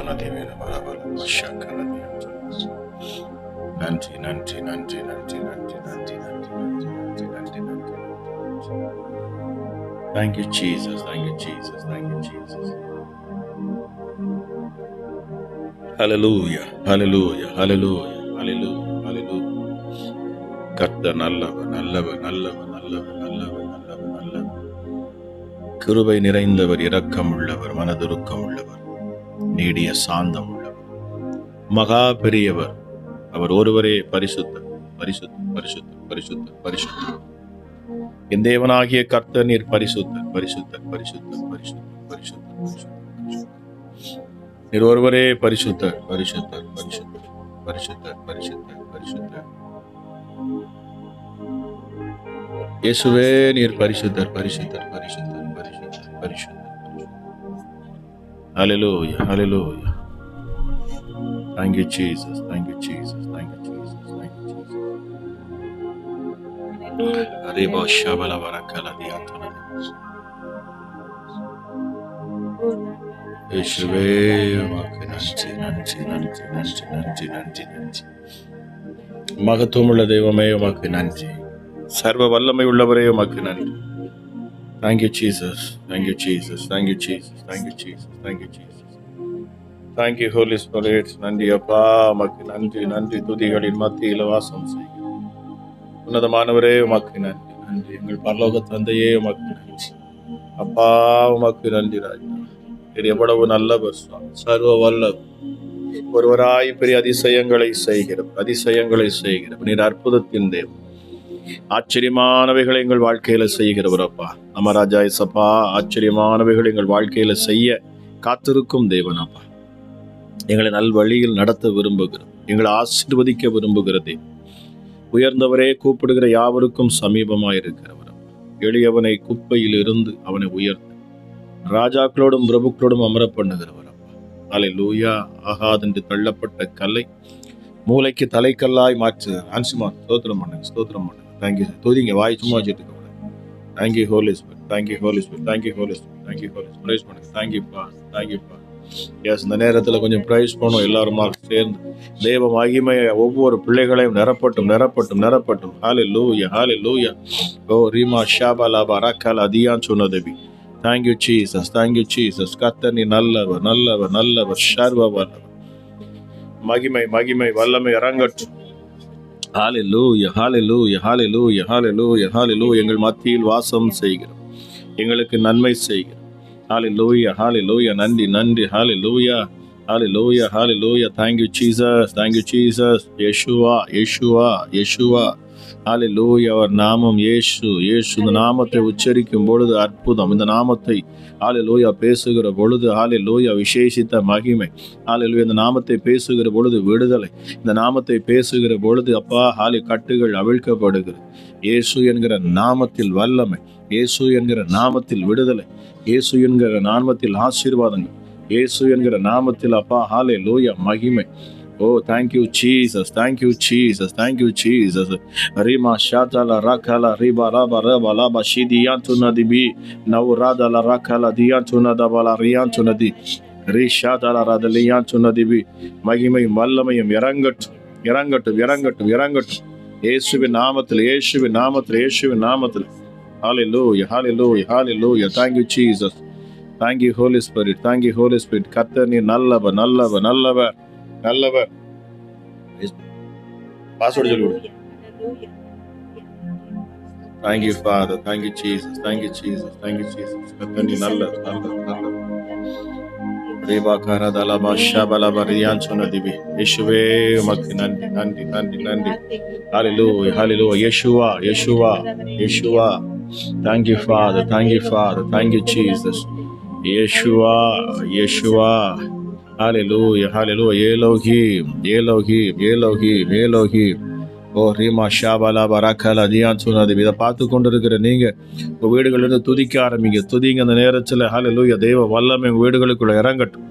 நன்றி நன்றி நன்றி நன்றி நன்றி நன்றி நன்றி நன்றி நன்றி நன்றி. Thank you Jesus, thank you Jesus, thank you Jesus. Hallelujah, hallelujah, hallelujah, hallelujah, hallelujah. கர்த்தர் நல்லவர் நல்லவர் நல்லவர் நல்லவர் நல்லவர் நல்லவர் நல்லவர். கிருபை நிறைந்தவர், இரக்கம் உள்ளவர், மனதுருக்கம் உள்ளவர், நீடிய சாந்தம் உள்ளவர், மகா பெரியவர். அவர் ஒருவரே பரிசுத்தர், பரிசுத்தர், பரிசுத்தர், பரிசுத்தர், பரிசுத்தர். என் தேவனாகிய கர்த்தர் நீர் பரிசுத்தர், பரிசுத்தர், பரிசுத்தர், பரிசுத்தர், பரிசுத்தர், பரிசுத்தர். நீர் ஒருவரே பரிசுத்தர், பரிசுத்தர், பரிசுத்தர், பரிசுத்தர், பரிசுத்தர், பரிசுத்தர். இயேசுவே நீர் பரிசுத்தர், பரிசுத்தர், பரிசுத்தர், பரிசுத்தர், பரிசுத்தர். ஹல்லேலூயா, ஹல்லேலூயா. Thank you Jesus, thank you Jesus, thank you Jesus, thank you Jesus. Arriba shabala barakala diantona. இயேசுவே உமக்கு நன்றி நன்றி நன்றி நன்றி நன்றி நன்றி நன்றி. மகத்துவமுள்ள தெய்வமே உமக்கு நன்றி. சர்வ வல்லமை உள்ளவரே உமக்கு நன்றி. Thank you Jesus, thank you Jesus, thank you Jesus, thank you Jesus, thank you Jesus. Thank you Holy Spirit. நன்றி அப்பா, உமக்கு நன்றி நன்றி. துதிகளின் மத்தியில் வாசம் செய்கிறோம். உன்னதமானவரே உமக்கு நன்றி நன்றி. எங்கள் பரலோக தந்தையே உமக்கு நன்றி அப்பா, உமக்கு நன்றி ராஜா. இது எவ்வளவு நல்லவர் சுவாமி, சர்வ வல்லவர், ஒருவராய் பெரிய அதிசயங்களை செய்கிறோம், அதிசயங்களை செய்கிறோம். நீர் அற்புதத்தின் தேவன், ஆச்சரியமானவைகளை எங்கள் வாழ்க்கையில செய்கிறவர் அப்பா. அமராஜா இசப்பா, ஆச்சரியமானவைகளை எங்கள் வாழ்க்கையில செய்ய காத்திருக்கும் தேவன் அப்பா. எங்களை நல் வழியில் நடத்த விரும்புகிறோம், எங்களை ஆசீர்வதிக்க விரும்புகிறதே. உயர்ந்தவரே, கூப்பிடுகிற யாவருக்கும் சமீபமாயிருக்கிறவர் அப்பா. எளியவனை குப்பையில் இருந்து அவனை உயர்த்த ராஜாக்களோடும் பிரபுக்களோடும் அமர பண்ணுகிறவர் அப்பா. அல்லேலூயா. ஆகாதென்று தள்ளப்பட்ட கல்லை மூளைக்கு தலைக்கல்லாய் மாற்று. ஆன்சுமா ஸ்தோத்திரம் பண்ணுங்க, ஸ்தோத்திரம் பண்ணுங்க. தேங்க்யூ. தூதிங்க, வாய் சும்மா வச்சுட்டு கூட. Thank you Holi spirit, thank you Holi spirit, thank you Holi spirit, thank you Holi spirit. Praise பண்ணுங்க. தேங்க்யூப்பா, தேங்க்யூப்பா. எஸ், இந்த நேரத்தில் கொஞ்சம் ப்ரைஸ் பண்ணும் எல்லாருமா சேர்ந்து. தேவ மகிமையை ஒவ்வொரு பிள்ளைகளையும் நிரப்பட்டும் நிரப்பட்டும் நிரப்பட்டும். Hallelujah, hallelujah. ஓ ரீமா ஷாபா லாபா ரக்காலா தியான் சொன்னதேவி. Thank you Jesus, thank you Jesus. கர்த்தர் நீ நல்லவர், நல்லவர், நல்லவர், சர்வ வல்லவர். மகிமை மகிமை வல்லமை இறங்கட்டும். ஹல்லேலூயா, ஹல்லேலூயா, ஹல்லேலூயா, ஹல்லேலூயா, ஹல்லேலூயா. எங்கள் மத்தியில் வாசம் செய்கிறோம், எங்களுக்கு நன்மை செய்கிறோம். ஹல்லேலூயா, ஹல்லேலூயா. நன்றி நன்றி. ஹல்லேலூயா, ஹல்லேலூயா, ஹல்லேலூயா. Thank you Jesus, thank you Jesus. Yeshua, Yeshua, Yeshua. ஹல்லேலூயா. அவர் நாமம் இயேசு, இயேசு. இந்த நாமத்தை உச்சரிக்கும் பொழுது அற்புதம். இந்த நாமத்தை ஹல்லேலூயா பேசுகிற பொழுது ஹல்லேலூயா விசேஷித்த மகிமை. ஹல்லேலூயா. இந்த நாமத்தை பேசுகிற பொழுது விடுதலை. இந்த நாமத்தை பேசுகிற பொழுது அப்பா கட்டுகள் அவிழ்க்கப்படுகிறது. இயேசு என்கிற நாமத்தில் வல்லமை, இயேசு என்கிற நாமத்தில் விடுதலை, இயேசு என்கிற நாமத்தில் ஆசீர்வாதங்கள், இயேசு என்கிற நாமத்தில் அப்பா ஹல்லேலூயா மகிமை. Oh thank you Jesus, thank you Jesus, thank you Jesus. ரீமா ஷாதல ரகல ரிபா ரபா ரபா லபா ஷிதியான் துனதிபி நவுராதல ரகல தியான் துனதபல ரியான் துனதி ரிஷாதல ரதலியான் துனதிபி. மகிமையும் வல்லமையும் இறங்கட்டும், இறங்கட்டும், இறங்கட்டும், இறங்கட்டும். இயேசுவின் நாமத்தில், இயேசுவின் நாமத்தில், இயேசுவின் நாமத்தில். ஹல்லேலூயா, ஹல்லேலூயா, ஹல்லேலூயா. Thank you Jesus, thank you Holy Spirit, thank you Holy Spirit. கர்த்தர் நீர் நல்லவர், நல்லவர், நல்லவர், நல்லவர். பாஸ்வேர்ட் சொல்லி விடு. Thank you Father, thank you Jesus, thank you Jesus, thank you Jesus. கர்த்தர் நீர் நல்லவர், நல்லவர், நல்லவர். ரேபா கரதல பாஷபல பரியான் சொன்னதிபி. இயேசுவே உமக்கு நன்றி நன்றி நன்றி நன்றி. ஹல்லேலூயா, ஹல்லேலூயா. Yeshua, Yeshua, Yeshua. Thank you Father, thank you Father, thank you Jesus. Yeshua, Yeshua. Hallelujah, hallelujah. Elohim, Elohim, Elohim, Elohim. ஓ ரீமா ஷாபாலா பராக்காலா தியான் சொன்னது. இதை பார்த்து கொண்டு இருக்கிற நீங்க உங்க வீடுகளிலிருந்து துதிக்க ஆரம்பிங்க, துதிங்க. அந்த நேரத்தில் ஹல்லேலூயா தெய்வ வல்லமை உங்க வீடுகளுக்குள்ள இறங்கட்டும்.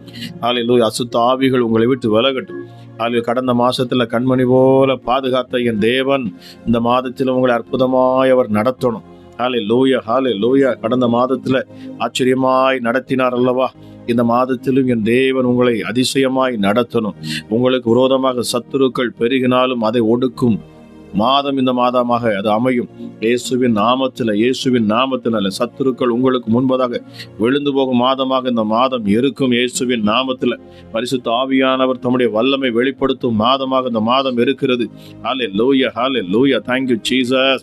ஹல்லேலூயா. அசுத்த ஆவிகள் உங்களை விட்டு விலகட்டும். ஹல்லேலூயா. கடந்த மாசத்துல கண்மணி போல பாதுகாத்த என் தேவன் இந்த மாதத்தில் உங்களை அற்புதமாய் அவர் நடத்தணும். ஹல்லேலூயா, ஹல்லேலூயா. கடந்த மாதத்துல ஆச்சரியமாய் நடத்தினார் அல்லவா? இந்த மாதத்திலும் என் தேவன் உங்களை அதிசயமாய் நடத்தணும். உங்களுக்கு விரோதமாக சத்துருக்கள் பெருகினாலும் அதை ஒடுக்கும் மாதம் இந்த மாதமாக அது அமையும். இயேசுவின் நாமத்தில் சத்துருக்கள் உங்களுக்கு முன்பதாக விழுந்து போகும் மாதமாக இந்த மாதம் இருக்கும். இயேசுவின் நாமத்தில் பரிசுத்த ஆவியானவர் தம்முடைய வல்லமை வெளிப்படுத்தும் மாதமாக இந்த மாதம் இருக்கிறது. ஹல்லேலூயா, ஹல்லேலூயா. Thank you Jesus.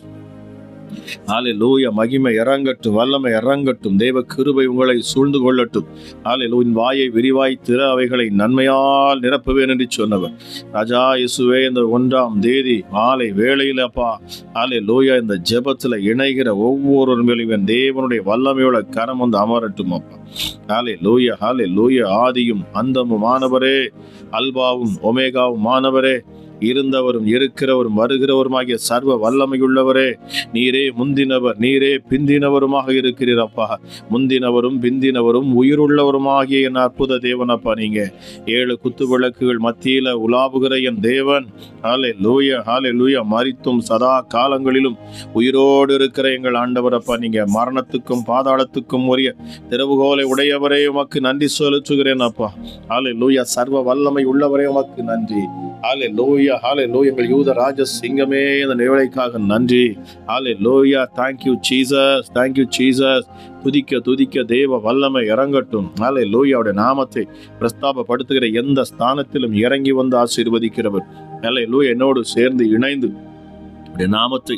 ஹல்லேலூயா. மகிமை இறங்கட்டும், வல்லமை இறங்கட்டும், தேவ கிருபை உங்களை சூழ்ந்து கொள்ளட்டும். ஹல்லேலூயா. வாயை விரிவாய் திற, அவைகளை நன்மையால் நிரப்புவேன் என்று சொன்னவர் ராஜா இயேசுவே. இந்த 1ஆம் தேதி மாலை வேளையில் அப்பா ஹல்லேலூயா இந்த ஜெபத்தில் இணைகிற ஒவ்வொரு மேலும் தேவனுடைய வல்லமையோட கரம் வந்து அமரட்டும் அப்பா. ஹல்லேலூயா, ஹல்லேலூயா. ஆதியும் அந்தமும் மானவரே, அல்பாவும் ஒமேகாவும் மானவரே, இருந்தவரும் இருக்கிறவரும் வருகிறவருமாகிய சர்வ வல்லமையுள்ளவரே, நீரே முந்தினவர் நீரே பிந்தினவருமாக இருக்கிறீரப்பா. முந்தினவரும் பிந்தினவரும் உயிருள்ளவருமாகிய என் அற்புத தேவனப்பா. நீங்க 7 குத்து விளக்குகள் மத்தியில உலாவுகிற என் தேவன். ஹல்லேலூயா, ஹல்லேலூயா. மரித்தும் சதா காலங்களிலும் உயிரோடு இருக்கிற எங்கள் ஆண்டவரப்பா. நீங்க மரணத்துக்கும் பாதாளத்துக்கும் உரிய திறவுகோலை உடையவரே, உமக்கு நன்றி செலுத்துகிறேன் அப்பா. ஹல்லேலூயா. சர்வ வல்லமை உள்ளவரே, உமக்கு நன்றி. ஹல்லேலூயா, ஹல்லேலூயா. எங்கள் யூத ராஜ சிங்கமே, இந்த நிகழ்ச்சிக்காக நன்றி. ஹல்லேலூயா. Thank you Jesus, thank you Jesus. துதிக்க தேவ வல்லமை இறங்கட்டும். ஹல்லேலூயா. அவருடைய நாமத்தை பிரஸ்தாபப்படுத்துகிற எந்த ஸ்தானத்திலும் இறங்கி வந்து ஆசீர்வதிக்கிறவர். ஹல்லேலூயா. என்னோடு சேர்ந்து இணைந்து நாமத்தை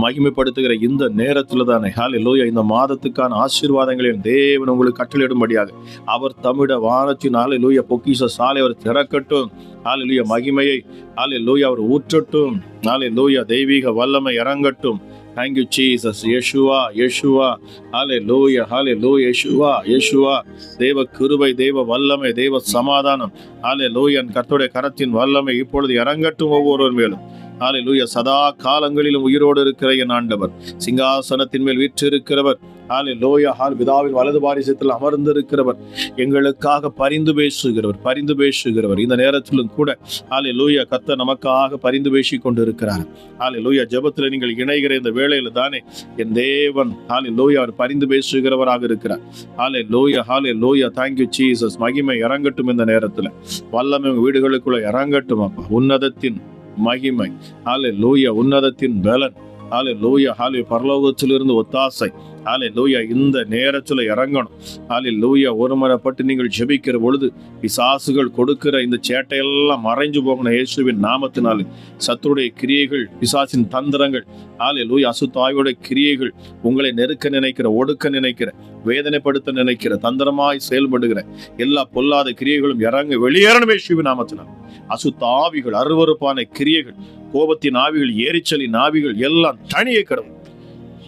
மகிமைப்படுத்துகிற இந்த நேரத்தில் தானே ஹல்லேலூயா இந்த மாதத்துக்கான ஆசீர்வாதங்களின் தேவன் உங்களுக்கு கட்டளையிடும்படியாக அவர் தமிழ வானத்தின் ஹல்லேலூயா பொக்கிஷ சாலை அவர் திறக்கட்டும். ஹல்லேலூயா. மகிமையை ஹல்லேலூயா அவர் ஊற்றட்டும். ஹல்லேலூயா. தெய்வீக வல்லமை இறங்கட்டும். Thank you Jesus. Yeshua, Yeshua. Hallelujah, hallelujah. Yeshua, Yeshua. தேவ கிருபை, தேவ வல்லமை, தேவ சமாதானம். ஹல்லேலூயா. கர்த்தருடைய கரத்தின் வல்லமை இப்பொழுது இறங்கட்டும் ஒவ்வொருவர் மேலும். ஹல்லேலூயா. சதா காலங்களிலும் உயிரோடு இருக்கிற என் ஆண்டவர், சிங்காசனத்தின் மேல் வீற்றிருக்கிறவர். ஹல்லேலூயா. பிதாவின் வலது பாரிசத்தில் அமர்ந்திருக்கிறவர், எங்களுக்காக பரிந்து பேசுகிறவர். இந்த நேரத்திலும் கூட ஹல்லேலூயா கர்த்தர் நமக்காக பரிந்து பேசிக் கொண்டிருக்கிறார். ஹல்லேலூயா. ஜெபத்தில் நீங்கள் இணைகிற இந்த வேளையில் தானே என் தேவன் ஹல்லேலூயா அவர் பரிந்து பேசுகிறவராக இருக்கிறார். ஹல்லேலூயா, ஹல்லேலூயா. Thank you Jesus. மகிமை இறங்கட்டும். இந்த நேரத்தில் வல்லமை உங்கள் வீடுகளுக்குள்ள இறங்கட்டும் அப்பா. உன்னதத்தின் மகிமை ஹல்லேலூயா. உன்னதத்தின் பலன் ஹல்லேலூயா. ஹல்லேலூயா. பரலோகத்திலிருந்து ஒத்தாசை ஹல்லேலூயா இந்த நேரத்தில் இறங்கணும். ஹல்லேலூயா. ஒருமனப்பட்டு நீங்கள் ஜெபிக்கிற பொழுது பிசாசுகள் கொடுக்கிற இந்த சேட்டையெல்லாம் மறைஞ்சு போகணும் இயேசுவின் நாமத்தினாலே. சத்துருடைய கிரியைகள், பிசாசின் தந்திரங்கள் ஹல்லேலூயா, அசுத்தாவியுடைய கிரியைகள், உங்களை நெருக்க நினைக்கிற, ஒடுக்க நினைக்கிற, வேதனைப்படுத்த நினைக்கிற, தந்திரமாய் செயல்படுகிற எல்லா பொல்லாத கிரியைகளும் வெளியேறணும் இயேசுவின் நாமத்தினால். அசுத்தாவிகள், அருவருப்பான கிரியைகள், கோபத்தின் ஆவிகள், எரிச்சலின் ஆவிகள் எல்லாம் தனியே கடவுள்.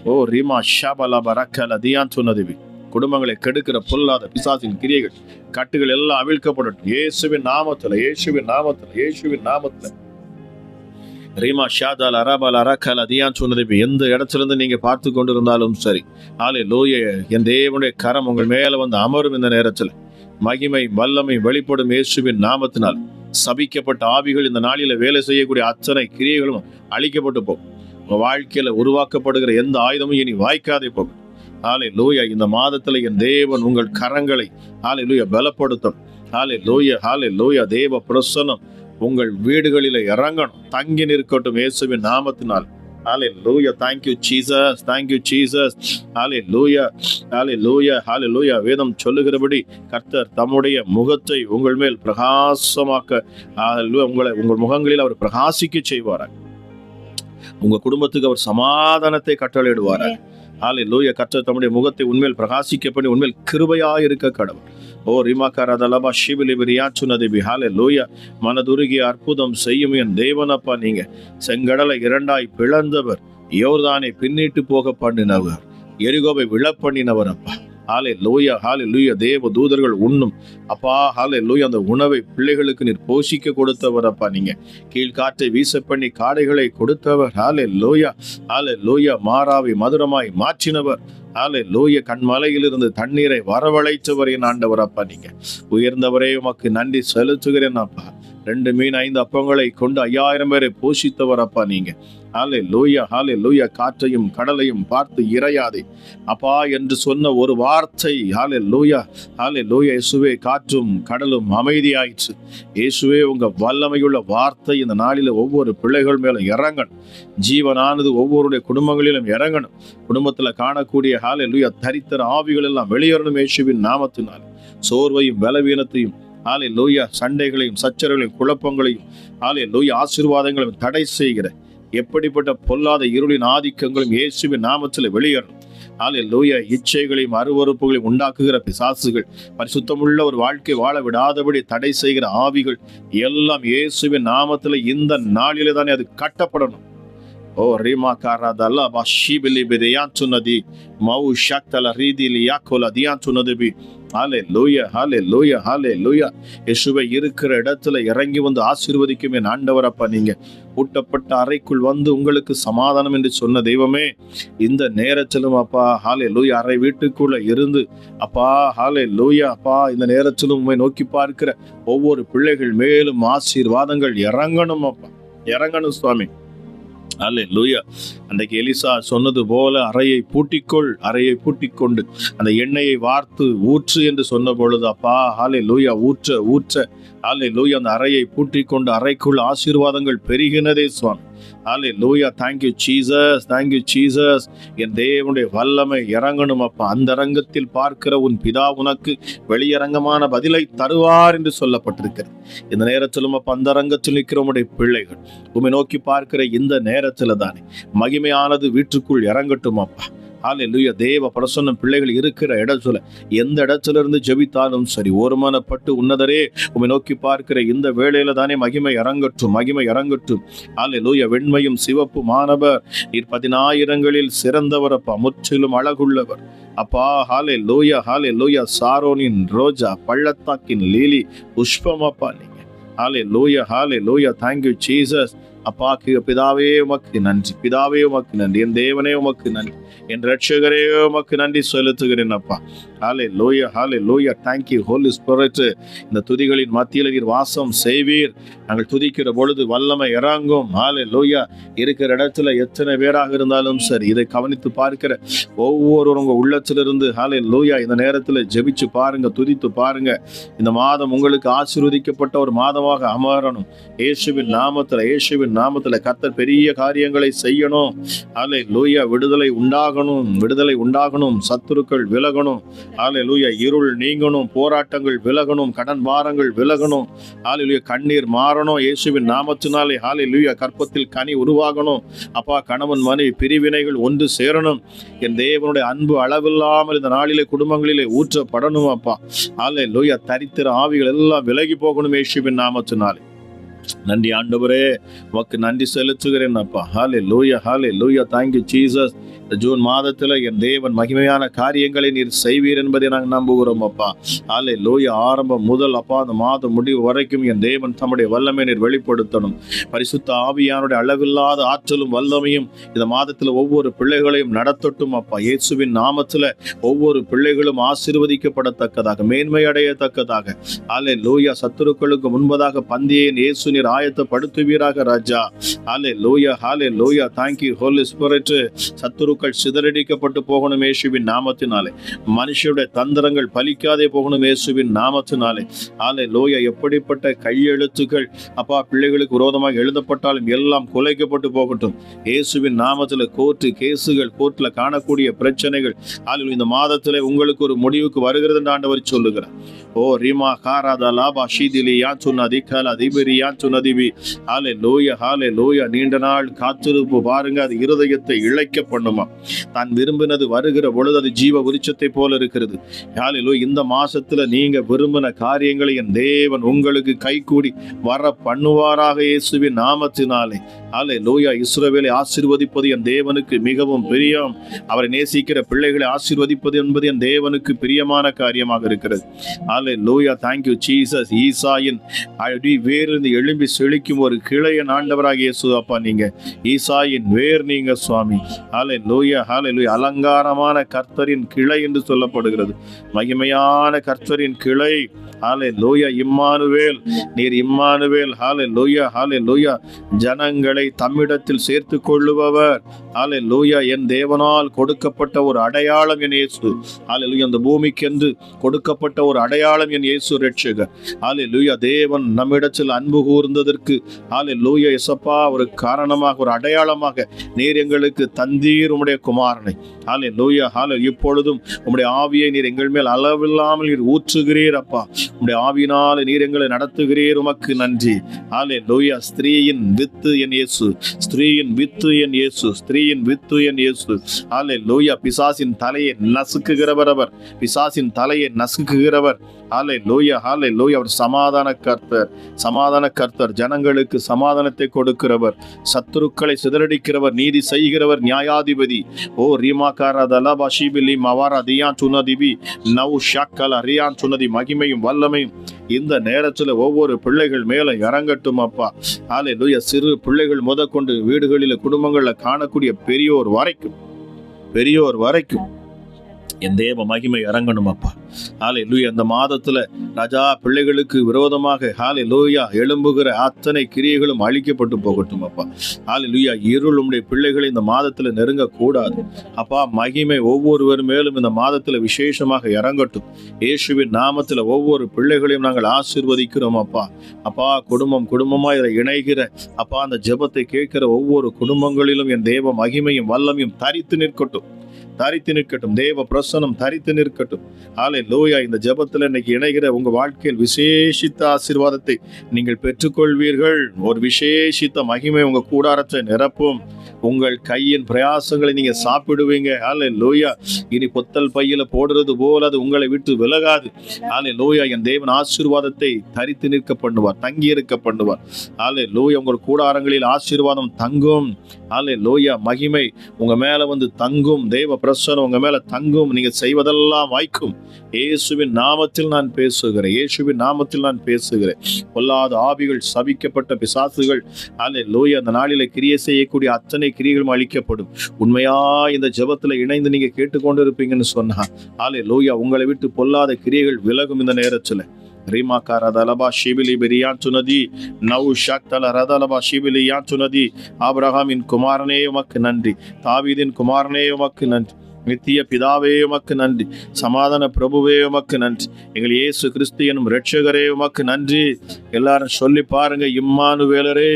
ஓ ரீமா ஷாபலா பரக்கல தியான் சொன்னதுவி குடும்பங்களை கெடுக்கிற பொல்லாத பிசாசின் கிரியைகள், கட்டுகள் எல்லாம் அவிழ்க்கப்படட்டும் இயேசுவின் நாமத்துல, இயேசுவின் நாமத்துல, இயேசுவின் நாமத்துல. ரீமா ஷாதால் அரபால் அரக்கல தியான் சொன்னதுவி எந்த இடத்துல இருந்து நீங்க பார்த்து கொண்டிருந்தாலும் சரி ஹல்லேலூயா என் தேவனுடைய கரம் உங்கள் மேல வந்து அமரும். இந்த நேரத்தில் மகிமை வல்லமை வெளிப்படும் இயேசுவின் நாமத்தினால். சபிக்கப்பட்ட ஆவிகள் இந்த நாளில வேலை செய்யக்கூடிய அத்தனை கிரியைகளும் அழிக்கப்பட்டு போகும். உங்க வாழ்க்கையில உருவாக்கப்படுகிற எந்த ஆயுதமும் இனி வாய்க்காதே போகும். ஹல்லேலூயா. இந்த மாதத்துல என் தேவன் உங்கள் கரங்களை ஹல்லேலூயா பலப்படுத்தும். ஹல்லேலூயா, ஹல்லேலூயா. தேவ பிரசன்னம் உங்கள் வீடுகளில இறங்கணும், தங்கி நிற்கட்டும் இயேசுவின் நாமத்தினால். Hallelujah. Thank you Jesus. Thank you Jesus. Hallelujah. Hallelujah. Hallelujah. வேதம் சொல்லுகிறபடி கர்த்தர் தம்முடைய முகத்தை உங்கள் மேல் பிரகாசமாக்க உங்கள் முகங்களில் அவர் பிரகாசிக்க செய்வாராக. உங்க குடும்பத்துக்கு அவர் சமாதானத்தை கட்டளையிடுவாராக. ஹல்லேலூயா. கர்த்தர் தம்முடைய முகத்தை உண்மையில் பிரகாசிக்க பண்ணி உண்மையில் கிருபையாக இருக்க கடவுள். ஓ ரிமாக்காரதலபா ஷிபிலிபிரியா சுனதிபி. ஹல்லேலூயா. மனதுருகிய அற்புதம் செய்யும் என் தேவனப்பா. நீங்க செங்கடலை 2ஆய் பிளந்தவர், யோர்தானை பின்னிட்டு போக பண்ணினவர், எரிகோவை விழப்பண்ணினவர் அப்பா. ஹல்லேலூயா, ஹல்லேலூயா. தேவ தூதர்கள் உண்ணும் அப்பா. ஹல்லேலூயா. அந்த உணவை பிள்ளைகளுக்கு நீர் போஷிக்க கொடுத்தவர் அப்பா. நீங்க கீழ்காற்றை வீச பண்ணி காடைகளை கொடுத்தவர். ஹல்லேலூயா, ஹல்லேலூயா. மாறாவை மதுரமாய் மாற்றினவர். ஹல்லேலூயா. கண்மலையிலிருந்து தண்ணீரை வரவழைத்தவர் என் ஆண்டவர் அப்பா. நீங்க உயர்ந்தவரே, உமக்கு நன்றி செலுத்துகிறேன் அப்பா. 2 மீன் 5 அப்பங்களை கொண்டு 5000 பேரை போஷித்தவர் அப்பா நீங்க. ஹல்லேலூயா, ஹல்லேலூயா. காற்றையும் கடலையும் பார்த்து இறையாதே அப்பா என்று சொன்ன ஒரு வார்த்தை. ஹல்லேலூயா, ஹல்லேலூயா. இயேசுவே, காற்றும் கடலும் அமைதியாயிற்று. இயேசுவே, உங்க வல்லமையுள்ள வார்த்தை இந்த நாளில் ஒவ்வொரு பிள்ளைகள் மேல இறங்கணும். ஜீவனானது ஒவ்வொருடைய குடும்பங்களிலும் இறங்கணும். குடும்பத்துல காணக்கூடிய ஹல்லேலூயா தரித்திர ஆவிகள் எல்லாம் வெளியேறணும் இயேசுவின் நாமத்தினால். சோர்வையும் பலவீனத்தையும் ஹல்லேலூயா சண்டைகளையும் சச்சரவுகளையும் குழப்பங்களையும் ஹல்லேலூயா ஆசீர்வாதங்களையும் தடை செய்கிற எப்படிப்பட்ட பொல்லாத இருளின் ஆதிக்கங்களும் இயேசுவின் நாமத்தில் வெளியேறணும். ஹல்லேலூயா. இச்சைகளையும் அருவருப்புகளையும் உண்டாக்குகிற பிசாசுகள், பரிசுத்தமுள்ள ஒரு வாழ்க்கை வாழ விடாதபடி தடை செய்கிற ஆவிகள் எல்லாம் இயேசுவின் நாமத்தில் இந்த நாளிலே தானே அது கட்டப்படணும். ஓ ரீமா காராதல்ல பாஷிபிலி பிரியான் சுனதி மௌ ஷக்தல ரீதிலி யாக்கோல தியான் சுனதிபி. ஹல்லேலூயா, ஹல்லேலூயா, ஹல்லேலூயா. இயேசுவே, இருக்கிற இடத்துல இறங்கி வந்து ஆசீர்வதிக்கும் என் ஆண்டவர் அப்பா நீங்க. பூட்டப்பட்ட அறைக்குள் வந்து உங்களுக்கு சமாதானம் என்று சொன்ன தெய்வமே, இந்த நேரத்திலும் அப்பா ஹல்லேலூயா அறை வீட்டுக்குள்ள இருந்து அப்பா ஹல்லேலூயா அப்பா இந்த நேரத்திலும் உம்மை நோக்கி பார்க்கிற ஒவ்வொரு பிள்ளைகள் மேலும் ஆசீர்வாதங்கள் இறங்கணும் அப்பா, இறங்கணும் சுவாமி. ஹல்லேலூயா. அன்றைக்கு எலிசா சொன்னது போல அறையை பூட்டிக்கொள், அறையை பூட்டிக்கொண்டு அந்த எண்ணெயை வார்த்து ஊற்று என்று சொன்ன பொழுது அப்பா ஹல்லேலூயா ஊற்ற ஊற்ற ஹல்லேலூயா அந்த அறையை பூட்டிக்கொண்டு அறைக்குள் ஆசீர்வாதங்கள் பெருகினதே சுவாமி. Hallelujah. Thank you Jesus, thank you Jesus. என் தேவனுடைய வல்லமை இறங்கணும் அப்பா. அந்த அரங்கத்தில் பார்க்கிற உன் பிதா உனக்கு வெளியரங்கமான பதிலை தருவார் என்று சொல்லப்பட்டிருக்கிறது. இந்த நேரத்திலும் அப்பா அந்த அரங்கத்தில் நிற்கிற உடைய பிள்ளைகள் உம்மை நோக்கி பார்க்கிற இந்த நேரத்தில் தானே மகிமையானது வீட்டுக்குள் இறங்கட்டும் அப்பா. ஹல்லேலூயா. தேவ பிரசன்னம் பிள்ளைகள் இருக்கிற இடத்துல எந்த இடத்துல இருந்து ஜெபித்தாலும் சரி, ஒருமனப்பட்டு உன்னதரே உம்மை நோக்கி பார்க்கிற இந்த வேளையில தானே மகிமை இறங்கட்டும், மகிமை இறங்கட்டும். ஹல்லேலூயா. வெண்மையும் சிவப்பு மாணவர் நீர் 10,000ங்களில் சிறந்தவர் அப்பா, முற்றிலும் அழகுள்ளவர் அப்பா. ஹல்லேலூயா, ஹல்லேலூயா. சாரோனின் ரோஜா, பள்ளத்தாக்கின் லீலி புஷ்பம் அப்பா நீங்க. Hallelujah, hallelujah. Thank you Jesus. அப்பா பிதாவே உமக்கு நன்றி, பிதாவே உமக்கு நன்றி, என் தேவனே உமக்கு நன்றி, என் ரட்சகரே உமக்கு நன்றி செலுத்துகிறேன் அப்பா. Hallelujah, hallelujah. Thank you Holy Spirit. இந்த துதிகளின் மத்தியில் நீர் வாசம் செய்வீர். நாங்கள் துதிக்கிற பொழுது வல்லமை இறங்கும். ஹல்லேலூயா. இருக்கிற இடத்துல எத்தனை பேராக இருந்தாலும் சரி, இதை கவனித்து பார்க்கிற ஒவ்வொருவரும் உங்க உள்ளத்திலிருந்து ஹல்லேலூயா இந்த நேரத்தில் ஜெபிச்சு பாருங்க, துதித்து பாருங்க. இந்த மாதம் உங்களுக்கு ஆசீர்வதிக்கப்பட்ட ஒரு மாதமாக அமரணும். இயேசுவின் நாமத்தில், இயேசுவின் நாமத்தில் கர்த்தர் பெரிய காரியங்களை செய்யணும். ஹல்லேலூயா. விடுதலை உண்டாகணும், விடுதலை உண்டாகணும். சத்துருக்கள் விலகணும். ஹல்லேலூயா. இருள் நீங்கணும், போராட்டங்கள் விலகணும், கடன் பாரங்கள் விலகணும். ஹல்லேலூயா. கண்ணீர் மாறணும் இயேசுவின் நாமத்தினாலே. ஹல்லேலூயா. கற்பத்தில் கனி உருவாகணும் அப்பா. கணவன் மனைவி பிரிவினைகள் ஒன்று சேரணும். என் தேவனுடைய அன்பு அளவில்லாமல் இந்த நாளிலே குடும்பங்களிலே ஊற்றப்படணும் அப்பா. ஹல்லேலூயா. தரித்திர ஆவிகள் எல்லாம் விலகி போகணும் இயேசுவின் நாமத்தினாலே. நன்றி ஆண்டவரே, உமக்கு நன்றி செலுத்துகிறேன் அப்பா. Hallelujah, hallelujah. Thank you Jesus. இந்த ஜூன் மாதத்தில் என் தேவன் மகிமையான காரியங்களை நீர் செய்வீர் என்பதை நாங்கள் நம்புகிறோம் அப்பா. ஹல்லேலூயா. ஆரம்பம் முதல் அப்பா அந்த மாதம் முடிவு வரைக்கும் என் தேவன் தம்முடைய வல்லமை நீர் வெளிப்படுத்தணும். பரிசுத்த ஆவியானுடைய அளவில்லாத ஆற்றலும் வல்லமையும் இந்த மாதத்தில் ஒவ்வொரு பிள்ளைகளையும் நடத்தட்டும் அப்பா. இயேசுவின் நாமத்தில் ஒவ்வொரு பிள்ளைகளும் ஆசீர்வதிக்கப்படத்தக்கதாக, மேன்மை அடையத்தக்கதாக ஹல்லேலூயா சத்துருக்களுக்கு முன்பதாக பந்தியை இயேசு நீர் ஆயத்தப்படுத்துவீராக ராஜா. Hallelujah, hallelujah. Thank you Holy Spirit. சத்துருக்கள் சிதறடிக்கப்பட்டு போகணும் இயேசுவின் நாமத்தினாலே. மனுஷருடைய தந்திரங்கள் பலிக்காதே போகணும் இயேசுவின் நாமத்தினாலே. ஹல்லேலூயா. எப்படிப்பட்ட கையெழுத்துக்கள் அப்பா பிள்ளைகளுக்கு விரோதமாக எழுதப்பட்டாலும் எல்லாம் குலைக்கப்பட்டு போகட்டும் இயேசுவின் நாமத்தில். கோர்ட்டு கேசுகள், கோர்ட்டில் காணக்கூடிய பிரச்சனைகள் ஹல்லேலூயா இந்த மாதத்தில் உங்களுக்கு ஒரு முடிவுக்கு வருகிறது என்று ஆண்டவர் சொல்லுகிறார். ஓ ரீமா காராதா லாபா ஷீதிலி யான் சொன்னதி கலா திபிரி யான் சொன்னதிபி. ஹல்லேலூயா, ஹல்லேலூயா. நீண்ட நாள் காத்திருப்பு பாருங்க, அது இருதயத்தை இழைக்க பண்ணுமா. தான் விரும்பினது வருகிற பொழுது அது ஜீவ விருட்சத்தை போல இருக்கிறது. ஹல்லேலூயா. இந்த மாசத்துல நீங்க விரும்பின காரியங்களை என் தேவன் உங்களுக்கு கைகூடி வர பண்ணுவாராக இயேசுவின் நாமத்தினாலே. அல்லேலூயா. இஸ்ரவேலை ஆசீர்வதிப்பது என் தேவனுக்கு மிகவும் பிரியம். அவரை நேசிக்கிற பிள்ளைகளை ஆசீர்வதிப்பது என்பது என் தேவனுக்கு பிரியமான காரியமாக இருக்கிறது. அல்லேலூயா. Thank you Jesus. ஈசாயின் வேரிலிருந்து எழும்பி செழிக்கும் ஒரு கிளைய ஆண்டவராக இயேசு அப்பா, நீங்க ஈசாயின் வேர் நீங்க சுவாமி. அல்லேலூயா, அல்லேலூயா. அலங்காரமான கர்த்தரின் கிளை என்று சொல்லப்படுகிறது. மகிமையான கர்த்தரின் கிளை. அல்லேலூயா. இம்மானுவேல், நீர் இம்மானுவேல். அல்லேலூயா, அல்லேலூயா. ஜனங்களை தம்மிடத்தில் சேர்த்து கொள்ளுபவர். அல்லேலூயா. என் தேவனால் கொடுக்கப்பட்ட ஒரு அடையாளம் என் இயேசு. அல்லேலூயா. அந்த பூமிக்கென்று கொடுக்கப்பட்ட ஒரு அடையாளம் என் இயேசு ரட்சகர். அல்லேலூயா. தேவன் நம்மிடத்தில் அன்பு கூர்ந்ததற்கு அல்லேலூயா இயேசப்பா ஒரு காரணமாக, ஒரு அடையாளமாக நீர் எங்களுக்கு தந்தீர் உம்முடைய குமாரனை. அல்லேலூயா, அல்லேலூயா. இப்பொழுதும் உம்முடைய ஆவியை நீர் எங்கள் மேல் அளவில்லாமல் நீர் ஊற்றுகிறீர் அப்பா. உம்முடைய ஆவியினால் நீர் எங்களை நடத்துகிறீர். உமக்கு நன்றி. அல்லேலூயா. ஸ்திரீயின் வித்து என் இயேசு, ஸ்திரீயின் வித்து என் இயேசு, ஸ்திரீயின் வித்து என் இயேசு. அல்லேலூயா. பிசாசின் தலையை நசுக்குகிறவர் அவர், பிசாசின் தலையை நசுக்குகிறவர். அல்லேலூயா, அல்லேலூயா. அவர் சமாதான கர்த்தர், சமாதான கர்த்தர். ஜனங்களுக்கு சமாதானத்தை கொடுக்கிறவர், சத்துருக்களை சிதறடிக்கிறவர், நீதி செய்கிறவர், நியாயாதிபதி. ஓ ரீமாக்காரா தலபா ஷீபிலி மவாரா தியான் சுனதிபி நவ் ஷக்கல் அரியான் சுனதி. மகிமையும் வல்லமையும் இந்த நேரத்தில் ஒவ்வொரு பிள்ளைகள் மேல இறங்கட்டும் அப்பா. அல்லேலூயா. சிறு பிள்ளைகள் முதற்கொண்டு வீடுகளில் குடும்பங்களில் காணக்கூடிய பெரியோர் வரைக்கும் என் தேவ மகிமை இறங்கணும் அப்பா. ஹல்லேலூயா. இந்த மாதத்துல ராஜா பிள்ளைகளுக்கு விரோதமாக ஹல்லேலூயா எழும்புகிற அத்தனை கிரியைகளும் அழிக்கப்பட்டு போகட்டும் அப்பா. ஹல்லேலூயா. இருள் உம்முடைய பிள்ளைகளை இந்த மாதத்துல நெருங்க கூடாது அப்பா. மகிமை ஒவ்வொருவர் மேலும் இந்த மாதத்துல விசேஷமாக இறங்கட்டும். இயேசுவின் நாமத்துல ஒவ்வொரு பிள்ளைகளையும் நாங்கள் ஆசீர்வதிக்கிறோம் அப்பா. அப்பா குடும்பமா இதில் இணைகிற அப்பா அந்த ஜெபத்தை கேட்கிற ஒவ்வொரு குடும்பங்களிலும் என் தேவ மகிமையும் வல்லமையும் தரித்து நிற்கட்டும். தேவ பிரசன்னம் தரித்து நிற்கட்டும். அல்லேலூயா. இந்த ஜெபத்தில் இன்னைக்கு இணைகிற உங்க வாழ்க்கையில் விசேஷித்த ஆசீர்வாதத்தை நீங்கள் பெற்றுக்கொள்வீர்கள். ஒரு விசேஷித்த மகிமை உங்க கூடாரத்தை நிரப்பும். உங்கள் கையின் பிரயாசங்களை நீங்க சாப்பிடுவீங்க. அல்லேலூயா. இனி பொத்தல் பையில போடுறது போல அது உங்களை விட்டு விலகாது. அல்லேலூயா. என் தேவன் ஆசீர்வாதத்தை தரித்து நிற்க பண்ணுவார், தங்கி இருக்க பண்ணுவார். அல்லேலூயா. உங்கள் கூடாரங்களில் ஆசீர்வாதம் தங்கும். அல்லேலூயா. மகிமை உங்க மேல வந்து தங்கும். தேவ பிரசன்னம் உங்க மேல தங்கும். நீங்க செய்வதெல்லாம் வாய்க்கும். இயேசுவின் நாமத்தில் நான் பேசுகிறேன். இயேசுவின் நாமத்தில் நான் பேசுகிறேன். பொல்லாத ஆவிகள், சபிக்கப்பட்ட பிசாசுகள் அல்லேலூயா அந்த நாளிலே கிரியை செய்யக்கூடிய அத்தனை கிரியைகளும் அழிக்கப்படும். உண்மையா இந்த ஜெபத்துல இணைந்து நீங்க கேட்டுக்கொண்டு இருப்பீங்கன்னு சொன்னா அல்லேலூயா உங்களை விட்டு பொல்லாத கிரியைகள் விலகும். இந்த நேரத்துல ரீமாக்கா ரதலபா ஷிபிலி பிரியான் சுனதி நவ் ஷக்தல ரதலபா ஷிபிலி யான் சுனதி. ஆபிரகாமின் குமாரனே உமக்கு நன்றி, தாவீதின் குமாரனே உமக்கு நன்றி, நித்திய பிதாவே உமக்கு நன்றி, சமாதான பிரபுவே உமக்கு நன்றி, எங்கள் இயேசு கிறிஸ்து எனும் இரட்சகரே உமக்கு நன்றி. எல்லாரும் சொல்லி பாருங்க, இம்மானுவேலரே,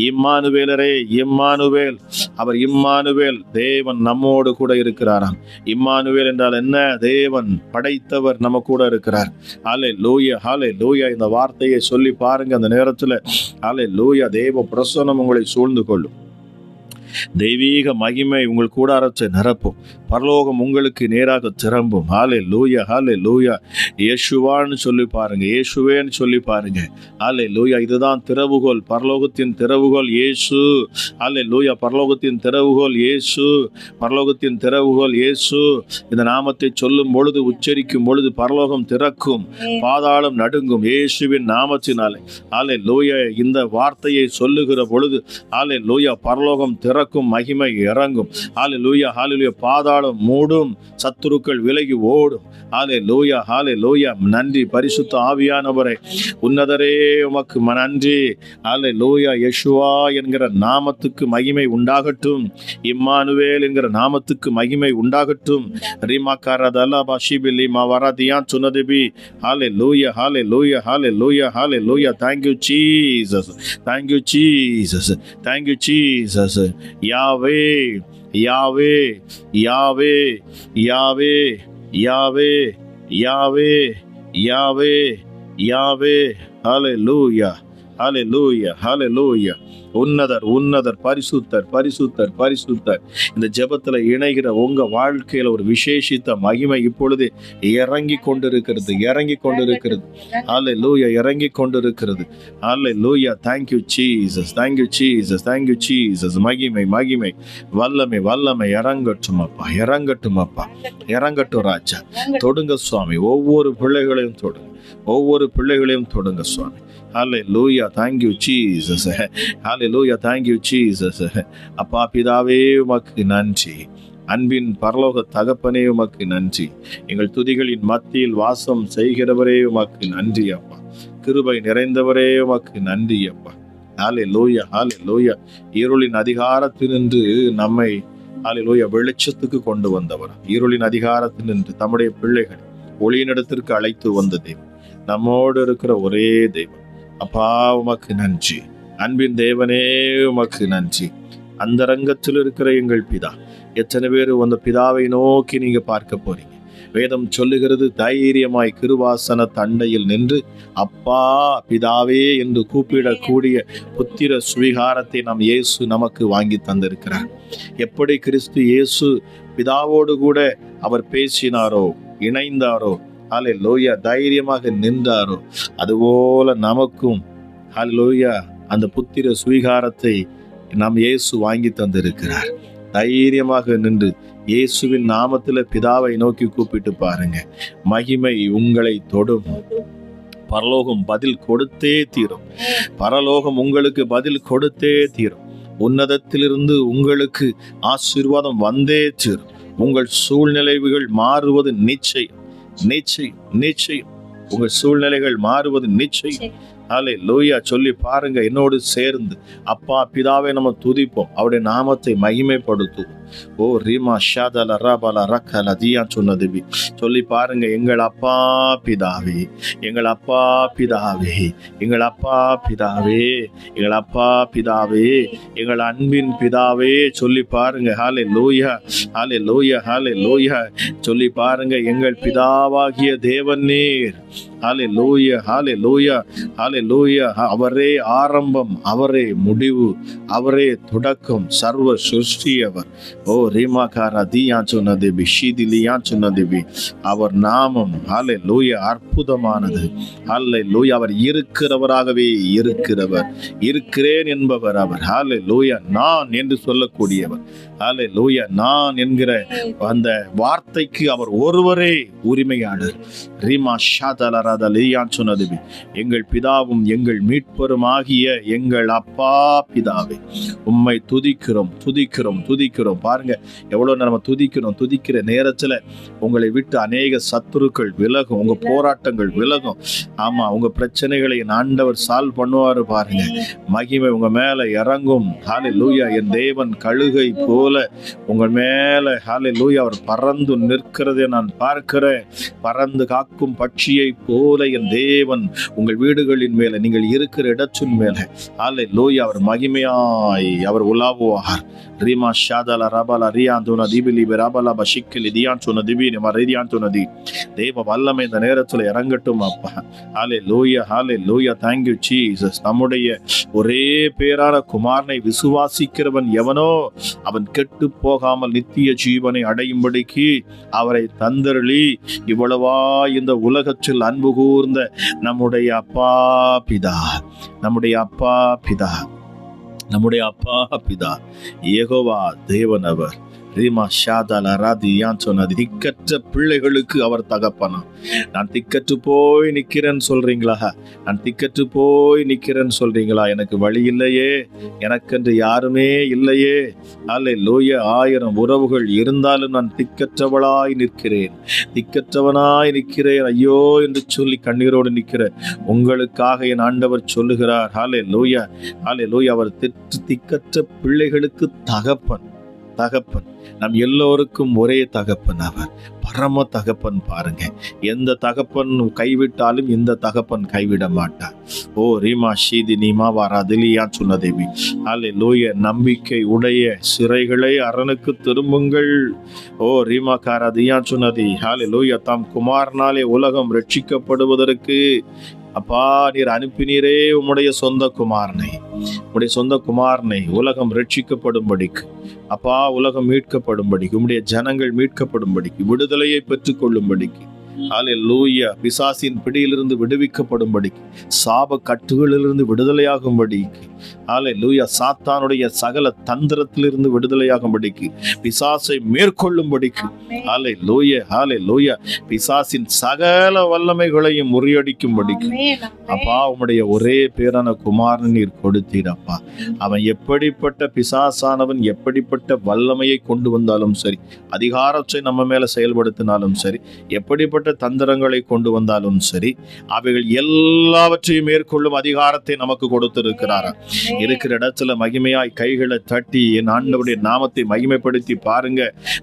இம்மானுவேலரே, இம்மானுவேல். அவர் இம்மானுவேல், தேவன் நம்மோடு கூட இருக்கிறாராம். இம்மானுவேல் என்றால் என்ன? தேவன் படைத்தவர் நம்ம கூட இருக்கிறார். அல்லேலூயா, அல்லேலூயா. இந்த வார்த்தையை சொல்லி பாருங்க அந்த நேரத்துல. அல்லேலூயா. தேவ பிரசன்னம் உங்களை சூழ்ந்து கொள்ளும். தெய்வீக மகிமை உங்கள் கூடாரத்தை நிரப்பும். பரலோகம் உங்களுக்கு நேராக திரும்பும். ஹல்லேலூயா, ஹல்லேலூயா. இயேசுவான்னு சொல்லி பாருங்க, இயேசுவேன்னு சொல்லி பாருங்க. ஹல்லேலூயா. இதுதான் திறவுகோல், பரலோகத்தின் திறவுகோல் இயேசு. ஹல்லேலூயா. பரலோகத்தின் திறவுகோல் இயேசு, பரலோகத்தின் திறவுகோல் இயேசு. இந்த நாமத்தை சொல்லும் பொழுது, உச்சரிக்கும் பொழுது பரலோகம் திறக்கும், பாதாளம் நடுங்கும் இயேசுவின் நாமத்தினாலே. ஹல்லேலூயா. இந்த வார்த்தையை சொல்லுகிற பொழுது ஹல்லேலூயா பரலோகம் திறக்கும், மகிமை இறங்கும். ஹல்லேலூயா, ஹல்லேலூயா. பாதாளம் மூடும், சத்துருக்கள் விலகி ஓடும். ஹல்லேலூயா, ஹல்லேலூயா. நன்றி பரிசுத்த ஆவியானவரே, உன்னதரே உமக்கு நன்றி. ஹல்லேலூயா. யெஷுவா என்கிற நாமத்துக்கு மகிமை உண்டாகட்டும். இம்மானுவேல் என்கிற நாமத்துக்கு மகிமை உண்டாகட்டும். ரிமாக்காரதலா பாஷிபிலி மவரதியான் சுனதிபி. ஹல்லேலூயா, ஹல்லேலூயா, ஹல்லேலூயா, ஹல்லேலூயா. Thank you Jesus. Thank you Jesus. Thank you Jesus. Yahweh, Yahweh, Yahweh, Yahweh, Yahweh, Yahweh, Yahweh, Yahweh. Hallelujah, ஹல்லேலூயா, ஹல்லேலூயா. உன்னதர், உன்னதர், பரிசுத்தர், பரிசுத்தர், பரிசுத்தர். இந்த ஜெபத்துல இணைகிற உங்க வாழ்க்கையில ஒரு விசேஷித்த மகிமை இப்பொழுது இறங்கி கொண்டிருக்கிறது, இறங்கி கொண்டிருக்கிறது. ஹல்லேலூயா, இறங்கி கொண்டிருக்கிறது. Hallelujah. Thank you Jesus, thank you Jesus, thank you Jesus. மகிமை, மகிமை, வல்லமை, வல்லமை இறங்கட்டும் அப்பா, இறங்கட்டும் அப்பா, இறங்கட்டும் ராஜா. தொடுங்க சுவாமி, ஒவ்வொரு பிள்ளைகளையும் தொடுங்க, ஒவ்வொரு பிள்ளைகளையும் தொடுங்க சுவாமி. Hallelujah, thank you Jesus. Hallelujah, thank you Jesus. அப்பா பிதாவே உமக்கு நன்றி. அன்பின் பரலோக தகப்பனே உமக்கு நன்றி. எங்கள் துதிகளின் மத்தியில் வாசம் செய்கிறவரே உமக்கு நன்றி அப்பா. கிருபை நிறைந்தவரே உமக்கு நன்றி அப்பா. ஹல்லேலூயா, ஹல்லேலூயா. இருளின் அதிகாரத்தினின்று நம்மை ஹல்லேலூயா வெளிச்சத்துக்கு கொண்டு வந்தவர். இருளின் அதிகாரத்தினின்று தம்முடைய பிள்ளைகள் ஒளியினிடத்திற்கு அழைத்து வந்த தெய்வம், நம்மோடு இருக்கிற ஒரே தெய்வம். அப்பா உமக்கு நன்றி. அன்பின் தேவனே உமக்கு நன்றி. அந்த ரங்கத்தில் இருக்கிற எங்கள் பிதா, எத்தனை பேர் அந்த பிதாவை நோக்கி நீங்க பார்க்க போறீங்க? வேதம் சொல்லுகிறது, தைரியமாய் கிருபாசன தண்டையில் நின்று அப்பா பிதாவே என்று கூப்பிடக்கூடிய புத்திர சுவிகாரத்தை நம் இயேசு நமக்கு வாங்கி தந்திருக்கிறார். எப்படி கிறிஸ்து இயேசு பிதாவோடு கூட அவர் பேசினாரோ, இணைந்தாரோ, ஹல்லேலூயா, தைரியமாக நின்றாரோ, அதுபோல நமக்கும் ஹல்லேலூயா அந்த புத்திர சுவிகாரத்தை நம் இயேசு வாங்கி தந்திருக்கிறார். தைரியமாக நின்று இயேசுவின் நாமத்தில் பிதாவை நோக்கி கூப்பிட்டு பாருங்க. மகிமை உங்களை தொடும். பரலோகம் பதில் கொடுத்தே தீரும். பரலோகம் உங்களுக்கு பதில் கொடுத்தே தீரும். உன்னதத்திலிருந்து உங்களுக்கு ஆசீர்வாதம் வந்தே தீரும். உங்கள் சூழ்நிலைகள் மாறுவது நிச்சயம், நிச்சயம், நிச்சயம். உங்கள் சூழ்நிலைகள் மாறுவது நிச்சயம். ஹல்லேலூயா. சொல்லி பாருங்க என்னோடு சேர்ந்து. அப்பா பிதாவை நம்ம துதிப்போம், அவருடைய நாமத்தை மகிமைப்படுத்துவோம். ஓ ரீமா ஷாதல ரபல ரக்கல தியா சொன்னதுபி. சொல்லி பாருங்க, எங்கள் அப்பா பிதாவே, எங்கள் அப்பா பிதாவே, எங்கள் அப்பா பிதாவே, எங்கள் அப்பா பிதாவே, எங்கள் அன்பின் பிதாவே. சொல்லி பாருங்க. ஹல்லேலூயா, ஹல்லேலூயா, ஹல்லேலூயா. சொல்லி பாருங்க, எங்கள் பிதாவாகிய தேவன் நீர். ஹல்லேலூயா, ஹல்லேலூயா, ஹல்லேலூயா. அவரே ஆரம்பம், அவரே முடிவு, அவரே தொடக்கம், சர்வ சிருஷ்டியவர். ஓ ரீமாகாரா தீயாச்சுனதேபி ஷீதிலியாச்சுனதேபி. அவர் நாமம் ஹல்லேலூயா அற்புதமானது. ஹல்லேலூயா. அவர் இருக்கிறவராகவே இருக்கிறவர், இருக்கிறேன் என்பவர் அவர். ஹல்லேலூயா. நான் என்று சொல்லக்கூடியவர். ஹல்லேலூயா. நான் என்கிற அந்த வார்த்தைக்கு அவர் ஒருவரே உரிமையாளர். ரீமா ஷாதலராதலியாச்சுனதேபி. எங்கள் பிதாவும் எங்கள் மீட்பரும் ஆகிய எங்கள் அப்பா பிதாவே, உம்மை துதிக்கிறோம், துதிக்கிறோம், துதிக்கிறோம். பாருங்க எவ்வளவு நம்ம துதிக்கிறோம். துதிக்கிற நேரத்துல உங்களை விட்டு அநேக சத்துருக்கள் விலகும், உங்க போராட்டங்கள் விலகும். ஆமா, உங்க பிரச்சனைகளை ஆண்டவர் சால்வ் பண்ணுவாரு. பாருங்க, மகிமை உங்க மேல இறங்கும். ஹல்லேலூயா. என் தேவன் கழுகை போல உங்கள் மேல ஹல்லேலூயா அவர் பறந்து நிற்கிறதை நான் பார்க்கிறேன். பறந்து காக்கும் பட்சியை போல என் தேவன் உங்கள் வீடுகளின் மேல, நீங்கள் இருக்கிற இடத்தின் மேல ஹல்லேலூயா அவர் மகிமையாய் அவர் உலாவுவார். ரீமா ஷாதல ரபல ரியாந்துன திபிலி ரபல பஷிக்கலி தியான்சுன திபினி மரியாந்துன தி. தேவ வல்லமை இந்த நேரத்துல இறங்கட்டும் அப்பா. Hallelujah, hallelujah. Thank you Jesus. நம்முடைய ஒரே பேரான குமாரனை விசுவாசிக்கிறவன் எவனோ அவன் கெட்டு போகாமல் நித்திய ஜீவனை அடையும்படிக்கு அவரை தந்தருளி இவ்வளவா இந்த உலகத்தில் அன்பு கூர்ந்த நம்முடைய அப்பா பிதா, நம்முடைய அப்பா பிதா, நம்முடைய அப்பா பிதா யெகோவா தேவன் அவர். ரீமா ஷாதல ராதியான் சொன்னது. திக்கற்ற பிள்ளைகளுக்கு அவர் தகப்பனா. நான் திக்கற்று போய் நிற்கிறேன்னு சொல்றீங்களா? நான் திக்கற்று போய் நிற்கிறேன்னு சொல்றீங்களா? எனக்கு வழி இல்லையே, எனக்கென்று யாருமே இல்லையே. ஹல்லேலூயா. 1000 உறவுகள் இருந்தாலும் நான் திக்கற்றவளாய் நிற்கிறேன், திக்கற்றவனாய் நிற்கிறேன், ஐயோ என்று சொல்லி கண்ணீரோடு நிற்கிறேன். உங்களுக்காக என் ஆண்டவர் சொல்லுகிறார். ஹல்லேலூயா, ஹல்லேலூயா. அவர் திக்கற்ற பிள்ளைகளுக்கு தகப்பன், தகப்பன். நம் எல்லோருக்கும் ஒரே தகப்பன் அவர், பரம தகப்பன். பாருங்க, எந்த தகப்பன் கைவிட்டாலும் இந்த தகப்பன் கைவிட மாட்டார். ஓ ரீமா ஷீதி நீமா வாராதிலியா சொன்னதேவி. ஹல்லேலூயா. நம்பிக்கை உடைய சிறைகளை அரணுக்கு திரும்புங்கள். ஓ ரீமா காராதியா சொன்னதி. ஹல்லேலூயா. தாம் குமாரனாலே உலகம் ரட்சிக்கப்படுவதற்கு அப்பா, நீர் அனுப்பினீரே உம்முடைய சொந்த குமாரனை உலகம் ரட்சிக்கப்படும்படிக்கு, அப்பா, உலகம் மீட்கப்படும்படிக்கு, உம்முடைய ஜனங்கள் மீட்கப்படும்படிக்கு, விடுதலையை பெற்றுக் கொள்ளும்படிக்கு, ஹல்லேலூயா, பிசாசின் பிடியிலிருந்து விடுவிக்கப்படும்படிக்கு, சாப கட்டுகளிலிருந்து விடுதலையாகும்படிக்கு, ஹல்லேலூயா, சாத்தானுடைய சகல தந்திரத்திலிருந்து விடுதலையாகும்படிக்கு, பிசாசை மேற்கொள்ளும்படிக்கு, ஹல்லேலூயா, பிசாசின் சகல வல்லமைகளையும் முறியடிக்கும்படிக்கு, அப்பா, உம்முடைய ஒரே பேரான குமாரன் நீர் கொடுத்தீரப்பா. அவன் எப்படிப்பட்ட பிசாசானவன் எப்படிப்பட்ட வல்லமையை கொண்டு வந்தாலும் சரி, அதிகாரத்தை நம்ம மேல செயல்படுத்தினாலும் சரி, எப்படிப்பட்ட தந்திரங்களை கொண்டு வந்தாலும் சரி, அவைகள் எல்லாவற்றையும் மேற்கொள்ளும் அதிகாரத்தை நமக்கு கொடுத்திருக்கிறார். இருக்கிற இடத்துல மகிமையாய் கைகளை தட்டி என் ஆண்டவருடைய நாமத்தை மகிமைப்படுத்தி பாருங்க.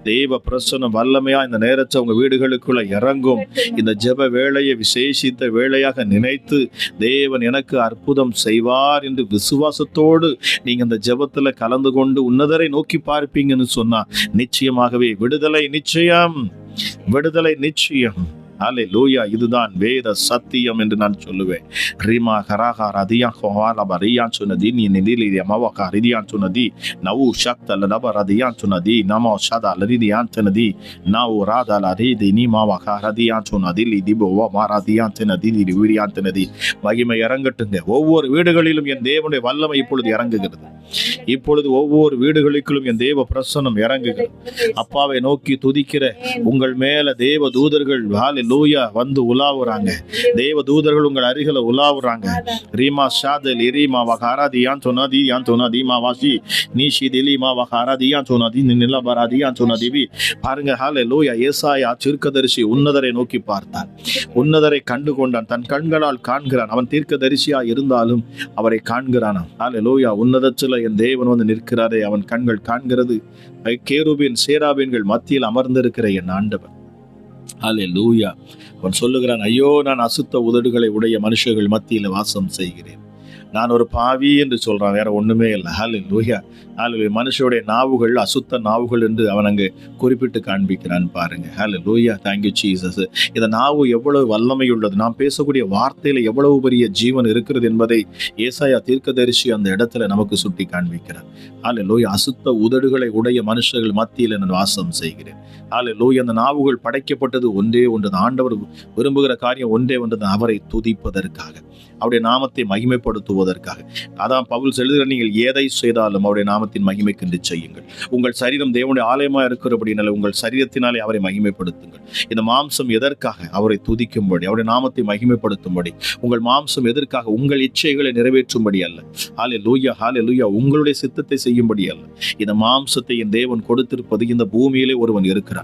தெய்வ பிரசன்னம் வல்லமையா இந்த நேரத்தை உங்க வீடுகளுக்குள்ள இறங்கும். இந்த ஜெப வேளையை விசேஷித்த வேளையாக நினைத்து தேவன் எனக்கு அற்புதம் செய்வார் என்று விசுவாசத்தோடு நீங்க இந்த ஜெபத்துல கலந்து கொண்டு உன்னதரை நோக்கி பார்ப்பீங்கன்னு சொன்னா நிச்சயமாகவே விடுதலை நிச்சயம். ஹல்லேலூயா, இதுதான் வேத சத்தியம் என்று நான் சொல்லுவேன். ரிமா கராகா ரதியா கோவால பரியான் சுனதி நீ நிதிலி மவகா ரிதியான் சுனதி நவு ஷக்தல நப ரதியான் சுனதி நமோ ஷதா லரிதியான் சுனதி நவு ராதல ரிதி நீ மவகா ரதியான் சுனதி லிதிபோ மாரதியான் சுனதி லிவிரியான் சுனதி. மகிமை இறங்கட்டுங்க. ஒவ்வொரு வீடுகளிலும் என் தேவனுடைய வல்லமை இப்பொழுது இறங்குகிறது. இப்பொழுது ஒவ்வொரு வீடுகளுக்கும் என் தேவ பிரசன்னம் இறங்குகிறது. அப்பாவை நோக்கி துதிக்கிற உங்கள் மேல தேவ தூதர்கள் ஹல்லேலூயா வந்து உலாவுறாங்க. தேவ தூதர்கள் உங்கள் அருகில உலாவுறாங்க. ரீமா ஷாதல் இரிமா வகாராதியான் சொன்னதி யான் சொன்னதி மாவாசி நீஷி திலிமா வகாராதியான் சொன்னதி நிலபராதியான் சொன்னதிவி. பாருங்க, ஹல்லேலூயா, ஏசாயா தீர்க்கதரிசி உன்னதரை நோக்கி பார்த்தான். உன்னதரை கண்டு கொண்டான். தன் கண்களால் காண்கிறான். அவன் தீர்க்கதரிசியா இருந்தாலும் அவரை காண்கிறான். ஹல்லேலூயா, உன்னதத்தில் என் தேவன் வந்து நிற்கிறாரே, அவன் கண்கள் காண்கிறது. கேருபீன் சேராபீன்கள் மத்தியில் அமர்ந்திருக்கிற என் ஆண்டவன். ஹல்லேலூயா. அவன் சொல்லுகிறான், ஐயோ, நான் அசுத்த உதடுகளை உடைய மனுஷர்கள் மத்தியில் வாசம் செய்கிறேன். நான் ஒரு பாவி என்று சொல்றான், வேற ஒண்ணுமே இல்லை. ஹல்லேலூயா. மனுஷனுடைய நாவுகள் அசுத்த நாவுகள் என்று அவன் அங்கு குறிப்பிட்டு காண்பிக்கிறான் பாருங்க. ஹல்லேலூயா, தேங்க்யூ ஜீசஸ். இந்த நாவு எவ்வளவு வல்லமை உள்ளது, நாம் பேசக்கூடிய வார்த்தையில எவ்வளவு பெரிய ஜீவன் இருக்கிறது என்பதை ஏசாயா தீர்க்கதரிசி அந்த இடத்துல நமக்கு சுட்டி காண்பிக்கிறார். ஹல்லேலூயா, அசுத்த உதடுகளை உடைய மனுஷர்கள் மத்தியில் நான் வாசம் செய்கிறேன். ஹல்லேலூயா, அந்த நாவுகள் படைக்கப்பட்டது ஒன்றே ஒன்று. ஆண்டவர் விரும்புகிற காரியம் ஒன்றே ஒன்று, அவரை துதிப்பதற்காக, அவருடைய நாமத்தை மகிமைப்படுத்துவதற்காக. அதான் பவுல் எழுதுகிற, நீங்கள் எதை செய்தாலும் அவருடைய நாமத்தின் மகிமைக்கென்று செய்யுங்கள். உங்கள் சரீரம் தேவனுடைய ஆலயமா இருக்கிறபடினால உங்கள் சரீரத்தினாலே அவரை மகிமைப்படுத்துங்கள். இந்த மாம்சம் எதற்காக? அவரை துதிக்கும்படி, அவருடைய நாமத்தை மகிமைப்படுத்தும்படி. உங்கள் மாம்சம் எதற்காக? உங்கள் இச்சைகளை நிறைவேற்றும்படி அல்ல. ஹல்லேலூயா, ஹல்லேலூயா, உங்களுடைய சித்தத்தை செய்யும்படி அல்ல. இந்த மாம்சத்தை என் தேவன் கொடுத்திருப்பது இந்த பூமியிலே ஒருவன் இருக்கிறான்.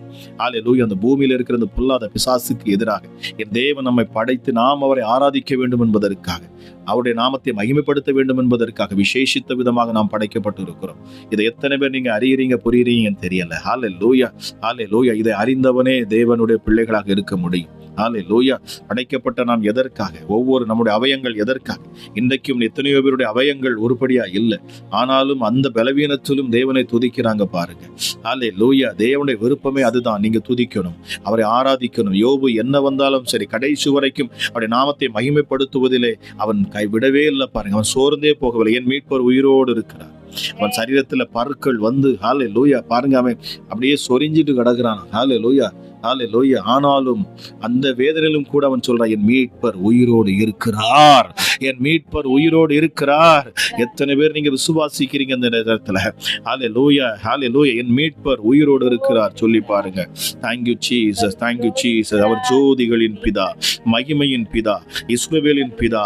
ஹல்லேலூயா, அந்த பூமியில இருக்கிற அந்த பொல்லாத பிசாசுக்கு எதிராக என் தேவன் நம்மை படைத்து நாம் அவரை ஆராதிக்க வேண்டும் என்பதற்காக, அவருடைய நாமத்தை மகிமைப்படுத்த வேண்டும் என்பதற்காக விசேஷித்த விதமாக நாம் படைக்கப்பட்டு இருக்கிறோம். இதை எத்தனை பேர் நீங்க அறியறீங்க, புரியுறீங்கன்னு தெரியல. ஹல்லேலூயா, ஹல்லேலூயா. இதை அறிந்தவனே தேவனுடைய பிள்ளைகளாக இருக்க முடியும். ஹல்லேலூயா. படைக்கப்பட்ட நாம் எதற்காக? ஒவ்வொரு நம்முடைய அவயங்கள் எதற்காக? இன்றைக்கும் எத்தனையோ பேருடைய அவயங்கள் உருப்படியா இல்லை, ஆனாலும் அந்த பலவீனத்திலும் தேவனை துதிக்கிறாங்க பாருங்க. ஹல்லேலூயா. தேவனுடைய விருப்பமே அதுதான், நீங்க துதிக்கணும், அவரை ஆராதிக்கணும். யோபு என்ன வந்தாலும் சரி, கடைசி வரைக்கும் அவருடைய நாமத்தை மகிமைப்படுத்துவதிலே அவன் கைவிடவே இல்லை பாருங்க. அவன் சோர்ந்தே போகவில்லை. என் மீட்பர் உயிரோடு இருக்கிறார். அவன் சரீரத்துல பருக்கள் வந்து ஹல்லேலூயா பாருங்க, அவன் அப்படியே சொரிஞ்சிட்டு கிடக்குறான். ஹல்லேலூயா, ஹல்லேலூயா. ஆனாலும் அந்த வேதனையிலும் கூட அவன் சொல்றான், என் மீட்பர் உயிரோடு இருக்கிறார், என் மீட்பர் உயிரோடு இருக்கிறார். எத்தனை பேர் நீங்க விசுவாசிக்கிறீங்க இந்த நேரத்துல? ஹல்லேலூயா, ஹல்லேலூயா. என் மீட்பர் உயிரோடு இருக்கிறார் சொல்லி பாருங்க. Thank you Jesus, thank you Jesus. அவர் ஜோதிகளின் பிதா, மகிமையின் பிதா, இஸ்ரவேலின் பிதா,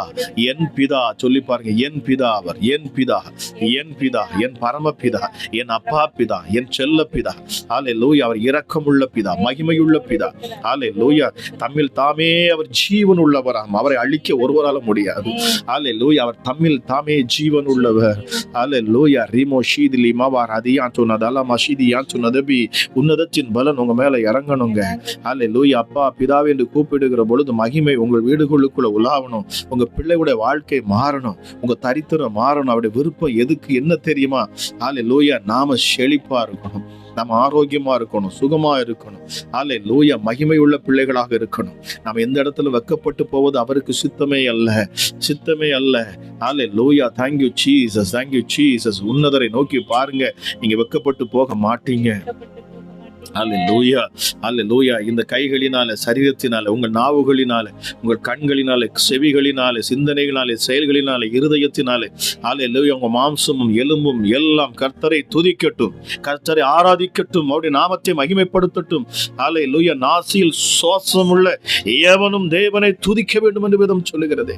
என் பிதா சொல்லி பாருங்க. என் பிதா அவர், என் பிதா, என் பிதா, என் பரமபிதா, என் அப்பா பிதா, என் செல்ல பிதா. ஹல்லேலூயா. அவர் இரக்கமுள்ள பிதா, மகிமையுள்ள பிதா. ஹல்லேலூயா. தம்மில் தாமே அவர் ஜீவன் உள்ளவராம், அவரை அழிக்க ஒருவரால முடியாது. ஹல்லேலூயா. அவர் தம்மில் தாமே ஜீவன் உள்ளவர். ஹல்லேலூயா. ரிமோ ஷீதிலி மவார் அதியான் சொன்னதல்ல மஷீதியான் சொன்னதபி. உன்னதத்தின் பலன் உங்க மேல இறங்கணுங்க. ஹல்லேலூயா. அப்பா பிதாவே என்று கூப்பிடுகிற பொழுது மகிமை உங்கள் வீடுகளுக்குள்ள உலாவணும். உங்க பிள்ளையுடைய வாழ்க்கை மாறணும், உங்க தரித்திரம் மாறணும். அவருடைய விருப்பம் எதுக்கு என்ன தெரியுமா? ஹல்லேலூயா. நாம செழிப்பா இருக்கணும். நம்ம ஆரோக்கியமா இருக்கணும், சுகமா இருக்கணும். அல்லேலூயா, மகிமை உள்ள பிள்ளைகளாக இருக்கணும். நம்ம எந்த இடத்துல வெக்கப்பட்டு போவது அவருக்கு சித்தமே அல்ல, சித்தமே அல்ல. அல்லேலூயா, thank you Jesus, thank you Jesus. உன்னதரை நோக்கி பாருங்க, நீங்க வெக்கப்பட்டு போக மாட்டீங்க. அல்லேலூயா, அல்லேலூயா. இந்த கைகளினால, சரீரத்தினால, உங்கள் நாவுகளினால, உங்கள் கண்களினால, செவிகளினால, சிந்தனைகளினாலே, செயல்களினாலே, இருதயத்தினாலே, அல்லேலூயா, உங்க மாம்சமும் எலும்பும் எல்லாம் கர்த்தரை துதிக்கட்டும், கர்த்தரை ஆராதிக்கட்டும், அவருடைய நாமத்தை மகிமைப்படுத்தட்டும். அல்லேலூயா, நாசியில் சுவாசமுள்ள எவனும் தேவனை துதிக்க வேண்டும் என்று வேதம் சொல்லுகிறது.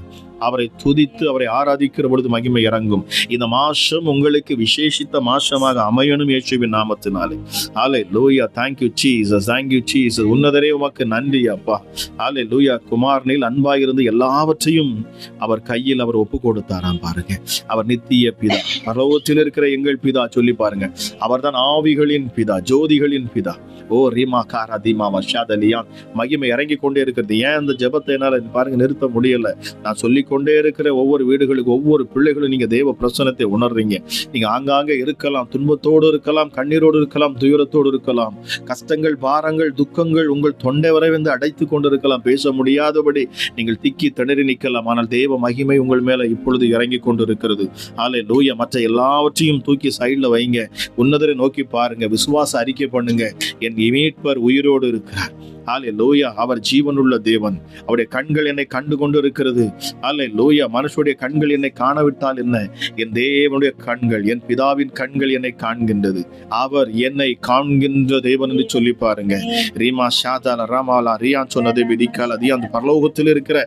அவரை துதித்து அவரை ஆராதிக்கிற பொழுது மகிமை இறங்கும். இந்த மாசம் உங்களுக்கு விசேஷித்த மாசமாக அமையணும் இயேசுவின் நாமத்தினாலே. அல்லேலூயா, thank you Jesus, thank you Jesus. உன்னதரே உமக்கு நன்றி அப்பா. அல்லேலூயா, குமாரனில் அன்பாயிருந்து எல்லாவற்றையும் அவர் கையில் அவர் ஒப்பு கொடுத்தாராம் பாருங்க. அவர் நித்திய பிதா, பரலோகத்தில் இருக்கிற எங்கள் பிதா சொல்லி பாருங்க. அவர் தான் ஆவிகளின் பிதா, ஜோதிகளின் பிதா. ஓ ரீமா காரா தீமா வஷாதலியான். மகிமை இறங்கி கொண்டே இருக்கிறது. ஏன் அந்த ஜெபத்தை என்னால பாருங்க நிறுத்த முடியல. நான் சொல்லிக்கொண்டே இருக்கிற ஒவ்வொரு வீடுகளுக்கு, ஒவ்வொரு பிள்ளைகளும் நீங்க தேவ பிரசன்னத்தை உணர்றீங்க. நீங்க ஆங்காங்கே இருக்கலாம், துன்பத்தோடு இருக்கலாம், கண்ணீரோடு இருக்கலாம், துயரத்தோடு இருக்கலாம், கஷ்டங்கள், பாரங்கள், துக்கங்கள் உங்கள் தொண்டை வரை வந்து அடைத்து கொண்டிருக்கலாம், பேச முடியாதபடி நீங்கள் திக்கி திணறி நிற்கலாம். ஆனால் தேவ மகிமை உங்கள் மேல இப்பொழுது இறங்கி கொண்டிருக்கிறது. அல்லேலூயா, மற்ற எல்லாவற்றையும் தூக்கி சைட்ல வைங்க, உன்னதரை நோக்கி பாருங்க, விசுவாச அறிக்கை பண்ணுங்க. என் மீட்பர் உயிரோடு இருக்கிறார். அல்லேலூயா, அவர் ஜீவனுள்ள தேவன். அவருடைய கண்கள் என்னை கண்டு கொண்டு இருக்கிறது. அல்லேலூயா, மனுஷனுடைய கண்கள் என்னை காணவிட்டால் என்ன, என் தேவனுடைய கண்கள், என் பிதாவின் கண்கள் என்னை காண்கின்றது. அவர் என்னை காண்கின்ற தேவன் என்று சொல்லி பாருங்க. ரீமா ஷாதால ராமாலா ரியான் சொன்னதை விதிக்கால் அது அந்த பரலோகத்தில் இருக்கிற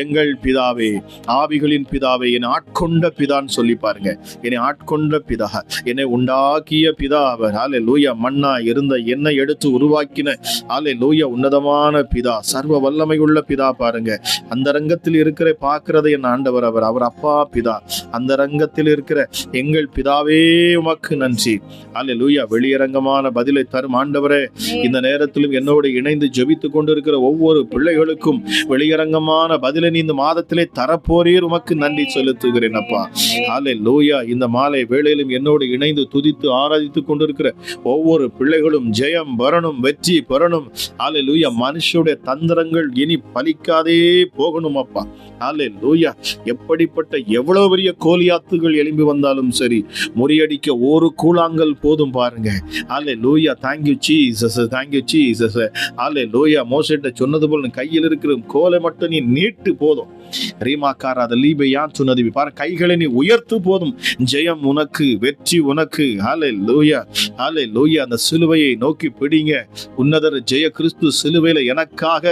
எங்கள் பிதாவே, ஆவிகளின் பிதாவே, என்னை ஆட்கொண்ட பிதான்னு சொல்லி பாருங்க. என்னை ஆட்கொண்ட பிதா, என்னை உண்டாக்கிய பிதா அவர். அல்லேலூயா, மண்ணா இருந்த என்னை எடுத்து உருவாக்கின அல்லேலூயா உன்னதமான பிதா, சர்வ வல்லமை உள்ள பிதா பாருங்க. அந்த ரங்கத்தில் இருக்கிற பார்க்கிறதை என் ஆண்டவர் அவர், அவர் அப்பா பிதா. அந்த ரங்கத்தில் இருக்கிற எங்கள் பிதாவே உமக்கு நன்றி. அல்லேலூயா, வெளியரங்கமான பதிலை தரும் ஆண்டவரே, இந்த நேரத்திலும் என்னோடு இணைந்து ஜெபித்து கொண்டிருக்கிற ஒவ்வொரு பிள்ளைகளுக்கும் வெளியரங்கமான பதிலை நீ இந்த மாதத்திலே தரப்போறீர். உமக்கு நன்றி செலுத்துகிறேன் அப்பா. அல்லேலூயா, இந்த மாலை வேளையிலும் என்னோடு இணைந்து துதித்து ஆராதித்து கொண்டிருக்கிற ஒவ்வொரு பிள்ளைகளும் ஜெயம் பெறணும், வெற்றி பெறணும். அல்லேலூயா, மனுஷனுடைய தந்திரங்கள் இனி பலிக்காதே போகணும் அப்பா. அல்லேலூயா, எப்படிப்பட்ட எவ்வளவு பெரிய கோலியாத்துகள் எழும்பி வந்தாலும் சரி, முறியடிக்க ஒரு கூழாங்கல் போதும் பாருங்க. அல்லேலூயா, thank you Jesus, thank you Jesus. அல்லேலூயா, மோசேட்ட சொன்னது போல கையில் இருக்கிற கோலை மட்டும் நீ நீட்டு போதும். ரீமாக்கார அத லீபையான் சொன்னது பாரு, கைகளை நீ உயர்த்து போதும், ஜெயம் உனக்கு, வெற்றி உனக்கு. அல்லேலூயா, அல்லேலூயா, அந்த சிலுவையை நோக்கி பிடிங்க. உன்னதர் ஜெய கிறிஸ்து சிலுவையில எனக்காக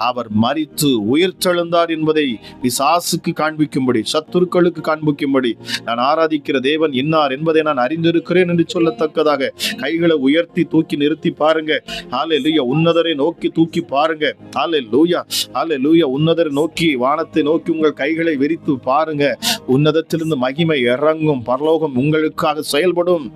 அவர் மரித்து உயிர்த்தெழுந்தார் என்பதை பிசாசுக்கு காண்பிக்கும்படி, சத்துருக்களுக்கு காண்பிக்கும்படி, நான் ஆராதிக்கிற தேவன் இன்னார் என்பதை நான் அறிந்திருக்கிறேன் என்று சொல்லத்தக்கதாக கைகளை உயர்த்தி தூக்கி நிறுத்தி பாருங்க. அல்லேலூயா, உன்னதரை நோக்கி தூக்கி பாருங்க. அல்லேலூயா, அல்லேலூயா, உன்னதரை நோக்கி, வானத்தை நோக்கி உங்கள் கைகளை விரித்து பாருங்க. உன்னதத்திலிருந்து மகிமை இறங்கும், பரலோகம் உங்களுக்காக செயல்படும்.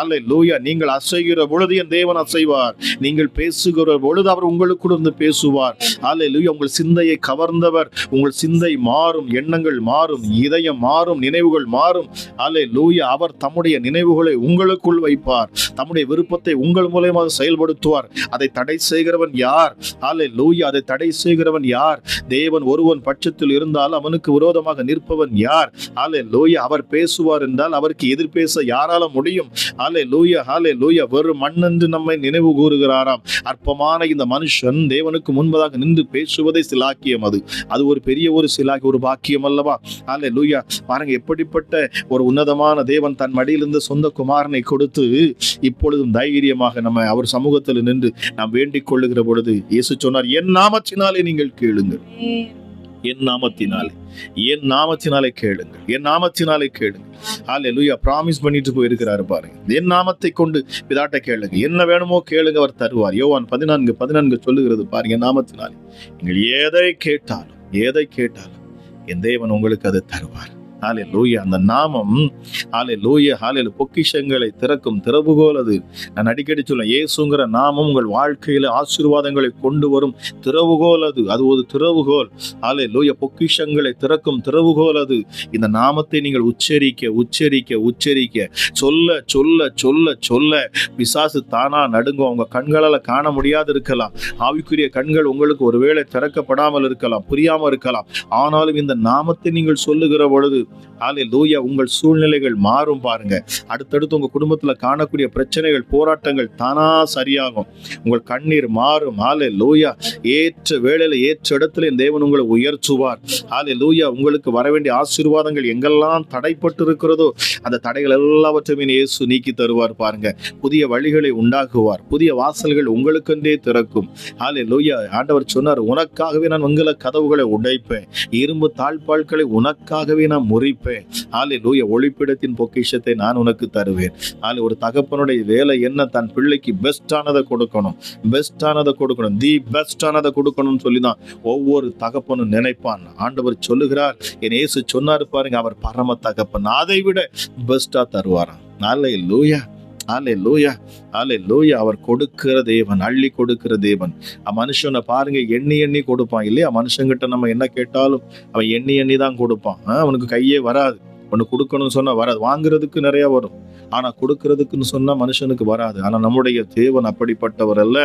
அல்லேலூயா, நீங்கள் அசைகிற பொழுது என் தேவன் அசைவார், நீங்கள் பேசுகிற பொழுது அவர் உங்களுக்குள்ள பேசுவார். அல்லேலூயா, உங்கள் சிந்தையை கவர்ந்தவர். உங்கள் சிந்தை மாறும், எண்ணங்கள் மாறும், இதயம் மாறும், நினைவுகள் மாறும். அல்லேலூயா, அவர் தம்முடைய நினைவுகளை உங்களுக்குள் வைப்பார், தம்முடைய விருப்பத்தை உங்கள் மூலமாக செயல்படுத்துவார். அதை தடை செய்கிறவன் யார்? அல்லேலூயா, அதை தடை செய்கிறவன் யார்? தேவன் ஒருவன் பட்சத்தில் இருந்தால் அவனுக்கு விரோதமாக நிற்பவன் யார்? அல்லேலூயா, அவர் பேசுவார் என்றால் அவருக்கு எதிர் பேச யாரால முடியும்? அல்லேலூயா, அல்லேலூயா, வெறும் மண்ணென்று நம்மை நினைவு கூறுகிறாராம். அற்பமான இந்த மனுஷன் தேவனுக்கு முன்பதாக நின்று பேசுவதை சிலாக்கியம். அது ஒரு பெரிய ஒரு சிலாக்கி, ஒரு பாக்கியம் அல்லவா? அல்லேலூயா, பாருங்க, எப்படிப்பட்ட ஒரு உன்னதமான தேவன் தன் மடியிலிருந்து சொந்த குமாரனை கொடுத்து இப்பொழுதும் தைரியமாக நம்ம அவர் சமூகத்தில் நின்று நாம் வேண்டிக் கொள்ளுகிற பொழுது இயேசு சொன்னார், என் நாமத்தினாலே நீங்கள் கேளுங்கள், என் நாமத்தினாலே, என் நாமத்தினாலே கேளுங்கள், என் நாமத்தினாலே கேளுங்கள். அல்லேலூயா, ப்ராமிஸ் பண்ணிட்டு போயிருக்கிறாரு பாருங்க. என் நாமத்தை கொண்டு பிதாட்ட கேளுங்க, என்ன வேணுமோ கேளுங்க, அவர் தருவார். யோவான் 14:14 சொல்லுகிறது பாருங்க, என் நாமத்தினாலே நீங்கள் எதை கேட்டாலும் என் தேவன் உங்களுக்கு அதை தருவார். ஹல்லேலூயா. அந்த நாமம் ஹல்லேலூயா ஹல்லேலூயா பொக்கிஷங்களை திறக்கும் திறவுகோல் அது. நான் அடிக்கடி சொல்லுவேன், இயேசுங்கிற நாமம் உங்கள் வாழ்க்கையில ஆசீர்வாதங்களை கொண்டு வரும் திறவுகோல் அது. அது ஒரு திறவுகோல். ஹல்லேலூயா. பொக்கிஷங்களை திறக்கும் திறவுகோல் அது. இந்த நாமத்தை நீங்கள் உச்சரிக்க உச்சரிக்க உச்சரிக்க சொல்ல சொல்ல சொல்ல சொல்ல பிசாசு தானா நடுங்கும். உங்க கண்களால் காண முடியாது இருக்கலாம், ஆவிக்குரிய கண்கள் உங்களுக்கு ஒருவேளை திறக்கப்படாமல் இருக்கலாம், புரியாமல் இருக்கலாம். ஆனாலும் இந்த நாமத்தை நீங்கள் சொல்லுகிற பொழுது ஹல்லேலூயா உங்கள் சூழ்நிலைகள் மாறும். பாருங்க, அடுத்தடுத்து உங்க குடும்பத்துல காணக்கூடிய பிரச்சனைகள் போராட்டங்கள் தானா சரியாகும். உங்கள் கண்ணீர் மாறும். ஹல்லேலூயா. ஏற்ற வேளையில ஏற்ற இடத்துல தேவன் உங்களை உயர்த்துவார். ஹல்லேலூயா. உங்களுக்கு வர வேண்டிய ஆசீர்வாதங்கள் எங்கெல்லாம் தடைப்பட்டு இருக்கிறதோ அந்த தடைகள் எல்லாவற்றையும் இயேசு நீக்கி தருவார். பாருங்க, புதிய வழிகளை உண்டாக்குவார். புதிய வாசல்கள் உங்களுக்கென்றே திறக்கும். ஹல்லேலூயா. ஆண்டவர் சொன்னார், உனக்காகவே நான் வெண்கல கதவுகளை உடைப்பேன், இரும்பு தாழ்பால்களை உனக்காகவே நான் முறிப்பேன். ஹல்லேலூயா. ஒளிப்பிடத்தின் பொக்கிஷத்தை நான் உனக்கு தருவேன். ஒரு தகப்பனுடைய வேலை என்ன? தன் பிள்ளைக்கு பெஸ்டானதை கொடுக்கணும், பெஸ்டானதை கொடுக்கணும், தி பெஸ்டானதை கொடுக்கணும்னு சொல்லிதான் ஒவ்வொரு தகப்பனும் நினைப்பான். ஆண்டவர் சொல்லுகிறார், என் இயேசு சொன்னாரு பாருங்க, அவர் பரம தகப்பன், அதை விட பெஸ்டா தருவாராம். ஹல்லேலூயா ஹல்லேலூயா ஹல்லேலூயா. அவர் கொடுக்கிற தேவன், அள்ளி கொடுக்கிற தேவன். மனுஷனை பாருங்க, எண்ணி எண்ணி கொடுப்பான் இல்லையா? மனுஷங்கிட்ட நம்ம என்ன கேட்டாலும் அவன் எண்ணி எண்ணி தான் கொடுப்பான். அவனுக்கு கையே வராது. ஒன்று கொடுக்கணும்னு சொன்னா வராது, வாங்குறதுக்கு நிறைய வரும், ஆனா கொடுக்கறதுக்குன்னு சொன்னா மனுஷனுக்கு வராது. ஆனா நம்முடைய தேவன் அப்படிப்பட்டவர் அல்ல.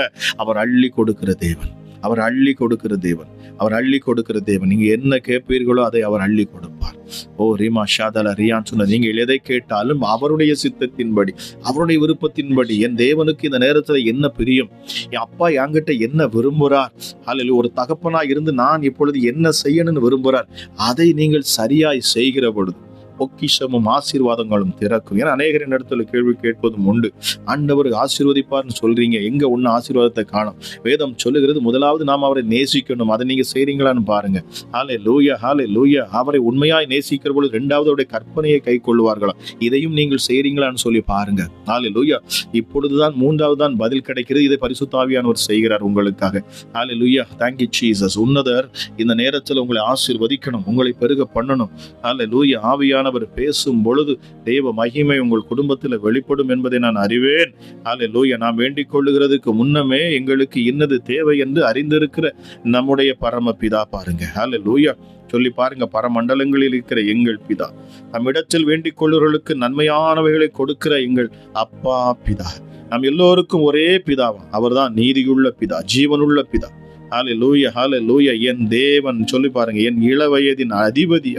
அவர் அள்ளி கொடுக்கிற தேவன், அவர் அள்ளி கொடுக்கிற தேவன், அவர் அள்ளி கொடுக்கிற தேவன். நீங்க என்ன கேட்பீர்களோ அதை அவர் அள்ளி கொடுப்பார். ஓ ரீமா ஷாதல ரியான் சொன்ன, நீங்கள் எதை கேட்டாலும் அவருடைய சித்தத்தின்படி, அவருடைய விருப்பத்தின்படி. என் தேவனுக்கு இந்த நேரத்துல என்ன பிரியம், என் அப்பா என்கிட்ட என்ன விரும்புகிறார், அல்லது ஒரு தகப்பனா இருந்து நான் இப்பொழுது என்ன செய்யணும்னு விரும்புகிறார், அதை நீங்கள் சரியாய் செய்கிற பொழுது பொக்கிஷமும் ஆசீர்வாதங்களும் திறக்கும். ஏன்னா அநேகரின் இடத்துல கேள்வி கேட்பதும் உண்டு, ஆண்டவர் ஆசீர்வதிப்பார்னு சொல்றீங்க, எங்க ஒண்ணு ஆசீர்வாதத்தை காணும்? வேதம் சொல்லுகிறது, முதலாவது நாம் அவரை நேசிக்கணும். அதை நீங்க செய்றீங்களான்னு பாருங்க. ஹல்லேலூயா ஹல்லேலூயா. அவரை உண்மையாய் நேசிக்கிற பொழுது இரண்டாவது அவருடைய கற்பனையை கை கொள்வார்களா, இதையும் நீங்கள் செய்றீங்களான்னு சொல்லி பாருங்க. ஹல்லேலூயா. இப்பொழுதுதான் மூன்றாவது தான் பதில் கிடைக்கிறது. இதை பரிசுத்த ஆவியானவர் செய்கிறார் உங்களுக்காக. ஹல்லேலூயா. Thank you Jesus. உன்னதர் இந்த நேரத்தில் உங்களை ஆசீர்வதிக்கணும், உங்களை பெருக பண்ணணும். ஹல்லேலூயா. ஆவியானவர் பேசும் பொழுது தேவ மகிமை உங்கள் குடும்பத்தில் வெளிப்படும் என்பதை நான் அறிவேன். ஹல்லேலூயா. நாம் வேண்டிக் கொள்ளுகிறதுக்கு முன்னமே எங்களுக்கு இன்னது தேவை என்று அறிந்திருக்கிற நம்முடைய பரமபிதா பாருங்க. ஹல்லேலூயா. சொல்லி பாருங்க, பரமண்டலங்களில் இருக்கிற எங்கள் பிதா, நம்மிடத்தில் வேண்டிக் கொள்ளுகிறவர்களுக்கு நன்மையானவைகளை கொடுக்கிற எங்கள் அப்பா பிதா. நம் எல்லோருக்கும் ஒரே பிதாவா, அவர்தான் நீதியுள்ள பிதா, ஜீவனுள்ள பிதா. ஹல்லேலூயா ஹல்லேலூயா. என் தேவன் சொல்லி பாருங்க, என் இளவயதின் அதிபதி.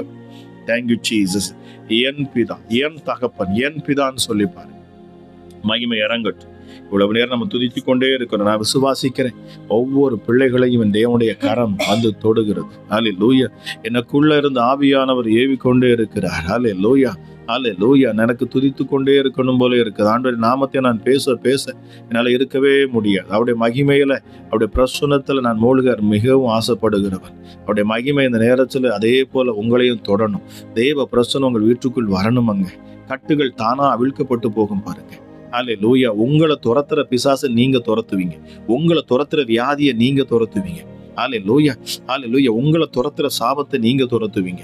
Thank you Jesus. என் பிதா, என் தகப்பன், என் பிதான்னு சொல்லி பாருங்க. மகிமை இறங்கட்டும். இவ்வளவு நேரம் நம்ம துதித்து கொண்டே இருக்கிறோம். நான் விசுவாசிக்கிறேன், ஒவ்வொரு பிள்ளைகளையும் என் தேவனுடைய கரம் வந்து தொடுகிறது. ஹல்லேலூயா. எனக்குள்ள இருந்து ஆவியானவர் ஏவிக்கொண்டே இருக்கிறார். ஹல்லேலூயா ஹல்லேலூயா. எனக்கு துதித்து கொண்டே இருக்கணும் போல இருக்குது. ஆண்டவருடைய நாமத்தை நான் பேச பேச என்னால் இருக்கவே முடியாது. அவருடைய மகிமையில, அவருடைய பிரசன்னத்துல நான் மூழ்க மிகவும் ஆசைப்படுகிறவன். அவருடைய மகிமை இந்த நேரத்துல அதே போல உங்களையும் தொடணும். தேவ பிரசன்னம் உங்கள் வீட்டுக்குள் வரணும். அங்க கட்டுகள் தானா அவிழ்க்கப்பட்டு போகும் பாருங்க. ஹல்லேலூயா. உங்களை துரத்துற பிசாசை நீங்க துரத்துவீங்க, உங்களை துரத்துற வியாதியை நீங்க துரத்துவீங்க. ஹல்லேலூயா ஹல்லேலூயா. உங்களை துரத்துற சாபத்தை நீங்க துரத்துவீங்க.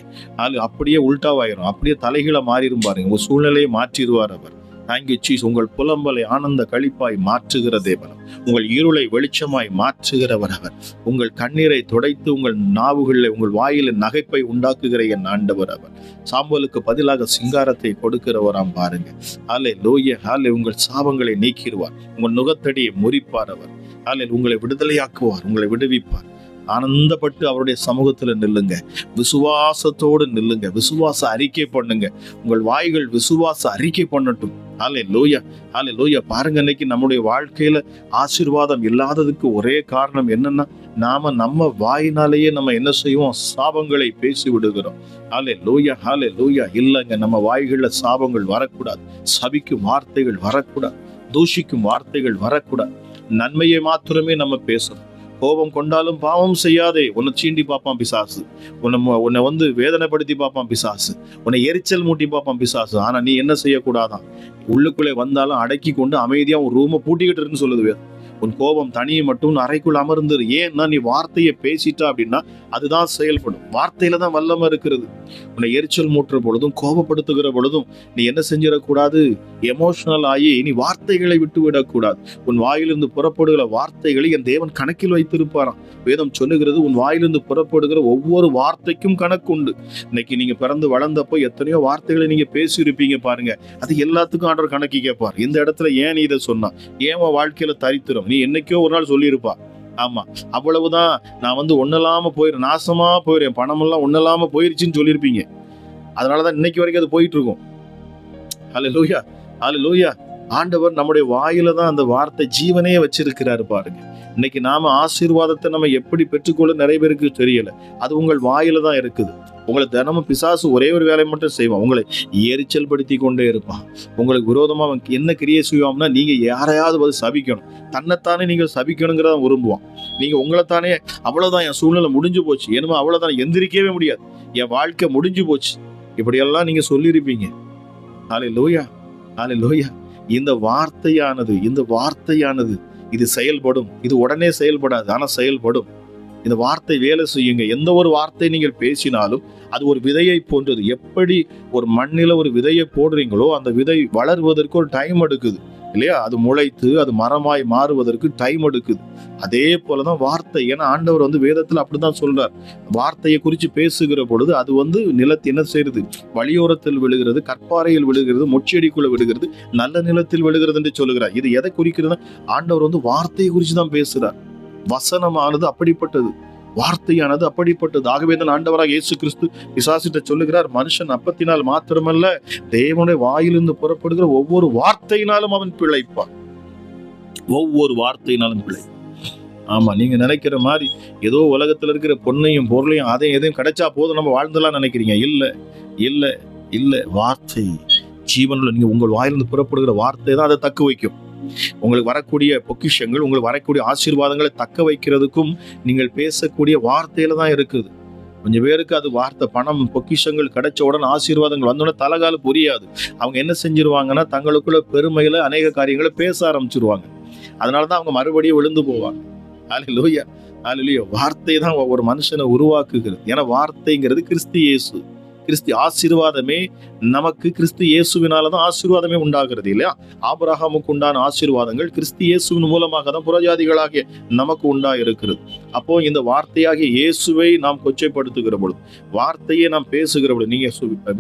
அப்படியே உல்டாவாயிரும், அப்படியே தலைகீழ மாறிடும் பாருங்க. உங்க சூழ்நிலையை மாற்றிடுவார் அவர். Thank you Jesus. உங்கள் புலம்பலை ஆனந்த களிப்பாய் மாற்றுகிற தேவன், உங்கள் இருளை வெளிச்சமாய் மாற்றுகிறவர் அவர். உங்கள் கண்ணீரை துடைத்து உங்கள் நாவுகளில், உங்கள் வாயில நகைப்பை உண்டாக்குகிற என் ஆண்டவர் அவர். சாம்பலுக்கு பதிலாக சிங்காரத்தை கொடுக்கிறவராம் பாருங்க. ஹல்லேலூயா ஹல்லேலூயா. உங்கள் சாபங்களை நீக்கிடுவார், உங்கள் நுகத்தடியை முறிப்பார் அவர். ஹல்லேலூயா. உங்களை விடுதலையாக்குவார், உங்களை விடுவிப்பார். ஆனந்தப்பட்டு அவருடைய சமூகத்துல நில்லுங்க, விசுவாசத்தோடு நில்லுங்க, விசுவாச அறிக்கை பண்ணுங்க. உங்கள் வாய்கள் விசுவாச அறிக்கை பண்ணட்டும். ஹல்லேலூயா ஹல்லேலூயா. பாருங்க, இன்னைக்கு நம்முடைய வாழ்க்கையில ஆசீர்வாதம் இல்லாததுக்கு ஒரே காரணம் என்னன்னா, நம்ம வாயினாலேயே நம்ம என்ன செய்வோம், சாபங்களை பேசி விடுகிறோம். ஹல்லேலூயா ஹல்லேலூயா. இல்லைங்க, நம்ம வாய்கள்ல சாபங்கள் வரக்கூடாது, சபிக்கும் வார்த்தைகள் வரக்கூடாது, தூஷிக்கும் வார்த்தைகள் வரக்கூடாது. நன்மையை மாத்திரமே நம்ம பேசணும். கோபம் கொண்டாலும் பாவம் செய்யாதே, உன்னை சீண்டி பார்ப்பான் பிசாசு, உன்னை வேதனைப்படுத்தி பார்ப்பான் பிசாசு, உன்னை எரிச்சல் மூட்டி பார்ப்பான் பிசாசு. ஆனா நீ என்ன செய்யக்கூடாதான், உள்ளுக்குள்ளே வந்தாலும் அடக்கி கொண்டு அமைதியா உன் ரூமை பூட்டிக்கிட்டு இருக்குன்னு சொல்லுது வேதம். உன் கோபம் தனியை மட்டும் அறைக்குள் அமர்ந்துரு. ஏன்னா நீ வார்த்தையை பேசிட்டா அப்படின்னா அதுதான் செயல்படும். வார்த்தையில தான் வல்லமை இருக்கிறது. உன்னை எரிச்சல் மூட்டுற பொழுதும் கோபப்படுத்துகிற பொழுதும் நீ என்ன செஞ்சிடக்கூடாது, எமோஷனல் ஆகி நீ வார்த்தைகளை விட்டு விடக்கூடாது. உன் வாயிலிருந்து புறப்படுகிற வார்த்தைகளை என் தேவன் கணக்கில் வைத்திருப்பாராம். வேதம் சொல்லுகிறது, உன் வாயிலிருந்து புறப்படுகிற ஒவ்வொரு வார்த்தைக்கும் கணக்கு உண்டு. இன்னைக்கு நீங்க பிறந்து வளர்ந்தப்போ எத்தனையோ வார்த்தைகளை நீங்க பேசியிருப்பீங்க பாருங்க. அது எல்லாத்துக்கும் ஆண்டவர் கணக்கு கேட்பார். இந்த இடத்துல ஏன் நீ இதை சொன்னா, ஏன் உன் வாழ்க்கையில தரித்திரம், நீ என்னைக்கோ ஒரு நாள் சொல்லியிருப்பா. ஆமா, அவ்வளவுதான், நான் ஒன்னலாம போயிரு, நாசமா போயிரு, பணமெல்லாம் ஒன்னலாம போயிருச்சுன்னு சொல்லியிருப்பீங்க. அதனாலதான் இன்னைக்கு வரைக்கும் அது போயிட்டு இருக்கும். ஹல்லேலூயா, ஹல்லேலூயா. ஆண்டவர் நம்முடைய வாயில தான் அந்த வார்த்தை ஜீவனே வச்சிருக்கிறாரு பாருங்க. இன்னைக்கு நாம ஆசீர்வாதத்தை நம்ம எப்படி பெற்றுக்கொள்ள நிறைய பேருக்கு தெரியல. அது உங்கள் வாயில தான் இருக்குது. உங்களை தினமும் பிசாசு ஒரே ஒரு வேலையை மட்டும் செய்வான், உங்களை எரிச்சல் படுத்தி கொண்டே இருப்பான். உங்களுக்கு விரோதமா அவன் என்ன கிரியை செய்வான்னா, நீங்க யாரையாவது சபிக்கணும், தன்னைத்தானே நீங்கள் சபிக்கணுங்கிறத விரும்புவான். நீங்க உங்களைத்தானே, அவ்வளவுதான், என் சூழ்நிலை முடிஞ்சு போச்சு, என்னமோ அவ்வளவுதான், எந்திரிக்கவே முடியாது, என் வாழ்க்கை முடிஞ்சு போச்சு, இப்படியெல்லாம் நீங்க சொல்லியிருப்பீங்க. ஹல்லேலூயா, ஹல்லேலூயா. இந்த வார்த்தையானது இது செயல்படும். இது உடனே செயல்படாது, ஆனா செயல்படும். இந்த வார்த்தை வேலை செய்யுங்க. எந்த ஒரு வார்த்தை நீங்கள் பேசினாலும் அது ஒரு விதையை போன்றது. எப்படி ஒரு மண்ணில ஒரு விதையை போடுறீங்களோ அந்த விதை வளர்வதற்கு ஒரு டைம் எடுக்குது இல்லையா? அது முளைத்து அது மரமாய் மாறுவதற்கு டைம் எடுக்குது. அதே போலதான் வார்த்தை. ஏன்னா ஆண்டவர் வேதத்துல அப்படிதான் சொல்றார். வார்த்தையை குறித்து பேசுகிற பொழுது அது நிலத்தை என்ன செய்யறது, வழியோரத்தில் விழுகிறது, கற்பாறையில் விழுகிறது, மொச்செடிக்குள்ள விழுகிறது, நல்ல நிலத்தில் விழுகிறது என்று சொல்லுகிறார். இது எதை குறிக்கிறது? ஆண்டவர் வார்த்தையை குறித்து தான் பேசுறார். வசனமானது அப்படிப்பட்டது, வார்த்தையானது அப்படிப்பட்டது. ஆகவே தான் ஆண்டவராக இயேசு கிறிஸ்து பிசாசிட்ட சொல்லுகிறார், மனுஷன் அப்பத்தினால் மாத்திரமல்ல, தேவனுடைய வாயிலிருந்து புறப்படுகிற ஒவ்வொரு வார்த்தையினாலும் அவன் பிழைப்பான். ஒவ்வொரு வார்த்தையினாலும் பிழை. ஆமா, நீங்க நினைக்கிற மாதிரி ஏதோ உலகத்துல இருக்கிற பொன்னையும் பொருளையும் அதையும் எதையும் கிடைச்சா போதும் நம்ம வாழ்ந்தெல்லாம் நினைக்கிறீங்க. இல்ல இல்ல இல்ல, வார்த்தை ஜீவனுள்ள, நீங்க உங்கள் வாயிலிருந்து புறப்படுகிற வார்த்தை தான் அதை தக்க வைக்கும். உங்களுக்கு வரக்கூடிய பொக்கிஷங்கள், உங்களுக்கு வரக்கூடிய ஆசீர்வாதங்களை தக்க வைக்கிறதுக்கும் நீங்கள் பேசக்கூடிய வார்த்தையில தான் இருக்குது. கொஞ்சம் பேருக்கு அது வார்த்தை, பணம், பொக்கிஷங்கள் கிடைச்ச உடனே, ஆசீர்வாதங்கள் வந்தோடனே தலைகால புரியாது. அவங்க என்ன செஞ்சிருவாங்கன்னா, தங்களுக்குள்ள பெருமையில அநேக காரியங்களை பேச ஆரம்பிச்சிருவாங்க. அதனாலதான் அவங்க மறுபடியும் விழுந்து போவாங்க. ஹல்லேலூயா, ஹல்லேலூயா. வார்த்தை தான் ஒரு மனுஷனை உருவாக்குகிறது. ஏன்னா வார்த்தைங்கிறது கிறிஸ்து இயேசு. கிறிஸ்து ஆசீர்வாதமே நமக்கு கிறிஸ்து இயேசுவினாலதான் ஆசீர்வாதமே உண்டாகிறது இல்லையா? ஆபிரகாமுக்கு உண்டான ஆசீர்வாதங்கள் கிறிஸ்து இயேசுவின் மூலமாக தான் புறஜாதிகளாகிய நமக்கு உண்டா இருக்கிறது. அப்போ இந்த வார்த்தையாகிய இயேசுவை நாம் கொச்சைப்படுத்துகிற பொழுது, வார்த்தையை நாம் பேசுகிற பொழுது, நீங்க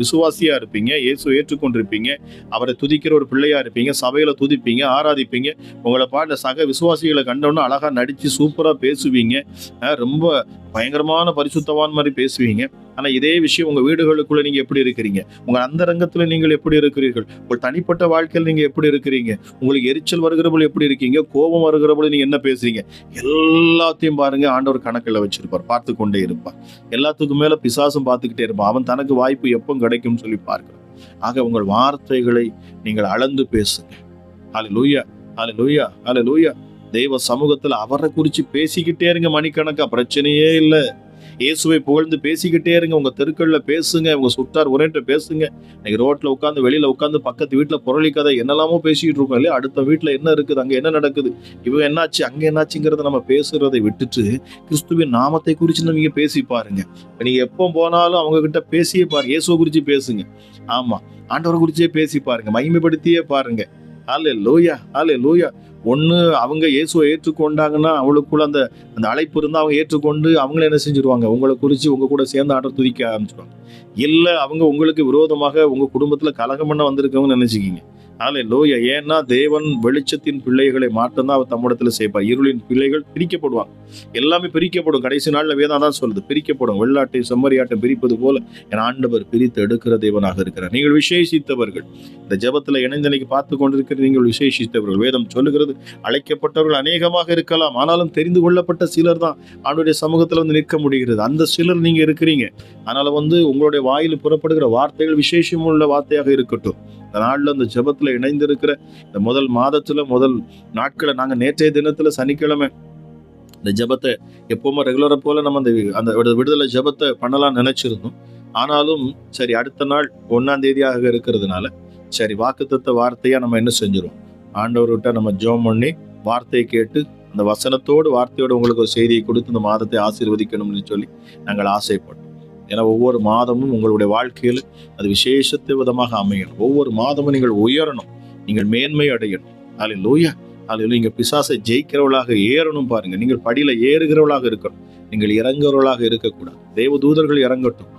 விசுவாசியா இருப்பீங்க, இயேசு ஏற்றுக்கொண்டிருப்பீங்க, அவரை துதிக்கிற ஒரு பிள்ளையா இருப்பீங்க, சபையில துதிப்பீங்க, ஆராதிப்பீங்க, உங்களை பாட்டு சக விசுவாசிகளை கண்டோன்னு அழகா நடிச்சு சூப்பரா பேசுவீங்க, ரொம்ப பயங்கரமான பரிசுத்தவான் மாதிரி பேசுவீங்க. ஆனா இதே விஷயம் உங்க வீடுகளுக்குள்ள நீங்க எப்படி இருக்கிறீங்க, உங்க அந்தரங்கத்துல நீங்கள் எப்படி இருக்கிறீர்கள், உங்கள் தனிப்பட்ட வாழ்க்கையில் நீங்க எப்படி இருக்கிறீங்க, உங்களுக்கு எரிச்சல் வருகிறபோது எப்படி இருக்கீங்க, கோபம் வருகிறபோது நீங்க என்ன பேசுறீங்க, எல்லாத்தையும் பாருங்க ஆண்டவர் கணக்கில் வச்சிருப்பார், பார்த்து கொண்டே இருப்பார். எல்லாத்துக்கும் மேல பிசாசும் பார்த்துக்கிட்டே இருப்பான். அவன் தனக்கு வாய்ப்பு எப்போ கிடைக்கும் சொல்லி பார்க்கிறான். ஆக உங்கள் வார்த்தைகளை நீங்கள் அளந்து பேசுங்க. ஹல்லேலூயா, ஹல்லேலூயா, ஹல்லேலூயா. தெய்வ சமூகத்துல அவரை குறிச்சு பேசிக்கிட்டே இருங்க, மணிக்கணக்கா, பிரச்சனையே இல்லை. இயேசுவை புகழ்ந்து பேசிக்கிட்டே இருங்க. உங்க தெருக்கள்ல பேசுங்க, உங்க சுட்டார் உரையிட்ட பேசுங்க. இன்னைக்கு ரோட்ல உட்காந்து, வெளியில உட்காந்து, பக்கத்து வீட்டுல புரளி கதை என்னெல்லாமோ பேசிக்கிட்டு இருக்கோம் இல்லையா? அடுத்த வீட்டுல என்ன இருக்குது, அங்க என்ன நடக்குது, இவன் என்னாச்சு, அங்க என்னாச்சுங்கிறத நம்ம பேசுறதை விட்டுட்டு கிறிஸ்துவின் நாமத்தை குறிச்சு நீங்க பேசி பாருங்க. நீங்க எப்போ போனாலும் அவங்க கிட்ட பேசியே பாருங்க, இயேசுவை குறிச்சு பேசுங்க. ஆமா, ஆண்டவரை குறிச்சே பேசி பாருங்க, மகிமைப்படுத்தியே பாருங்க. ஹல்லேலூயா, ஹல்லேலூயா. ஒண்ணு அவங்க இயேசுவை ஏற்றுக்கொண்டாங்கன்னா, அவங்களுக்குள்ள அந்த அழைப்பு இருந்தா அவங்க ஏற்றுக்கொண்டு அவங்கள என்ன செஞ்சிருவாங்க, உங்களை குறிச்சு உங்க கூட சேர்ந்து ஆட துதிக்க ஆரம்பிச்சிருவாங்க. இல்ல அவங்க உங்களுக்கு விரோதமாக உங்க குடும்பத்துல கலகம் பண்ண வந்திருக்கவங்க நினைச்சுக்கிங்க. ஹல்லேலூயா. ஏன்னா தேவன் வெளிச்சத்தின் பிள்ளைகளை மாற்றம்தான் அவர் தம்மிடத்துல சேர்ப்பார். இருளின் பிள்ளைகள் பிரிக்கப்படுவாங்க. எல்லாமே பிரிக்கப்படும். கடைசி நாள்ல வேதம் தான் சொல்லுது, பிரிக்கப்படும். வெள்ளாட்டை செம்மறியாட்டை பிரிப்பது போல என் ஆண்டவர் பிரித்து எடுக்கிற தேவனாக இருக்கிறார். நீங்கள் விசேஷித்தவர்கள், இந்த ஜெபத்துல இணைந்தனைக்கு பார்த்து கொண்டிருக்கிற நீங்கள் விசேஷித்தவர்கள். வேதம் சொல்லுகிறது, அழைக்கப்பட்டவர்கள் அநேகமாக இருக்கலாம், ஆனாலும் தெரிந்து கொள்ளப்பட்ட சிலர் தான் ஆண்டவருடைய சமூகத்துல நிற்க முடிகிறது. அந்த சிலர் நீங்க இருக்கிறீங்க. அதனால உங்களுடைய வாயில் புறப்படுகிற வார்த்தைகள் விசேஷம் உள்ள வார்த்தையாக இருக்கட்டும். இந்த நாள்ல இந்த ஜெபத்துல இணைந்திருக்கிற இந்த முதல் மாதத்துல முதல் நாட்களை நாங்க நேற்றைய தினத்துல சனிக்கிழமை இந்த ஜெபத்தை எப்பவுமே ரெகுலரா போல நம்ம அந்த விடுதலை ஜெபத்தை பண்ணலாம் நினைச்சிருந்தோம். ஆனாலும் சரி, அடுத்த நாள் 1ஆம் தேதியாக இருக்கிறதுனால சரி, வாக்குத்தத்த வார்த்தையா நம்ம என்ன செஞ்சிரும், ஆண்டவர்கிட்ட நம்ம ஜெபம் பண்ணி வார்த்தையை கேட்டு அந்த வசனத்தோடு வார்த்தையோடு உங்களுக்கு ஒரு செய்தியை கொடுத்து இந்த மாதத்தை ஆசீர்வதிக்கணும்னு சொல்லி நாங்கள் ஆசைப்பட்டோம். ஏன்னா ஒவ்வொரு மாதமும் உங்களுடைய வாழ்க்கையில் அது விசேஷத்தை விதமாக அமையணும். ஒவ்வொரு மாதமும் நீங்கள் உயரணும், நீங்கள் மேன்மை அடையணும். அல்லேலூயா, அல்லேலூயா. நீங்கள் பிசாசை ஜெயிக்கிறவர்களாக ஏறணும். பாருங்க, நீங்கள் படியில ஏறுகிறவர்களாக இருக்கணும், நீங்கள் இறங்குறவர்களாக இருக்கக்கூடாது. தேவதூதர்கள் இறங்கட்டும்,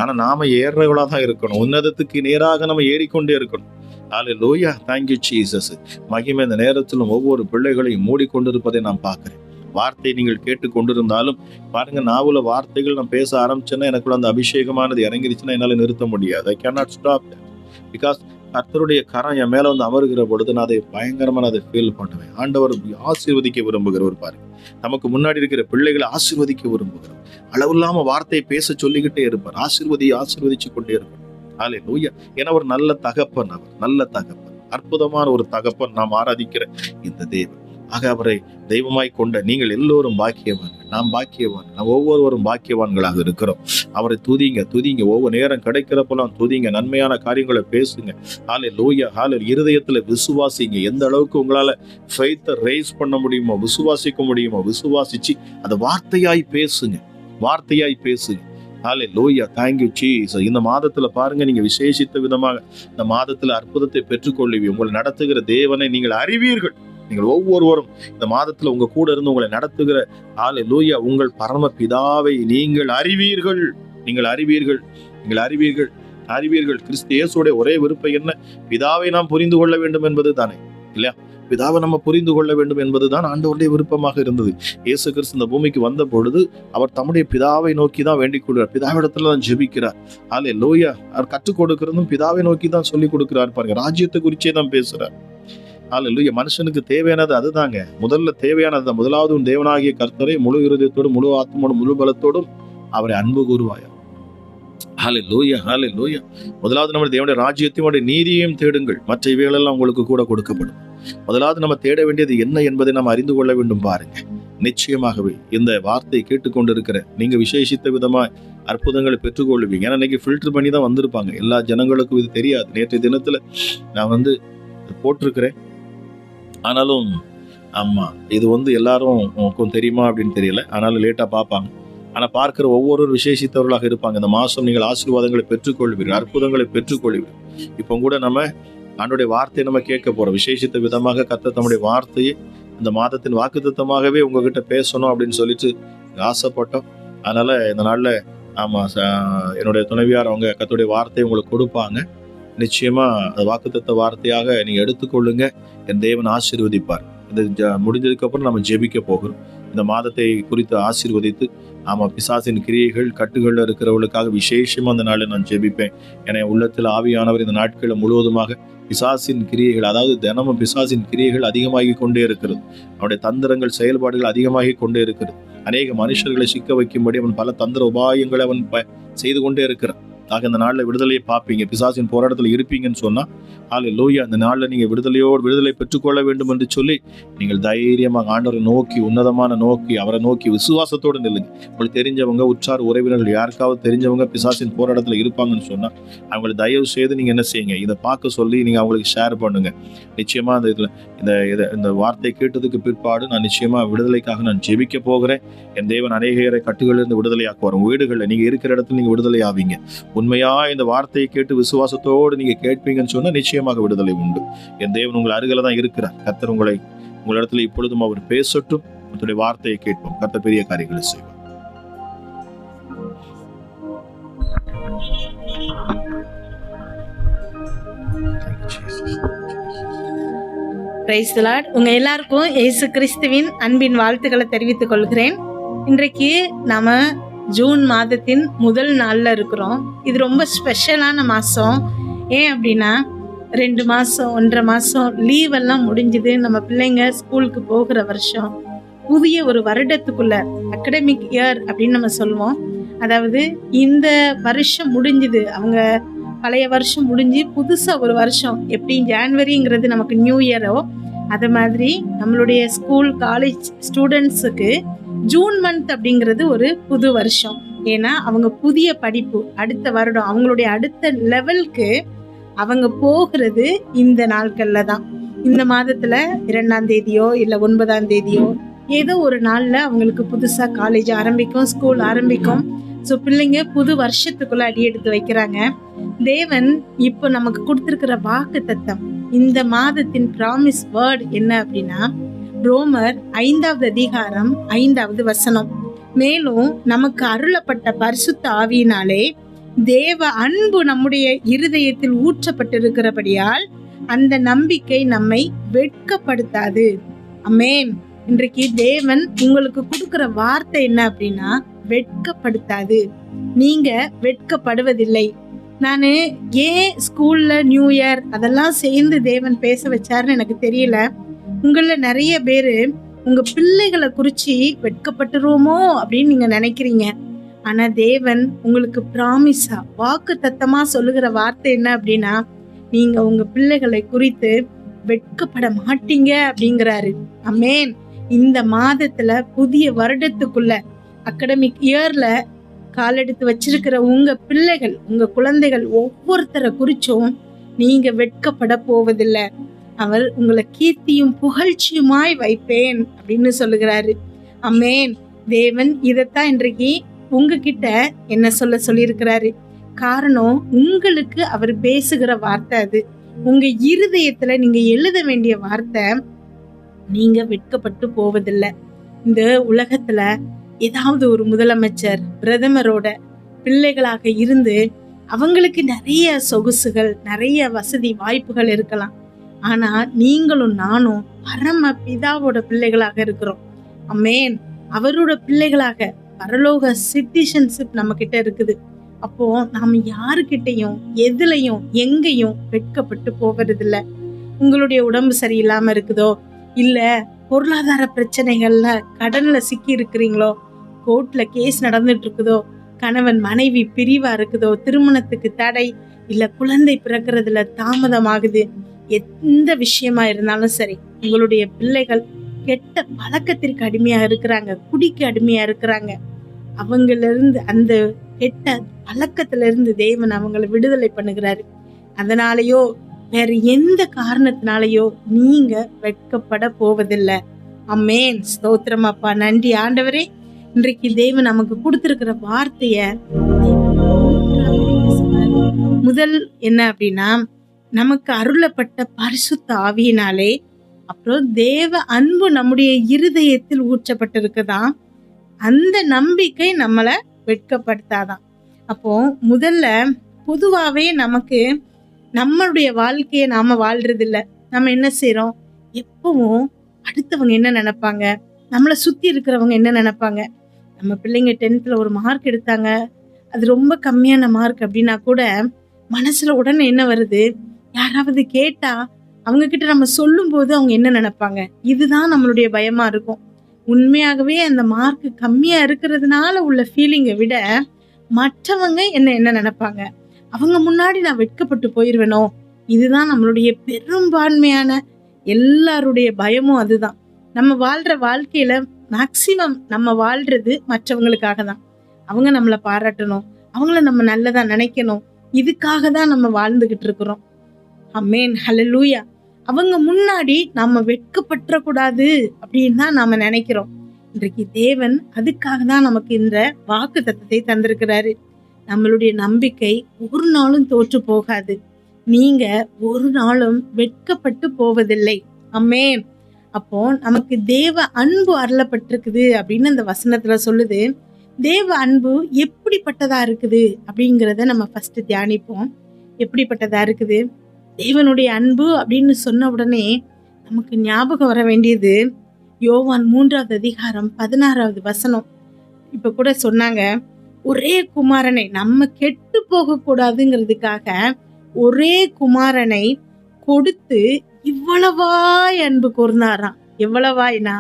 ஆனா நாம ஏறுறவர்களாக தான் இருக்கணும். உன்னதத்துக்கு நேராக நம்ம ஏறிக்கொண்டே இருக்கணும். அல்லேலூயா, தேங்க் யூ ஜீசஸ். மகிமை இந்த நேரத்திலும் ஒவ்வொரு பிள்ளைகளையும் மூடிக்கொண்டிருப்பதை நான் பார்க்கிறேன். வார்த்தை நீங்கள் கேட்டு கொண்டிருந்தாலும் பாருங்க, நாவுல வார்த்தைகள் நான் பேச ஆரம்பிச்சேன்னா எனக்குள்ள அந்த அபிஷேகமானது இறங்கிருச்சுன்னா என்னால நிறுத்த முடியாது. I can not stop because கர்த்தருடைய கரம் என் மேல வந்து அமருகிற பொழுது நான் அதை பயங்கரமான அதை ஃபீல் பண்ணுவேன். ஆண்டவர் ஆசீர்வதிக்க விரும்புகிறவர். பாருங்க, நமக்கு முன்னாடி இருக்கிற பிள்ளைகளை ஆசீர்வதிக்க விரும்புகிறோம். அளவில்லாம வார்த்தையை பேச சொல்லிக்கிட்டே இருப்பார். ஆசீர்வதிச்சு கொண்டே இருப்பார். அல்லேலூயா. ஏன்னா ஒரு நல்ல தகப்பன், அவர் நல்ல தகப்பன், அற்புதமான ஒரு தகப்பன் நாம் ஆராதிக்கிற இந்த தேவன். ஆக அவரை தெய்வமாய் கொண்ட நீங்கள் எல்லோரும் பாக்கியவான்கள். நாம் பாக்கியவான், நாம் ஒவ்வொருவரும் பாக்கியவான்களாக இருக்கிறோம். அவரை துதிங்க, ஒவ்வொரு நேரம் கிடைக்கிறப்பெல்லாம் துதிங்க, நன்மையான காரியங்களை பேசுங்க. ஹல்லேலூயா, ஹல்லேலூயா. இருதயத்துல விசுவாசிங்க. எந்த அளவுக்கு உங்களால ஃபெய்த்தை ரைஸ் பண்ண முடியுமோ, விசுவாசிக்க முடியுமோ, விசுவாசிச்சு அந்த வார்த்தையாய் பேசுங்க. ஹல்லேலூயா, தேங்க் யூ ஜீசஸ். இந்த மாதத்துல பாருங்க, நீங்க விசேஷித்த விதமாக இந்த மாதத்துல அற்புதத்தை பெற்றுக்கொள்வீங்க. உங்களை நடத்துகிற தேவனை நீங்கள் அறிவீர்கள். நீங்கள் ஒவ்வொருவரும் இந்த மாதத்துல உங்க கூட இருந்து உங்களை நடத்துகிற ஹல்லேலூயா உங்கள் பரம பிதாவை நீங்கள் அறிவீர்கள். கிறிஸ்து இயேசுவுடைய ஒரே விருப்பம் என்ன? பிதாவை நாம் புரிந்து கொள்ள வேண்டும் என்பது தானே, இல்லையா? பிதாவை நம்ம புரிந்து கொள்ள வேண்டும் என்பதுதான் ஆண்டவருடைய விருப்பமாக இருந்தது. இயேசு கிறிஸ்து இந்த பூமிக்கு வந்த பொழுது அவர் தம்முடைய பிதாவை நோக்கி தான் வேண்டிக் கொள்கிறார். பிதாவிடத்துல தான் ஜெபிக்கிறார். ஹல்லேலூயா. அவர் கற்றுக் கொடுக்கிறதும் பிதாவை நோக்கி தான் சொல்லி கொடுக்கிறார். பாருங்க, ராஜ்யத்தை குறிச்சே தான் பேசுறார். ஹல்லேலூயா. மனுஷனுக்கு தேவையானது அதுதாங்க. முதல்ல தேவையானது, முதலாவது உன் தேவனாகிய கர்த்தரை முழு இருதயத்தோடும், முழு ஆத்மாவோடும், முழு பலத்தோடும் அவரை அன்பு கூறுவாயா. ஹல்லேலூயா, ஹல்லேலூயா. முதலாவது நம்ம தேவனுடைய ராஜ்யத்தையும் நீதியையும் தேடுங்கள், மற்ற இவைகளெல்லாம் உங்களுக்கு கூட கொடுக்கப்படும். முதலாவது நம்ம தேட வேண்டியது என்ன என்பதை நாம் அறிந்து கொள்ள வேண்டும். பாருங்க, நிச்சயமாகவே இந்த வார்த்தையை கேட்டுக்கொண்டிருக்கிற நீங்க விசேஷித்த விதமா அற்புதங்களை பெற்றுக்கொள்வீங்க. ஏன்னா இன்னைக்கு ஃபில்டர் பண்ணி தான் வந்திருப்பாங்க. எல்லா ஜனங்களுக்கும் இது தெரியாது. நேற்றைய தினத்துல நான் வந்து போட்டிருக்கிறேன். ஆனாலும் ஆமா, இது எல்லாரும் தெரியுமா அப்படின்னு தெரியல. ஆனாலும் லேட்டா பார்ப்பாங்க. ஆனா பார்க்கிற ஒவ்வொரு விசேஷித்தவர்களாக இருப்பாங்க. இந்த மாசம் நீங்கள் ஆசீர்வாதங்களை பெற்றுக்கொள்வீர்கள், அற்புதங்களை பெற்றுக்கொள்வீர்கள். இப்போ கூட நம்ம ஆண்டோடைய வார்த்தையை நம்ம கேட்க போறோம். விசேஷித்த விதமாக கர்த்தர் தம்முடைய வார்த்தையை இந்த மாதத்தின் வாக்குத்தத்தமாகவே உங்ககிட்ட பேசணும் அப்படின்னு சொல்லிட்டு ஆசைப்பட்டோம். அதனால இந்த நாள்ல என்னுடைய துணைவியார் அவங்க கர்த்தருடைய வார்த்தையை உங்களுக்கு கொடுப்பாங்க. நிச்சயமா அந்த வாக்குத்தத்த வார்த்தையாக நீங்க எடுத்துக்கொள்ளுங்க. என் தேவன் ஆசீர்வதிப்பார். இது முடிஞ்சதுக்கு அப்புறம் நம்ம ஜெபிக்க போகிறோம். இந்த மாதத்தை குறித்து ஆசீர்வதித்து பிசாசின் கிரியைகள் கட்டுகள்ல இருக்கிறவர்களுக்காக விசேஷமா அந்த நாளில் நான் ஜெபிப்பேன். என உள்ளத்தில் ஆவியானவர் இந்த நாட்களில் முழுவதுமாக பிசாசின் கிரியைகள், அதாவது தினமும் பிசாசின் கிரியைகள் அதிகமாகி கொண்டே இருக்கிறது. அவனுடைய தந்திரங்கள், செயல்பாடுகள் அதிகமாகி கொண்டே இருக்கிறது. அநேக மனுஷர்களை சிக்க வைக்கும்படி அவன் பல தந்திர உபாயங்களை அவன் செய்து கொண்டே இருக்கிறான். ஆக இந்த நாளில் விடுதலையை பார்ப்பீங்க. பிசாசின் போராட்டத்தில் இருப்பீங்கன்னு சொன்னா ஹல்லேலூயா, அந்த நாளில் நீங்க விடுதலை பெற்றுக்கொள்ள வேண்டும் என்று சொல்லி நீங்கள் தைரியமாக ஆண்டவரை நோக்கி, உன்னதமான நோக்கி, அவரை நோக்கி விசுவாசத்தோடு நில்லுங்க. உங்களுக்கு தெரிஞ்சவங்க, உற்றார் உறவினர்கள் யாருக்காவது தெரிஞ்சவங்க பிசாசின் போராட்டத்தில் இருப்பாங்கன்னு சொன்னா அவங்களை தயவு செய்து நீங்க என்ன செய்யுங்க, இதை பார்க்க சொல்லி நீங்க அவங்களுக்கு ஷேர் பண்ணுங்க. நிச்சயமா அந்த இந்த வார்த்தை கேட்டதுக்கு பிற்பாடு நான் நிச்சயமா விடுதலைக்காக நான் ஜெபிக்க போகிறேன். என் தேவன் அநேகரை கட்டுகளிலிருந்து விடுதலையாக்குவார். வீடுகளில் நீங்க இருக்கிற இடத்துல நீங்க விடுதலை ஆவீங்க. உண்மையா இந்த வார்த்தையை கேட்டு விசுவாசத்தோடு நீங்க கேட்பீங்கன்னு சொன்னா நிச்சயமாக விடுதலை உண்டு. என் தேவன் உங்கள் அருகில தான் இருக்கிறார். கர்த்தர் உங்களிடத்துல இப்பொழுதும் அவர் பேசட்டும். அவருடைய வார்த்தையை கேட்போம். கர்த்தர் பெரிய காரியங்களை செய்வார். Praise the Lord. உங்க எல்லாருக்கும் இயேசு கிறிஸ்துவின் அன்பின் வாழ்த்துக்களை தெரிவித்துக் கொள்கிறேன். இன்றைக்கு நாம ஜூன் மாதத்தின் முதல் நாள்ல இருக்கிறோம். இது ரொம்ப ஸ்பெஷலான மாசம். ஏன் அப்படின்னா 2 மாசம் 1.5 மாசம் லீவ் எல்லாம் முடிஞ்சுது. நம்ம பிள்ளைங்க ஸ்கூலுக்கு போகிற வருஷம், புதிய ஒரு வருடத்துக்குள்ள அகடமிக் இயர் அப்படின்னு நம்ம சொல்லுவோம். அதாவது இந்த வருஷம் முடிஞ்சுது, அவங்க பழைய வருஷம் முடிஞ்சு புதுசா ஒரு வருஷம், எப்படி ஜான்வரிங்கிறது நமக்கு நியூ இயரோ அது மாதிரி நம்மளுடைய ஸ்கூல் காலேஜ் ஸ்டூடெண்ட்ஸுக்கு ஜூன் மந்த் அப்படிங்கிறது ஒரு புது வருஷம். ஏன்னா அவங்க புதிய படிப்பு, அடுத்த வருடம் அவங்களுடைய அடுத்த லெவலுக்கு அவங்க போகிறது இந்த நாட்கள்ல தான். இந்த மாதத்துல 2ஆம் தேதியோ இல்ல 9ஆம் தேதியோ ஏதோ ஒரு நாள்ல அவங்களுக்கு புதுசா காலேஜ் ஆரம்பிக்கும், ஸ்கூல் ஆரம்பிக்கும். ஸோ பிள்ளைங்க புது வருஷத்துக்குள்ள அடி எடுத்து வைக்கிறாங்க. தேவன் இப்போ நமக்கு கொடுத்திருக்கிற வாக்கு தத்தம், இந்த மாதத்தின் ப்ராமிஸ் வேர்ட் என்ன அப்படின்னா ரோமர் 5வது அதிகாரம் 5வது வசனம். மேலும் நமக்கு அருளப்பட்ட பரிசுத்த ஆவியினாலே தேவ அன்பு நம்முடைய இருதயத்தில் ஊற்றப்பட்டிருக்கிறபடியால் அந்த நம்பிக்கை நம்மை வெட்கப்படுத்தாது. அமேன். இன்றைக்கு தேவன் உங்களுக்கு கொடுக்கிற வார்த்தை என்ன அப்படின்னா வெட்கப்படுத்தாது. நீங்க வெட்கப்படுவதில்லை. நான் ஏன் ஸ்கூல்ல நியூ இயர் அதெல்லாம் சேர்ந்து தேவன் பேச வச்சாருன்னு எனக்கு தெரியல. உங்கள நிறைய பேரு உங்க பிள்ளைகளை குறிச்சு வெட்கப்பட்டுருவோமோ அப்படின்னு நீங்க நினைக்கிறீங்க. ஆனா தேவன் உங்களுக்கு ப்ராமிஸா வாக்கு தத்தமா சொல்லுகிற வார்த்தை என்ன அப்படின்னா நீங்க உங்க பிள்ளைகளை குறித்து வெட்கப்பட மாட்டீங்க அப்படிங்கிறாரு. அமேன். இந்த மாதத்துல புதிய வருடத்துக்குள்ள அகடமிக் இயர்ல காலெடுத்து வச்சிருக்கிற உங்க பிள்ளைகள், உங்க குழந்தைகள் ஒவ்வொருத்தரை குறிச்சும் நீங்க வெட்கப்பட போவதில்லை. அவர் உங்களை கீர்த்தியும் புகழ்ச்சியுமாய் வைப்பேன் அப்படின்னு சொல்லுகிறாரு. அமேன். தேவன் இதைத்தான் இன்றைக்கு உங்ககிட்ட என்ன சொல்லியிருக்கிறாரு. காரணம், உங்களுக்கு அவர் பேசுகிற வார்த்தை அது. உங்க இருதயத்துல நீங்க எழுத வேண்டிய வார்த்தை, நீங்க வெட்கப்பட்டு போவதில்லை. இந்த உலகத்துல ஏதாவது ஒரு முதலமைச்சர் பிரதமரோட பிள்ளைகளாக இருந்து அவங்களுக்கு நிறைய சொகுசுகள், நிறைய வசதி வாய்ப்புகள் இருக்கலாம். ஆனா நீங்களும் நானும் பரம பிதாவோட பிள்ளைகளாக இருக்கிறோம். அமேன். அவரோட பிள்ளைகளாக பரலோக சிட்டிசன்ஷிப் நம்ம கிட்ட இருக்குது. அப்போ நாம யாருக்கிட்டையும் எதுலையும் எங்கேயும் வெட்கப்பட்டு போவதில்லை. உங்களுடைய உடம்பு சரியில்லாம இருக்குதோ, இல்ல பொருளாதார பிரச்சனைகள்ல கடன்ல சிக்கி இருக்கிறீங்களோ, கோர்ட்ல கேஸ் நடந்துட்டு இருக்குதோ, கணவன் மனைவி பிரிவா இருக்குதோ, திருமணத்துக்கு தடை, இல்ல குழந்தை பிறக்கிறதுல தாமதமாகுது, எந்த விஷயமா இருந்தாலும் சரி, உங்களுடைய பிள்ளைகள் கெட்ட பழக்கத்திற்கு அடிமையா இருக்கிறாங்க, குடிக்கு அடிமையா இருக்கிறாங்க, அவங்கள இருந்து அந்த கெட்ட பழக்கத்துல இருந்து தேவன் அவங்களை விடுதலை பண்ணுகிறாரு. அதனாலயோ வேற எந்த காரணத்தினாலயோ நீங்க வெட்கப்பட போவதில்லை. அமேன். ஸ்தோத்திரம் அப்பா. நன்றி ஆண்டவரே. இன்றைக்கு தேவன் நமக்கு கொடுத்திருக்கிற வார்த்தைய முதல் என்ன அப்படின்னா நமக்கு அருளப்பட்ட பரிசுத்த ஆவியினாலே, அப்புறம் தேவ அன்பு நம்முடைய இருதயத்தில் ஊற்றப்பட்டிருக்குதான். அந்த நம்பிக்கை நம்மளை வெட்கப்படுத்தாதான். அப்போ முதல்ல பொதுவாகவே நமக்கு நம்மளுடைய வாழ்க்கையை நாம வாழ்றது இல்லை. நம்ம என்ன செய்யறோம், எப்பவும் அடுத்தவங்க என்ன நினைப்பாங்க, நம்மளை சுத்தி இருக்கிறவங்க என்ன நினைப்பாங்க. நம்ம பிள்ளைங்க 10th ஒரு மார்க் எடுத்தாங்க, அது ரொம்ப கம்மியான மார்க் அப்படின்னா கூட மனசுல உடனே என்ன வருது, யாராவது கேட்டா அவங்க கிட்ட நம்ம சொல்லும் போது அவங்க என்ன நினைப்பாங்க, இதுதான் நம்மளுடைய பயமா இருக்கும். உண்மையாகவே அந்த மார்க் கம்மியா இருக்கிறதுனால உள்ள ஃபீலிங்கை விட மற்றவங்க என்ன நினைப்பாங்க, அவங்க முன்னாடி நான் வெட்கப்பட்டு போயிருவேனோ, இதுதான் நம்மளுடைய பெரும்பான்மையான எல்லாருடைய பயமும். அதுதான் நம்ம வாழ்ற வாழ்க்கையில மேக்சிமம் நம்ம வாழ்றது மற்றவங்களுக்காக தான். அவங்க நம்மளை பாராட்டணும், அவங்கள நம்ம நல்லதா நினைக்கணும், இதுக்காக தான் நம்ம வாழ்ந்துகிட்டு இருக்கிறோம். அமேன். ஹல்லேலூயா. அவங்க முன்னாடி நாம வெட்கப்பட்டுற கூடாது அப்படின்னு தான் நாம நினைக்கிறோம். இன்றைக்கு தேவன் அதுக்காக தான் நமக்கு இந்த வாக்கு தத்தத்தை தந்திருக்கிறாரு. நம்மளுடைய நம்பிக்கை ஒரு நாளும் தோற்று போகாது. நீங்க ஒரு நாளும் வெட்கப்பட்டு போவதில்லை. அமேன். அப்போ நமக்கு தேவ அன்பு அருளப்பட்டிருக்குது அப்படின்னு அந்த வசனத்துல சொல்லுது. தேவ அன்பு எப்படிப்பட்டதா இருக்குது அப்படிங்கிறத நம்ம ஃபர்ஸ்ட் தியானிப்போம். எப்படிப்பட்டதா இருக்குது தேவனுடைய அன்பு அப்படின்னு சொன்ன உடனே நமக்கு ஞாபகம் வர வேண்டியது யோவான் 3வது அதிகாரம் 16வது வசனம். இப்ப கூட சொன்னாங்க, ஒரே குமாரனை, நம்ம கெட்டு போக கூடாதுங்கிறதுக்காக ஒரே குமாரனை கொடுத்து இவ்வளவாய் அன்பு கூர்ந்தாராம். எவ்வளவாய்னா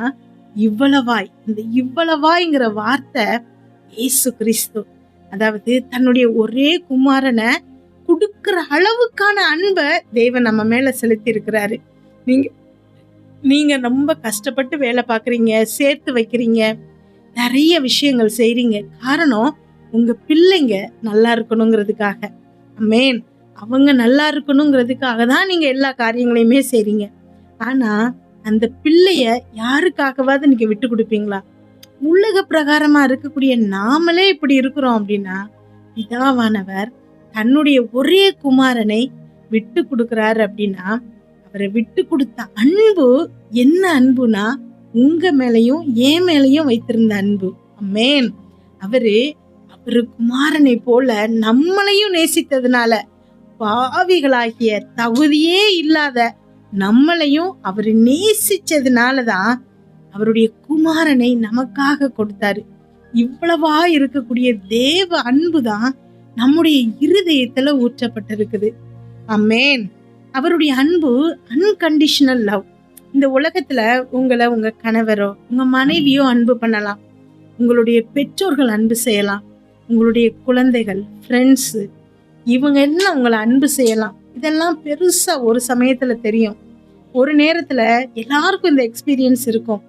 இவ்வளவாய். இந்த இவ்வளவாய்ங்கிற வார்த்தை இயேசு கிறிஸ்து, அதாவது தன்னுடைய ஒரே குமாரனை கொடுக்கிற அளவுக்கான அன்பை தேவன் நம்ம மேல செலுத்தி இருக்கிறாரு. நீங்க ரொம்ப கஷ்டப்பட்டு வேலை பார்க்குறீங்க, சேர்த்து வைக்கிறீங்க, நிறைய விஷயங்கள் செய்றீங்க. காரணம் உங்க பிள்ளைங்க நல்லா இருக்கணுங்கிறதுக்காக. அமேன். அவங்க நல்லா இருக்கணுங்கிறதுக்காக தான் நீங்க எல்லா காரியங்களையுமே செய்றீங்க. ஆனா அந்த பிள்ளைய யாருக்காகவாவது நீங்க விட்டு கொடுப்பீங்களா? உலக பிரகாரமா இருக்கக்கூடிய நாமளே இப்படி இருக்கிறோம் அப்படின்னா, பிதாவானவர் தன்னுடைய ஒரே குமாரனை விட்டு கொடுக்கிறாரு அப்படின்னா, அவரை விட்டு கொடுத்த அன்பு என்ன அன்புனா, உங்க மேலையும் என் மேலையும் வைத்திருந்த அன்பு. ஆமென். அவரு குமாரனை போல நம்மளையும் நேசித்ததுனால, பாவிகளாகிய தகுதியே இல்லாத நம்மளையும் அவர் நேசிச்சதுனாலதான் அவருடைய குமாரனை நமக்காக கொடுத்தாரு. இவ்வளவா இருக்கக்கூடிய தேவ அன்புதான் நம்முடைய இருதயத்துல ஊற்றப்பட்டிருக்குது. ஆமென். அவருடைய அன்பு அன்கண்டிஷனல் லவ். இந்த உலகத்துல உங்களை உங்க கணவரோ உங்க மனைவியோ அன்பு பண்ணலாம், உங்களுடைய பெற்றோர்கள் அன்பு செய்யலாம், உங்களுடைய குழந்தைகள், ஃப்ரெண்ட்ஸ், இவங்க எல்லாம் உங்களை அன்பு செய்யலாம். இதெல்லாம் பெருசா ஒரு சமயத்துல தெரியும். ஒரு நேரத்துல எல்லாருக்கும் இந்த எக்ஸ்பீரியன்ஸ் இருக்கும்.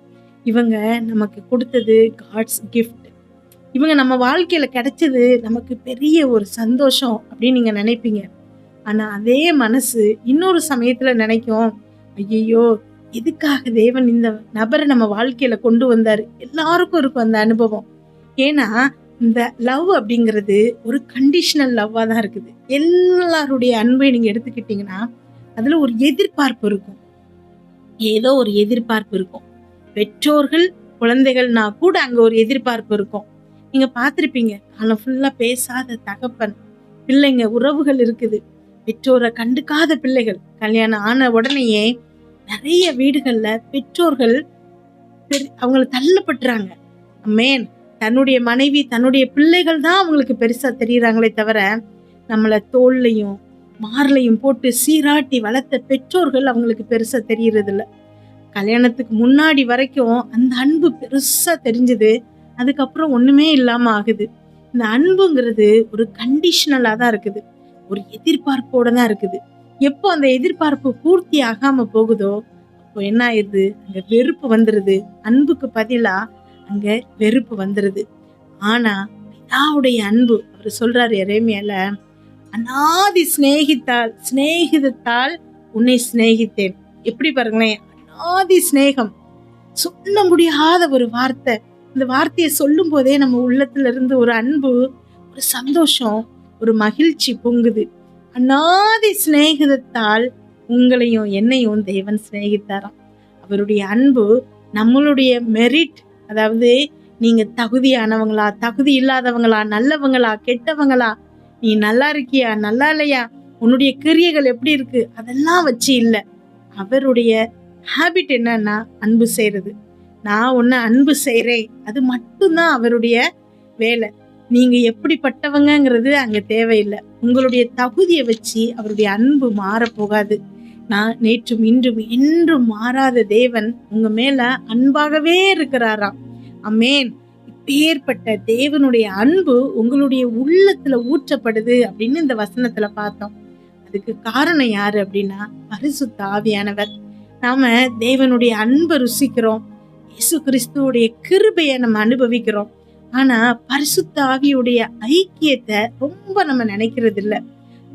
இவங்க நமக்கு கொடுத்தது காட்ஸ் கிஃப்ட், இவங்க நம்ம வாழ்க்கையில கிடைச்சது நமக்கு பெரிய ஒரு சந்தோஷம் அப்படின்னு நீங்க நினைப்பீங்க. ஆனா அதே மனசு இன்னொரு சமயத்துல நினைக்கும், ஐயோ எதுக்காக தேவன் இந்த நபரை நம்ம வாழ்க்கையில கொண்டு வந்தாரு. எல்லாருக்கும் இருக்கும் அந்த அனுபவம். ஏன்னா இந்த லவ் அப்படிங்கிறது ஒரு கண்டிஷனல் லவ்வா தான் இருக்குது. எல்லாருடைய அன்பை நீங்க எடுத்துக்கிட்டீங்கன்னா அதுல ஒரு எதிர்பார்ப்பு இருக்கும், ஏதோ ஒரு எதிர்பார்ப்பு இருக்கும். பெற்றோர்கள் குழந்தைகள்னா கூட அங்க ஒரு எதிர்பார்ப்பு இருக்கும். நீங்க பார்த்திருப்பீங்க, காலம் ஃபுல்லா பேசாத தகப்பன் பிள்ளைங்க உறவுகள் இருக்குது, பெற்றோரை கண்டுக்காத பிள்ளைகள். கல்யாணம் ஆன உடனேயே நிறைய வீடுகள்ல பெற்றோர்கள் அவங்கள தள்ளப்பட்டுறாங்க. அம்மேன். தன்னுடைய மனைவி தன்னுடைய பிள்ளைகள் தான் அவங்களுக்கு பெருசா தெரியுறாங்களே தவிர, நம்மளை தோல்லையும் மார்லையும் போட்டு சீராட்டி வளர்த்த பெற்றோர்கள் அவங்களுக்கு பெருசா தெரியறது இல்ல. கல்யாணத்துக்கு முன்னாடி வரைக்கும் அந்த அன்பு பெருசா தெரிஞ்சது, அதுக்கப்புறம் ஒண்ணுமே இல்லாம ஆகுது. இந்த அன்புங்கிறது ஒரு கண்டிஷனலா தான் இருக்குது, ஒரு எதிர்பார்ப்போட தான் இருக்குது. எப்போ அந்த எதிர்பார்ப்பு பூர்த்தி ஆகாம போகுதோ அப்போ என்ன ஆயிடுது, அங்க வெறுப்பு வந்துருது. அன்புக்கு பதிலா அங்க வெறுப்பு வந்துருது. ஆனா பிதாவுடைய அன்பு, அவர் சொல்றாரு எரேமியால, அநாதி சிநேகிதத்தால் உன்னை சிநேகித்தேன். எப்படி பாருங்களேன், அநாதி சிநேகம், சொல்ல முடியாத ஒரு வார்த்தை. இந்த வார்த்தையை சொல்லும் போதே நம்ம உள்ளத்துல இருந்து ஒரு அன்பு, ஒரு சந்தோஷம், ஒரு மகிழ்ச்சி பொங்குது. அநாதி சிநேகிதத்தால் உங்களையும் என்னையும் தேவன் சிநேகித்தாராம். அவருடைய அன்பு நம்மளுடைய மெரிட், அதாவது நீங்க தகுதியானவங்களா தகுதி இல்லாதவங்களா, நல்லவங்களா கெட்டவங்களா, நீ நல்லா இருக்கியா நல்லா இல்லையா, உன்னுடைய கிரியைகள் எப்படி இருக்கு, அதெல்லாம் வச்சு இல்லை. அவருடைய ஹேபிட் என்னன்னா அன்பு செய்யறது. நான் உன்னை அன்பு செய்றேன், அது மட்டும்தான் அவருடைய வேலை. நீங்க எப்படிப்பட்டவங்கிறது அங்க தேவையில்லை. உங்களுடைய தகுதியை வச்சு அவருடைய அன்பு மாறப்போகாது. நான் நேற்றும் இன்றும் என்றும் மாறாத தேவன் உங்க மேல அன்பாகவே இருக்கிறாராம். அமேன். இப்பேற்பட்ட தேவனுடைய அன்பு உங்களுடைய உள்ளத்துல ஊற்றப்படுது அப்படின்னு இந்த வசனத்துல பார்த்தோம். அதுக்கு காரணம் யாரு அப்படின்னா பரிசுத்த ஆவியானவர். நாம தேவனுடைய அன்பை ருசிக்கிறோம், இயேசு கிறிஸ்துவோடைய கிருபையை நம்ம அனுபவிக்கிறோம். ஆனா பரிசுத்த ஆவியுடைய ஐக்கியத்தை ரொம்ப நம்ம நினைக்கிறது இல்லை.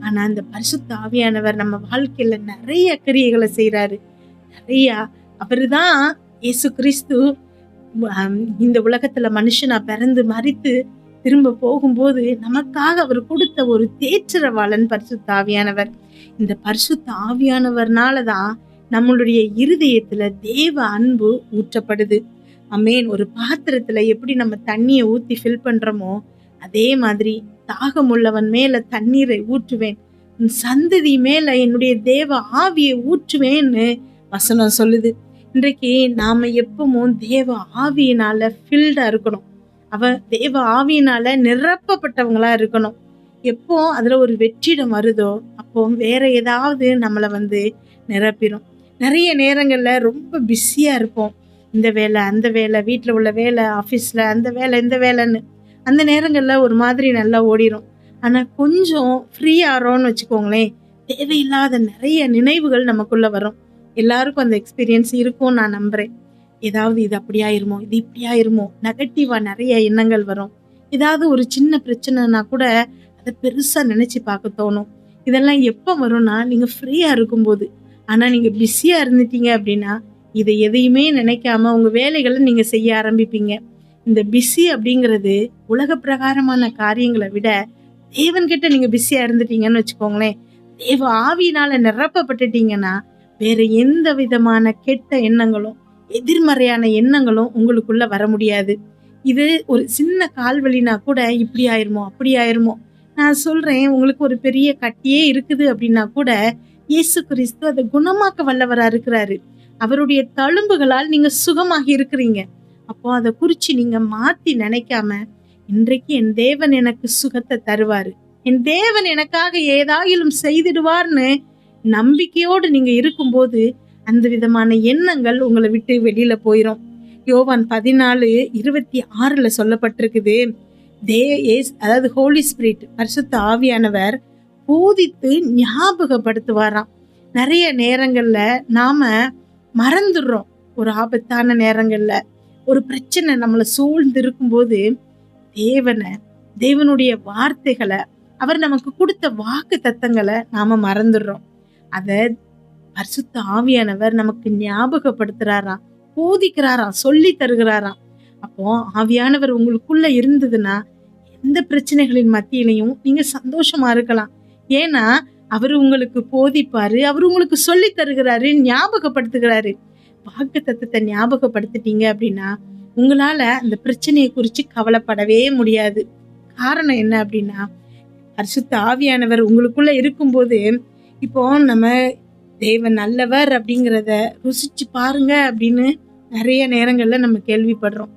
ஆனா அந்த பரிசுத்த ஆவியானவர் நம்ம வாழ்க்கையில நிறைய கிரியைகளை செய்யறாரு. நிறைய அவருதான் இயேசு கிறிஸ்து இந்த உலகத்துல மனுஷனா பிறந்து மரித்து திரும்ப போகும்போது நமக்காக அவர் கொடுத்த ஒரு தேற்றரவாளன் பரிசுத்த ஆவியானவர். இந்த பரிசுத்த ஆவியானவர்னாலதான் நம்மளுடைய இருதயத்துல தேவ அன்பு ஊற்றப்படுது. அமேன். ஒரு பாத்திரத்துல எப்படி நம்ம தண்ணியை ஊத்தி ஃபில் பண்றோமோ அதே மாதிரி தாகம் உள்ளவன் மேல தண்ணீரை ஊற்றுவேன், சந்ததி மேல என்னுடைய தேவ ஆவியை ஊற்றுவேன்னு வசனம் சொல்லுது. இன்றைக்கு நாம எப்பவும் தேவ ஆவியினால ஃபில்டா இருக்கணும். தேவ ஆவியினால நிரப்பப்பட்டவங்களா இருக்கணும். எப்போ அதுல ஒரு வெற்றிடம் வருதோ அப்போ வேற ஏதாவது நம்மளை நிரப்பிடும். நிறைய நேரங்கள்ல ரொம்ப பிஸியா இருப்போம். இந்த வேலை அந்த வேலை, வீட்டில் உள்ள வேலை, ஆஃபீஸில் அந்த வேலை இந்த வேலைன்னு அந்த நேரங்களில் ஒரு மாதிரி நல்லா ஓடிடும். ஆனால் கொஞ்சம் ஃப்ரீ ஆகிறோன்னு வச்சுக்கோங்களேன், தேவையில்லாத நிறைய நினைவுகள் நமக்குள்ளே வரும். எல்லாருக்கும் அந்த எக்ஸ்பீரியன்ஸ் இருக்கும் நான் நம்புகிறேன். ஏதாவது இது அப்படியாயிருமோ, இது இப்படியாயிருமோ, நெகட்டிவாக நிறைய எண்ணங்கள் வரும். ஏதாவது ஒரு சின்ன பிரச்சனைனா கூட அதை பெருசாக நினச்சி பார்க்க தோணும். இதெல்லாம் எப்போ வரும்னா நீங்கள் ஃப்ரீயாக இருக்கும்போது. ஆனா நீங்க பிஸியா இருந்துட்டீங்க அப்படின்னா இதை எதையுமே நினைக்காம உங்க வேலைகளை நீங்க செய்ய ஆரம்பிப்பீங்க. இந்த பிஸி அப்படிங்கிறது உலக பிரகாரமான காரியங்களை விட தேவன்கிட்ட நீங்க பிஸியா இருந்துட்டீங்கன்னு வச்சுக்கோங்களேன், தேவ ஆவியினால நிரப்பப்பட்டுட்டீங்கன்னா வேற எந்த விதமான கெட்ட எண்ணங்களும் எதிர்மறையான எண்ணங்களும் உங்களுக்குள்ள வர முடியாது. இது ஒரு சின்ன கால்வலினா கூட இப்படி ஆயிருமோ அப்படி ஆயிருமோ, நான் சொல்றேன், உங்களுக்கு ஒரு பெரிய கட்டியே இருக்குது அப்படின்னா கூட இயேசு கிறிஸ்து அதை குணமாக்க வல்லவரா இருக்கிறாரு. அவருடைய தழும்புகளால் நீங்க சுகமாகி இருக்கிறீங்க. அப்போ அதை குறிச்சு நீங்க மாத்தி நினைக்காம, இன்றைக்கு என் தேவன் எனக்கு சுகத்தை தருவாரு, என் தேவன் எனக்காக ஏதாயிலும் செய்திடுவார்னு நம்பிக்கையோடு நீங்க இருக்கும்போது அந்த விதமான எண்ணங்கள் உங்களை விட்டு வெளியில போயிரும். யோவான் 14:26 சொல்லப்பட்டிருக்குது, அதாவது ஹோலி ஸ்பிரிட், பரிசுத்த ஆவியானவர் போதித்து ஞாபகப்படுத்துவாராம். நிறைய நேரங்கள்ல நாம மறந்துடுறோம். ஒரு ஆபத்தான நேரங்கள்ல ஒரு பிரச்சனை நம்மளை சூழ்ந்து இருக்கும்போது தேவனுடைய வார்த்தைகளை, அவர் நமக்கு கொடுத்த வாக்கு தத்தங்களை நாம மறந்துடுறோம். அத பரிசுத்த ஆவியானவர் நமக்கு ஞாபகப்படுத்துறாராம், போதிக்கிறாராம், சொல்லி தருகிறாராம். அப்போ ஆவியானவர் உங்களுக்குள்ள இருந்ததுன்னா எந்த பிரச்சனைகளின் மத்தியிலையும் நீங்க சந்தோஷமா இருக்கலாம். ஏன்னா அவர் உங்களுக்கு போதிப்பாரு, அவர் உங்களுக்கு சொல்லி தருகிறாரு, ஞாபகப்படுத்துகிறாரு. வாக்கு தத்தத்தை ஞாபகப்படுத்திட்டீங்க அப்படின்னா உங்களால அந்த பிரச்சனையை குறித்து கவலைப்படவே முடியாது. காரணம் என்ன அப்படின்னா, பரிசுத்த ஆவியானவர் உங்களுக்குள்ள இருக்கும்போது, இப்போ நம்ம தேவன் நல்லவர் அப்படிங்கிறத ருசிச்சு பாருங்க அப்படின்னு நிறைய நேரங்கள்ல நம்ம கேள்விப்படுறோம்.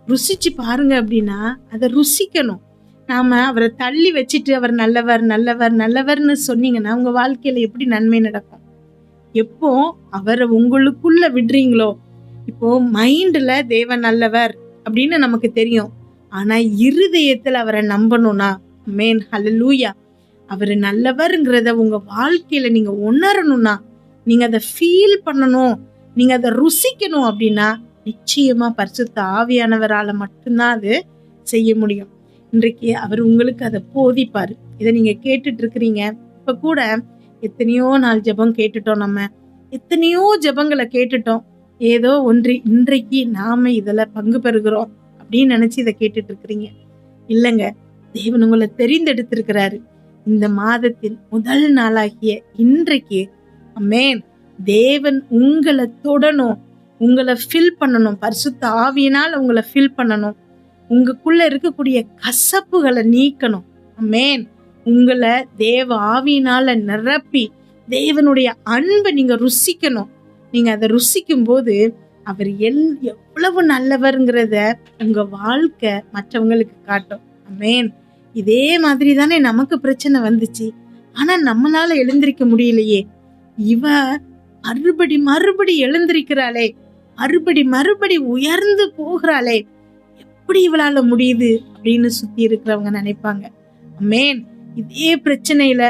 ருசிச்சு பாருங்க அப்படின்னா அதை ருசிக்கணும். நாம அவரை தள்ளி வச்சுட்டு அவர் நல்லவர் நல்லவர் நல்லவர்னு சொன்னீங்கன்னா உங்க வாழ்க்கையில எப்படி நன்மை நடக்கும்? எப்போ அவரை உங்களுக்குள்ள விடுறீங்களோ, இப்போ மைண்ட்ல தேவன் நல்லவர் அப்படின்னு நமக்கு தெரியும், ஆனா இருதயத்துல அவரை நம்பணும்னா, ஆமென், ஹல்லேலூயா, அவர் நல்லவர்ங்கிறத உங்க வாழ்க்கையில நீங்க உணரணும்னா, நீங்க அதை ஃபீல் பண்ணணும், நீங்க அதை ருசிக்கணும் அப்படின்னா நிச்சயமா பரிசுத்த ஆவியானவரால மட்டும்தான் அது செய்ய முடியும். இன்றைக்கு அவர் உங்களுக்கு அதை போதிப்பாரு. இதை நீங்க கேட்டுட்டு இருக்கிறீங்க. இப்ப கூட எத்தனையோ நாள் ஜெபம் கேட்டுட்டோம், நம்ம எத்தனையோ ஜெபங்களை கேட்டுட்டோம். ஏதோ ஒன்று இன்றைக்கு நாம இதுல பங்கு பெறுகிறோம் அப்படின்னு நினைச்சு இதை கேட்டுட்டு இருக்கிறீங்க. இல்லைங்க, தேவன் உங்களை தெரிந்தெடுத்திருக்கிறாரு. இந்த மாதத்தின் முதல் நாளாகிய இன்றைக்கு ஆமென், தேவன் உங்களை தொடணும், உங்களை ஃபில் பண்ணணும், பரிசுத்த ஆவியினால் உங்களை ஃபில் பண்ணணும், உங்களுக்குள்ள இருக்கக்கூடிய கசப்புகளை நீக்கணும். ஆமென், உங்களை தேவ ஆவியினால நிரப்பி தேவனுடைய அன்பை நீங்க ருசிக்கணும். நீங்க அதை ருசிக்கும் போது அவர் எவ்வளவு நல்லவர்ங்கிறத உங்க வாழ்க்கை மற்றவங்களுக்கு காட்டும். ஆமென். இதே மாதிரி தானே நமக்கு பிரச்சனை வந்துச்சு, ஆனா நம்மளால எழுந்திருக்க முடியலையே. இவ மறுபடி எழுந்திருக்கிறாளே, மறுபடி உயர்ந்து போகிறாளே, எப்படி இவளால முடியுது அப்படின்னு சுத்தி இருக்கிறவங்க நினைப்பாங்க. ஆமென். இதே பிரச்சனையில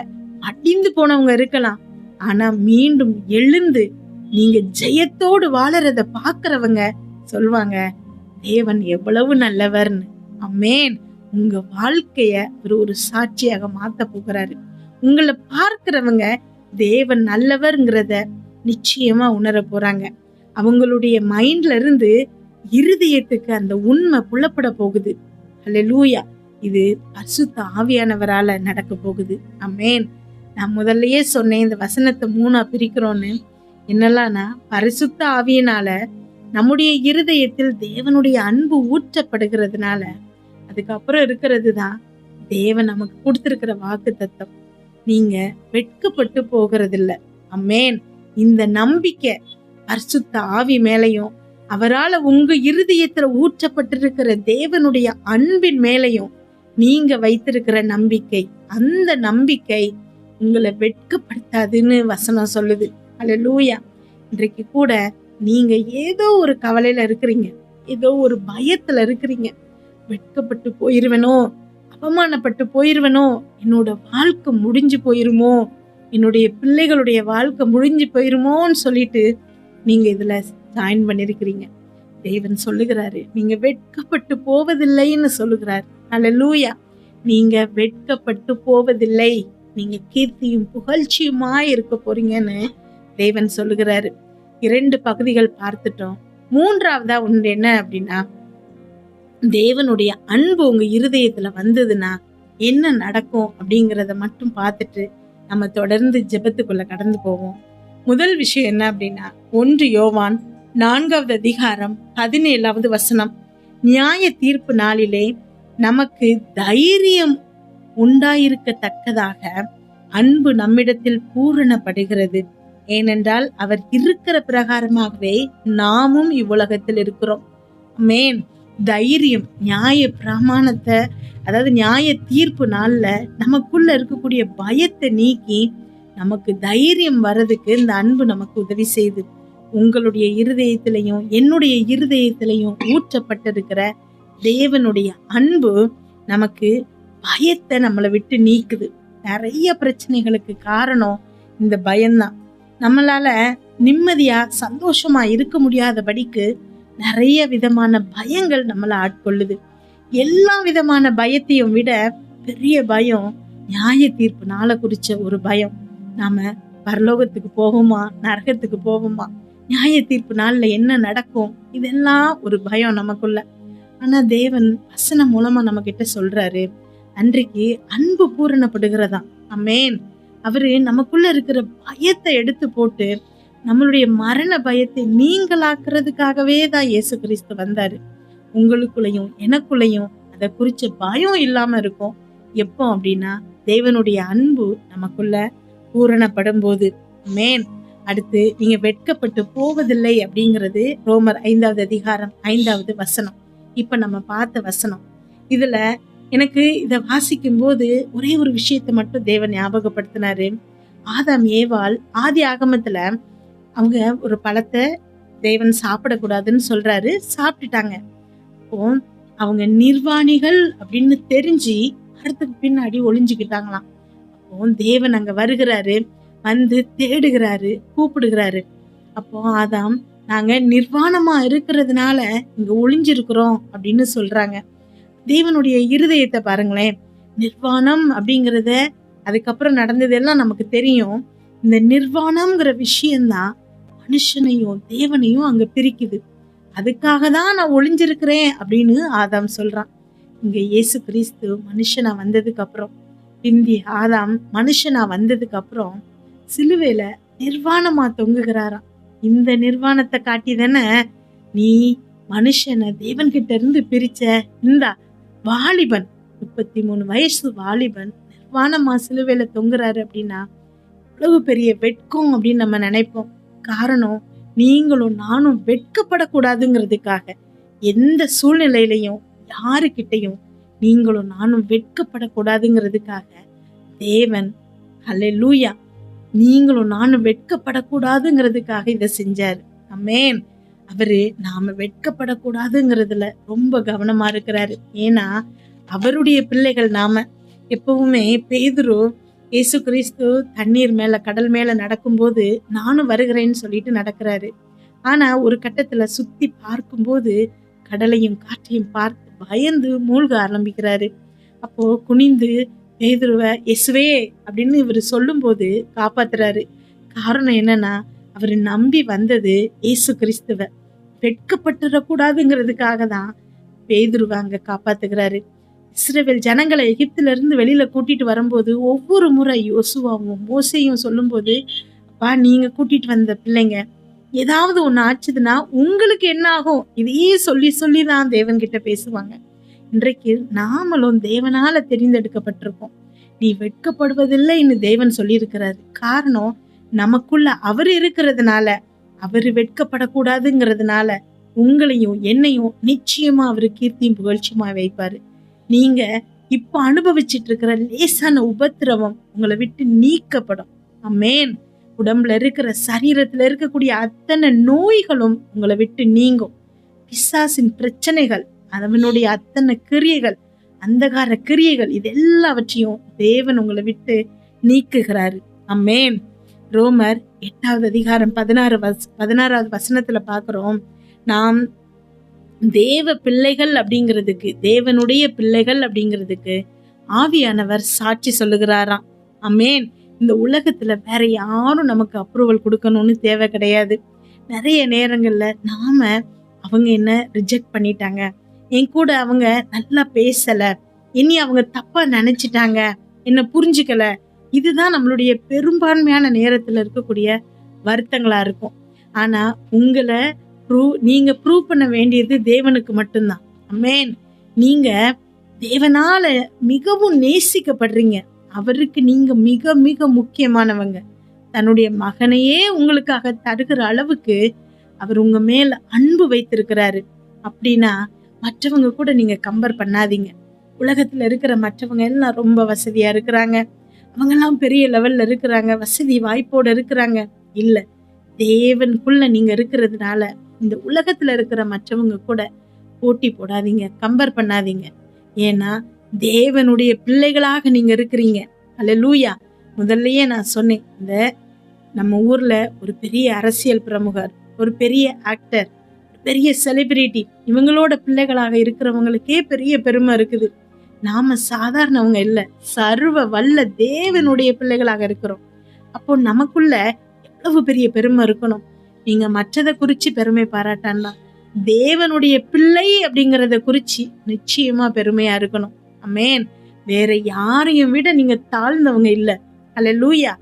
அடிந்து போனவங்க இருக்கலாம், ஆனா மீண்டும் எழுந்து நீங்க ஜெயத்தோடு வாழறத பாக்குறவங்க சொல்வாங்க, தேவன் எவ்வளவு நல்லவர்னு. ஆமென். உங்க வாழ்க்கைய ஒரு சாட்சியாக மாத்த போகிறாரு. உங்களை பார்க்கிறவங்க தேவன் நல்லவர்ங்கிறத நிச்சயமா உணர போறாங்க. அவங்களுடைய மைண்ட்ல இருந்து இருதயத்துக்கு அந்த உண்மை புலப்பட போகுது. ஹல்லேலூயா. இது பரிசுத்த ஆவியானவரால நடக்க போகுது. ஆமென். நான் முதல்லயே சொன்னேன், இந்த வசனத்தை 3 பிரிக்கிறோன்னு. என்னெல்லாம்னா, பரிசுத்த ஆவியினால நம்முடைய இருதயத்தில் தேவனுடைய அன்பு ஊற்றப்படுகிறதுனால அதுக்கப்புறம் இருக்கிறது தான் தேவன் நமக்கு கொடுத்திருக்கிற வாக்கு தத்தம். நீங்க வெட்கப்பட்டு போகிறதில்ல. ஆமென். இந்த நம்பிக்கை பரிசுத்த ஆவி மேலையும் அவரால் உங்க இருதயத்துல ஊற்றப்பட்டிருக்கிற தேவனுடைய அன்பின் மேலையும் நீங்க வைத்திருக்கிற நம்பிக்கை, அந்த நம்பிக்கை உங்களை வெட்கப்படுத்தாதுன்னு வசனம் சொல்லுது. ஹல்லேலூயா. இன்றைக்கு கூட நீங்க ஏதோ ஒரு கவலையில இருக்கிறீங்க, ஏதோ ஒரு பயத்துல இருக்கிறீங்க. வெட்கப்பட்டு போயிருவனோ, அவமானப்பட்டு போயிருவனோ, என்னோட வாழ்க்கை முடிஞ்சு போயிருமோ, என்னுடைய பிள்ளைகளுடைய வாழ்க்கை முடிஞ்சு போயிருமோன்னு சொல்லிட்டு நீங்க இதுல ஜாயின் பண்ணிருக்கிறீங்க. தேவன் சொல்லுகிறாரு, நீங்க வெட்கப்பட்டு போவதில்லைன்னு சொல்லுகிறார். ஹல்லேலூயா. நீங்க வெட்கப்பட்டு போவதில்லை, நீங்க கீர்த்தியும் புகழ்ச்சியுமா இருக்க போறீங்கன்னு தேவன் சொல்லுகிறாரு. 2 பகுதிகள் பார்த்துட்டோம். 3வதா ஒன்று என்ன அப்படின்னா, தேவனுடைய அன்பு உங்க இருதயத்துல வந்ததுன்னா என்ன நடக்கும் அப்படிங்கிறத மட்டும் பார்த்துட்டு நம்ம தொடர்ந்து ஜெபத்துக்குள்ள கடந்து போவோம். முதல் விஷயம் என்ன அப்படின்னா, 1 யோவான் 4வது அதிகாரம் 17வது வசனம். நியாய தீர்ப்பு நாளிலே நமக்கு தைரியம் உண்டாயிருக்கத்தக்கதாக அன்பு நம்மிடத்தில் பூரணப்படுகிறது. ஏனென்றால் அவர் இருக்கிற பிரகாரமாகவே நாமும் இவ்வுலகத்தில் இருக்கிறோம். ஆமென். தைரியம், நியாய பிரமாணத்தை, அதாவது நியாய தீர்ப்பு நாள்ல நமக்குள்ள இருக்கக்கூடிய பயத்தை நீக்கி நமக்கு தைரியம் வர்றதுக்கு இந்த அன்பு நமக்கு உதவி செய்யுது. உங்களுடைய இருதயத்திலையும் என்னுடைய இருதயத்திலையும் ஊற்றப்பட்டிருக்கிற தேவனுடைய அன்பு நமக்கு பயத்தை நம்மளை விட்டு நீக்குது. நிறைய பிரச்சனைகளுக்கு காரணம் இந்த பயம்தான். நம்மளால நிம்மதியா சந்தோஷமா இருக்க முடியாதபடிக்கு நிறைய விதமான பயங்கள் நம்மளை ஆட்கொள்ளுது. எல்லா விதமான பயத்தையும் விட பெரிய பயம் நியாய தீர்ப்பு நாளை குறிச்ச ஒரு பயம். நாம பரலோகத்துக்கு போவோமா, நரகத்துக்கு போவோமா, நியாய தீர்ப்பு நாள்ல என்ன நடக்கும், இதெல்லாம் ஒரு பயம் நமக்குள்ள. ஆனா தேவன் வசனம் மூலமா நம்ம கிட்ட சொல்றாரு, அன்றைக்கு அன்பு பூரணப்படுகிறதா. ஆமென். அவரு நமக்குள்ள இருக்கிற பயத்தை எடுத்து போட்டு நம்மளுடைய மரண பயத்தை நீங்களாக்குறதுக்காகவே தான் இயேசு கிறிஸ்து வந்தாரு. உங்களுக்குள்ளயும் எனக்குள்ளயும் அதை குறிச்ச பயம் இல்லாம இருக்கும். எப்போ அப்படின்னா தேவனுடைய அன்பு நமக்குள்ள பூரணப்படும் போது. ஆமென். அடுத்து, நீங்க வெட்கப்பட்டு போவதில்லை அப்படிங்கிறது ரோமர் 5வது அதிகாரம் 5வது வசனம். இப்ப நம்ம பார்த்த வசனம். இதுல எனக்கு இதை வாசிக்கும் போது ஒரே ஒரு விஷயத்தை மட்டும் தேவன் ஞாபகப்படுத்தினாரு. ஆதாம் ஏவாள் ஆதி ஆகமத்துல அவங்க ஒரு பழத்தை தேவன் சாப்பிடக்கூடாதுன்னு சொல்றாரு, சாப்பிட்டுட்டாங்க. அப்போ அவங்க நிர்வாணிகள் அப்படின்னு தெரிஞ்சு மரத்துக்கு பின்னாடி ஒளிஞ்சுக்கிட்டாங்களாம். அப்போ தேவன் அங்க வருகிறாரு, வந்து தேடுகிறாரு, கூப்பிடுகிறாரு. அப்போ ஆதாம், நாங்க நிர்வாணமா இருக்கிறதுனால இங்க ஒளிஞ்சிருக்கிறோம் அப்படின்னு சொல்றாங்க. தேவனுடைய இருதயத்தை பாருங்களேன். நிர்வாணம் அப்படிங்கிறத அதுக்கப்புறம் நடந்ததெல்லாம் நமக்கு தெரியும். இந்த நிர்வாணம்ங்கிற விஷயம்தான் மனுஷனையும் தேவனையும் அங்க பிரிக்குது. அதுக்காக தான் நான் ஒளிஞ்சிருக்கிறேன் அப்படின்னு ஆதாம் சொல்றான். இங்க இயேசு கிறிஸ்து மனுஷனா வந்ததுக்கு அப்புறம், பிந்தி ஆதாம் மனுஷனா வந்ததுக்கு அப்புறம் சிலுவையில நிர்வாணமா தொங்குகிறாராம். இந்த நிர்வாணத்தை காட்டி தானே நீ மனுஷனை தேவன் கிட்ட இருந்து பிரிச்ச. இந்த வாலிபன், 33 வயசு வாலிபன் நிர்வாணமா சிலுவையில தொங்குறாரு அப்படின்னா இவ்வளவு பெரிய வெட்கம் அப்படின்னு நம்ம நினைப்போம். காரணம், நீங்களும் நானும் வெட்கப்படக்கூடாதுங்கிறதுக்காக, எந்த சூழ்நிலையிலையும் யாருக்கிட்டையும் நீங்களும் நானும் வெட்கப்படக்கூடாதுங்கிறதுக்காக தேவன், ஹல்லேலூயா, நீங்களும் நானும் வெட்கப்படக்கூடாதுங்கிறதுக்காக இதை செஞ்சாரு. ஆமென். அவரு நாம வெட்கப்படக்கூடாதுங்கிறதுல ரொம்ப கவனமா இருக்கிறாரு. ஏன்னா அவருடைய பிள்ளைகள் நாம. எப்பவுமே பேதுரு இயேசு கிறிஸ்து தண்ணீர் மேல, கடல் மேல நடக்கும்போது நானும் வருகிறேன்னு சொல்லிட்டு நடக்கிறாரு. ஆனா ஒரு கட்டத்துல சுத்தி பார்க்கும்போது கடலையும் காற்றையும் பார்த்து பயந்து மூழ்க ஆரம்பிக்கிறாரு. அப்போ குனிந்து பேதுருவை இயேசுவே அப்படின்னு இவர் சொல்லும் போது காப்பாத்துறாரு. காரணம் என்னன்னா, அவர் நம்பி வந்தது இயேசு கிறிஸ்துவ. வெட்கப்பட்டுறக்கூடாதுங்கிறதுக்காக தான் பேதுருவை அங்க காப்பாத்துகிறாரு. இஸ்ரவேல் ஜனங்களை எகிப்துல இருந்து வெளியில கூட்டிட்டு வரும்போது ஒவ்வொரு முறை யோசுவாவும் மோசேயும் சொல்லும் போது, அப்பா நீங்க கூட்டிட்டு வந்த பிள்ளைங்க ஏதாவது ஒண்ணு ஆச்சுதுன்னா உங்களுக்கு என்ன ஆகும், இதையே சொல்லி சொல்லிதான் தேவன் கிட்ட பேசுவாங்க. இன்றைக்கு நாமளும் தேவனால தெரிந்தெடுக்கப்பட்டிருக்கோம். நீ வெட்கப்படுவதில்லைன்னு தேவன் சொல்லியிருக்கிறாரு. காரணம், நமக்குள்ள அவர் இருக்கிறதுனால, அவரு வெட்கப்படக்கூடாதுங்கிறதுனால உங்களையும் என்னையும் நிச்சயமா அவரு கீர்த்தியும் புகழ்ச்சியுமா வைப்பாரு. நீங்க இப்ப அனுபவிச்சிட்டு இருக்கிற லேசான உபத்திரவம் உங்களை விட்டு நீக்கப்படும். ஆமென். உடம்புல இருக்கிற, சரீரத்துல இருக்கக்கூடிய அத்தனை நோய்களும் உங்களை விட்டு நீங்கும். பிசாசின் பிரச்சனைகள், அவனுடைய அத்தனை கிரியைகள், அந்தகார கிரியைகள், இது எல்லாவற்றையும் தேவன் உங்களை விட்டு நீக்குகிறாரு. ஆமென். ரோமர் 8வது அதிகாரம் 16வது வசனத்துல பாக்குறோம், நாம் தேவ பிள்ளைகள் அப்படிங்கிறதுக்கு, தேவனுடைய பிள்ளைகள் அப்படிங்கிறதுக்கு ஆவியானவர் சாட்சி சொல்லுகிறாராம். ஆமென். இந்த உலகத்துல வேற யாரும் நமக்கு அப்ரூவல் கொடுக்கணும்னு தேவை கிடையாது. நிறைய நேரங்கள்ல நாம அவங்க என்ன ரிஜெக்ட் பண்ணிட்டாங்க, என் கூட அவங்க நல்லா பேசல, இனி அவங்க தப்பா நினைச்சிட்டாங்க, என்ன புரிஞ்சுக்கல, இதுதான் நம்மளுடைய பெரும்பான்மையான நேரத்துல இருக்கக்கூடிய வருத்தங்களா இருக்கும். ஆனா உங்களை நீங்க ப்ரூவ் பண்ண வேண்டியது தேவனுக்கு மட்டும்தான். ஆமென். நீங்க தேவனால மிகவும் நேசிக்கப்படுறீங்க. அவருக்கு நீங்க மிக மிக முக்கியமானவங்க. தன்னுடைய மகனையே உங்களுக்காக தருகிற அளவுக்கு அவர் உங்க மேல அன்பு வைத்திருக்கிறாரு. அப்படின்னா மற்றவங்க கூட நீங்க கம்பேர் பண்ணாதீங்க. உலகத்துல இருக்கிற மற்றவங்க எல்லாம் ரொம்ப வசதியா இருக்கிறாங்க, அவங்க எல்லாம் பெரிய லெவல்ல இருக்கிறாங்க, வசதி வாய்ப்போட இருக்கிறாங்க. இல்ல, தேவனுக்குள்ள நீங்க இருக்கிறதுனால இந்த உலகத்துல இருக்கிற மற்றவங்க கூட போட்டி போடாதீங்க, கம்பேர் பண்ணாதீங்க. ஏன்னா தேவனுடைய பிள்ளைகளாக நீங்க இருக்கிறீங்க. அல்லேலூயா. முதல்லயே நான் சொன்னேன், இந்த நம்ம ஊர்ல ஒரு பெரிய அரசியல் பிரமுகர், ஒரு பெரிய ஆக்டர், பெரிய செலிபிரிட்டி, இவங்களோட பிள்ளைகளாக இருக்கிறவங்களுக்கே பெரிய பெருமை இருக்குது. நாம சாதாரணவங்க இல்ல, சர்வ வல்ல தேவனுடைய பிள்ளைகளாக இருக்கிறோம். அப்போ நமக்குள்ள எவ்வளவு பெரிய பெருமை இருக்கணும். நீங்க மற்றதை குறிச்சு பெருமை பாராட்டான்னா தேவனுடைய பிள்ளை அப்படிங்கறத குறிச்சு நிச்சயமா பெருமையா இருக்கணும். ஆமென். வேற யாரையும் விட நீங்க தாழ்ந்தவங்க இல்ல. அல்லேலூயா.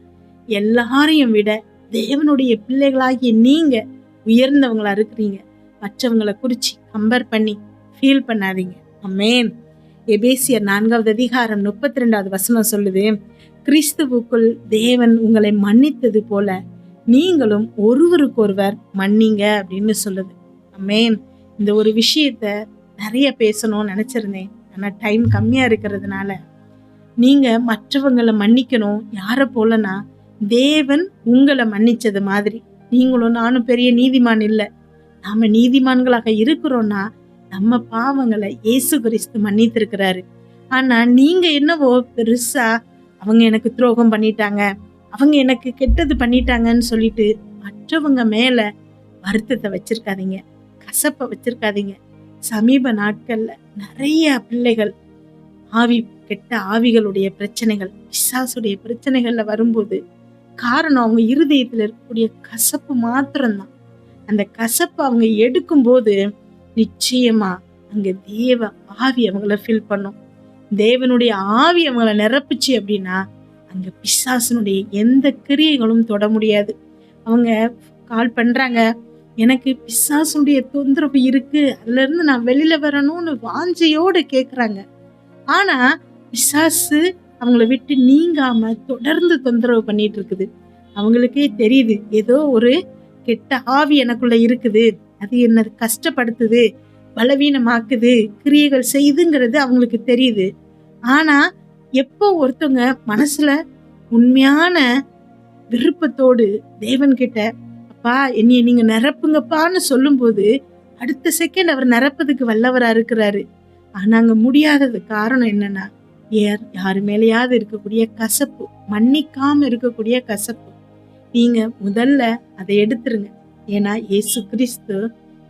எல்லாரையும் விட தேவனுடைய பிள்ளைகளாகிய நீங்க உயர்ந்தவங்களா இருக்கிறீங்க. மற்றவங்களை குறிச்சு கம்பேர் பண்ணி ஃபீல் பண்ணாதீங்க. ஆமென். எபேசியர் 4வது அதிகாரம் 32வது வசனம் சொல்லுது, கிறிஸ்துவுக்குள் தேவன் உங்களை மன்னித்தது போல நீங்களும் ஒருவருக்கொருவர் மன்னிங்க அப்படின்னு சொல்லுது. ஆமென். இந்த ஒரு விஷயத்த நிறைய பேசணும்னு நினைச்சிருந்தேன், ஆனா டைம் கம்மியா இருக்கிறதுனால, நீங்க மற்றவங்களை மன்னிக்கணும். யார போலனா தேவன் உங்களை மன்னிச்சது மாதிரி. நீங்களும் நானும் பெரிய நீதிமான் இல்ல. நாம நீதிமான்களாக இருக்கிறோம்னா நம்ம பாவங்களை இயேசு கிறிஸ்து மன்னித்திருக்கிறாரு. ஆனா நீங்க என்னவோ பெருசா அவங்க எனக்கு துரோகம் பண்ணிட்டாங்க, அவங்க எனக்கு கெட்டது பண்ணிட்டாங்கன்னு சொல்லிட்டு மற்றவங்க மேல வருத்தத்தை வச்சிருக்காதீங்க, கசப்பை வச்சிருக்காதீங்க. சமீப நாட்கள்ல நிறைய பிள்ளைகள் கெட்ட ஆவிகளுடைய பிரச்சனைகள், பிசாசுடைய பிரச்சனைகள்ல வரும்போது காரணம் அவங்க இருதயத்துல இருக்கக்கூடிய கசப்பு மாத்திரம்தான். அந்த கசப்பை அவங்க எடுக்கும் போது நிச்சயமா அங்க தேவ ஆவி அவங்கள ஃபில் பண்ணும். தேவனுடைய ஆவி அவங்கள நிரப்புச்சு அப்படின்னா அங்க பிசாசனுடைய எந்த கிரியைகளும் தொட முடியாது. அவங்க கால் பண்றாங்க, எனக்கு பிசாசுடைய தொந்தரவு இருக்கு, அதுல இருந்து நான் வெளியில வரணும்னு வாஞ்சையோடு கேக்குறாங்க. ஆனா பிசாசு அவங்கள விட்டு நீங்காம தொடர்ந்து தொந்தரவு பண்ணிட்டு இருக்குது. அவங்களுக்கே தெரியுது, ஏதோ ஒரு கெட்ட ஆவி எனக்குள்ள இருக்குது, அது என்ன கஷ்டப்படுத்துது, பலவீனமாக்குது, கிரியைகள் செய்துங்கிறது அவங்களுக்கு தெரியுது. ஆனா எப்போ ஒருத்தவங்க மனசுல உண்மையான விருப்பத்தோடு தேவன் கிட்ட, அப்பா என்னைய நீங்க நிரப்புங்கப்பான்னு சொல்லும் போது அடுத்த செகண்ட் அவர் நிரப்பதுக்கு வல்லவரா இருக்கிறாரு. ஆனா அங்க முடியாதது காரணம் என்னன்னா, யாரு மேலேயாவது இருக்கக்கூடிய கசப்பு, மன்னிக்காம இருக்கக்கூடிய கசப்பு. நீங்க முதல்ல அதை எடுத்துருங்க. ஏன்னா இயேசு கிறிஸ்து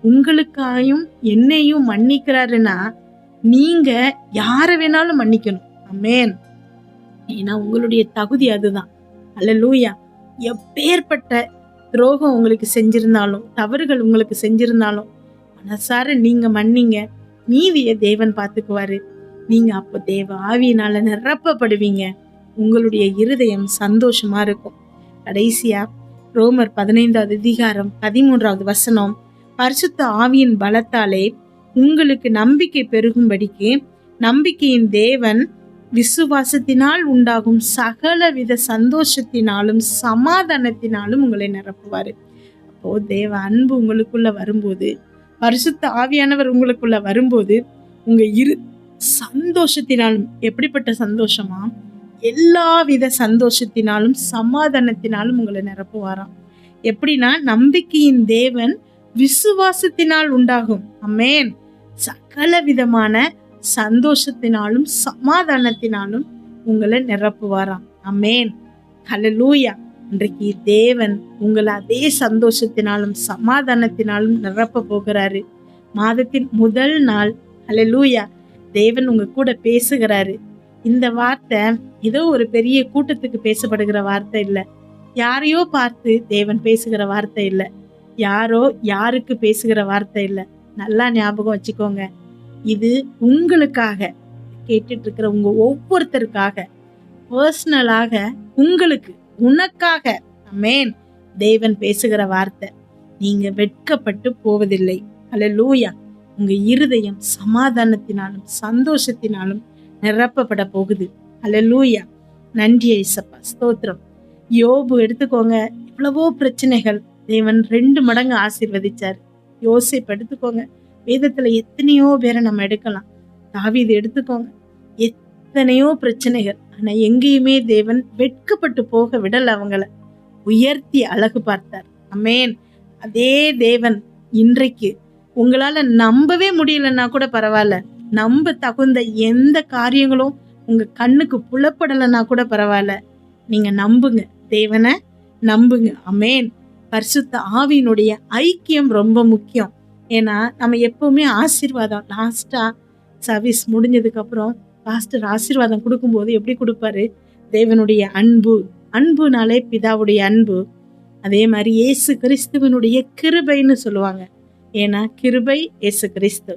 உங்களுக்காயும் என்னையும் மன்னிக்கிறாருன்னா நீங்க யார வேணாலும் மன்னிக்கணும். ஆமென். ஏன்னா உங்களுடைய தகுதி அதுதான். அல்லேலூயா. எப்பேற்பட்ட துரோகம் உங்களுக்கு செஞ்சிருந்தாலும், தவறுகள் உங்களுக்கு செஞ்சிருந்தாலும் மனசார நீங்க மன்னிங்க, நீதிய தேவன் பார்த்துக்குவாரு. நீங்க அப்போ தேவ ஆவியினால நிரப்பப்படுவீங்க. உங்களுடைய இருதயம் சந்தோஷமா இருக்கும். கடைசியா ரோமர் 15வது அதிகாரம் 13வது வசனம், பரிசுத்த ஆவியின் பலத்தாலே உங்களுக்கு நம்பிக்கை பெருகும்படிக்கு நம்பிக்கையின் தேவன் விசுவாசத்தினால் உண்டாகும் சகலவித சந்தோஷத்தினாலும் சமாதானத்தினாலும் உங்களை நிரப்புவாரு. அப்போ தேவ அன்பு உங்களுக்குள்ள வரும்போது, பரிசுத்த ஆவியானவர் உங்களுக்குள்ள வரும்போது உங்க சந்தோஷத்தினாலும், எப்படிப்பட்ட சந்தோஷமா, எல்லாவித சந்தோஷத்தினாலும் சமாதானத்தினாலும் உங்களை நிரப்புவாராம். எப்படின்னா நம்பிக்கையின் தேவன் விசுவாசத்தினால் உண்டாகும். ஆமென். சகல விதமான சந்தோஷத்தினாலும் சமாதானத்தினாலும் உங்களை நிரப்புவாராம். ஆமென். ஹல்லேலூயா. இன்றைக்கு தேவன் உங்களை அதே சந்தோஷத்தினாலும் சமாதானத்தினாலும் நிரப்ப போகிறாரு. மாதத்தின் முதல் நாள், ஹல்லேலூயா, தேவன் உங்க கூட பேசுகிறாரு. இந்த வார்த்தை ஏதோ ஒரு பெரிய கூட்டத்துக்கு பேசப்படுகிற வார்த்தை இல்லை. யாரையோ பார்த்து தேவன் பேசுகிற வார்த்தை இல்லை. யாரோ யாருக்கு பேசுகிற வார்த்தை இல்லை. நல்லா ஞாபகம் வச்சுக்கோங்க, இது உங்களுக்காக, கேட்டுட்டு இருக்கிற உங்க ஒவ்வொருத்தருக்காக, பர்சனலாக, உங்களுக்கு, உனக்காக ஆமென் தேவன் பேசுகிற வார்த்தை. நீங்க வெட்கப்பட்டு போவதில்லை. அல்லேலூயா. உங்க இருதயம் சமாதானத்தினாலும் சந்தோஷத்தினாலும் நிரப்பப்பட போகுது. அல்லேலூயா. நன்றி ஏசப்பா, ஸ்தோத்திரம். யோபு எடுத்துக்கோங்க, எவ்வளவோ பிரச்சனைகள் தேவன் 2 மடங்கு ஆசீர்வதிச்சார். யோசேப்பு எடுத்துக்கோங்க, வேதத்துல எத்தனையோ பேரை நம்ம எடுக்கலாம். தாவீது எடுத்துக்கோங்க, எத்தனையோ பிரச்சனைகள். ஆனா எங்கேயுமே தேவன் வெட்கப்பட்டு போக விடல, அவங்கள உயர்த்தி அழகு பார்த்தார். ஆமென். அதே தேவன் இன்றைக்கு உங்களால நம்பவே முடியலன்னா கூட பரவாயில்ல, நம்ப தகுந்த எந்த காரியங்களும் உங்க கண்ணுக்கு புலப்படலைன்னா கூட பரவாயில்ல, நீங்க நம்புங்க, தேவனை நம்புங்க. ஆமென். பரிசுத்த ஆவியினுடைய ஐக்கியம் ரொம்ப முக்கியம். ஏன்னா நம்ம எப்பவுமே ஆசீர்வாதம் லாஸ்டா சர்வீஸ் முடிஞ்சதுக்கு அப்புறம் பாஸ்டர் ஆசீர்வாதம் கொடுக்கும்போது எப்படி கொடுப்பாரு? தேவனுடைய அன்பு, அன்புனாலே பிதாவுடைய அன்பு. அதே மாதிரி இயேசு கிறிஸ்துவனுடைய கிருபைன்னு சொல்லுவாங்க. ஏன்னா கிருபை இயேசு கிறிஸ்து.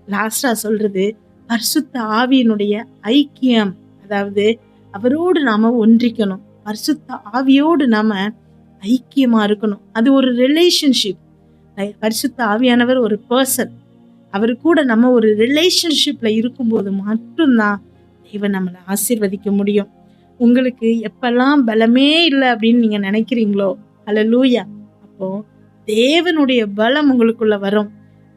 லாஸ்டா சொல்றது பரிசுத்த ஆவியினுடைய ஐக்கியம். அதாவது அவரோடு நாம ஒன்றிக்கணும், பரிசுத்த ஆவியோடு நாம ஐக்கியமா இருக்கணும். அது ஒரு ரிலேஷன்ஷிப். பரிசுத்த ஆவியானவர் ஒரு பர்சன். அவரு கூட நம்ம ஒரு ரிலேஷன்ஷிப்ல இருக்கும்போது மட்டும்தான் தேவன் நம்மளை ஆசீர்வதிக்க முடியும். உங்களுக்கு எப்பெல்லாம் பலமே இல்லை அப்படின்னு நீங்க நினைக்கிறீங்களோ, அல்லேலூயா, அப்போ தேவனுடைய பலம் உங்களுக்குள்ள வரும்.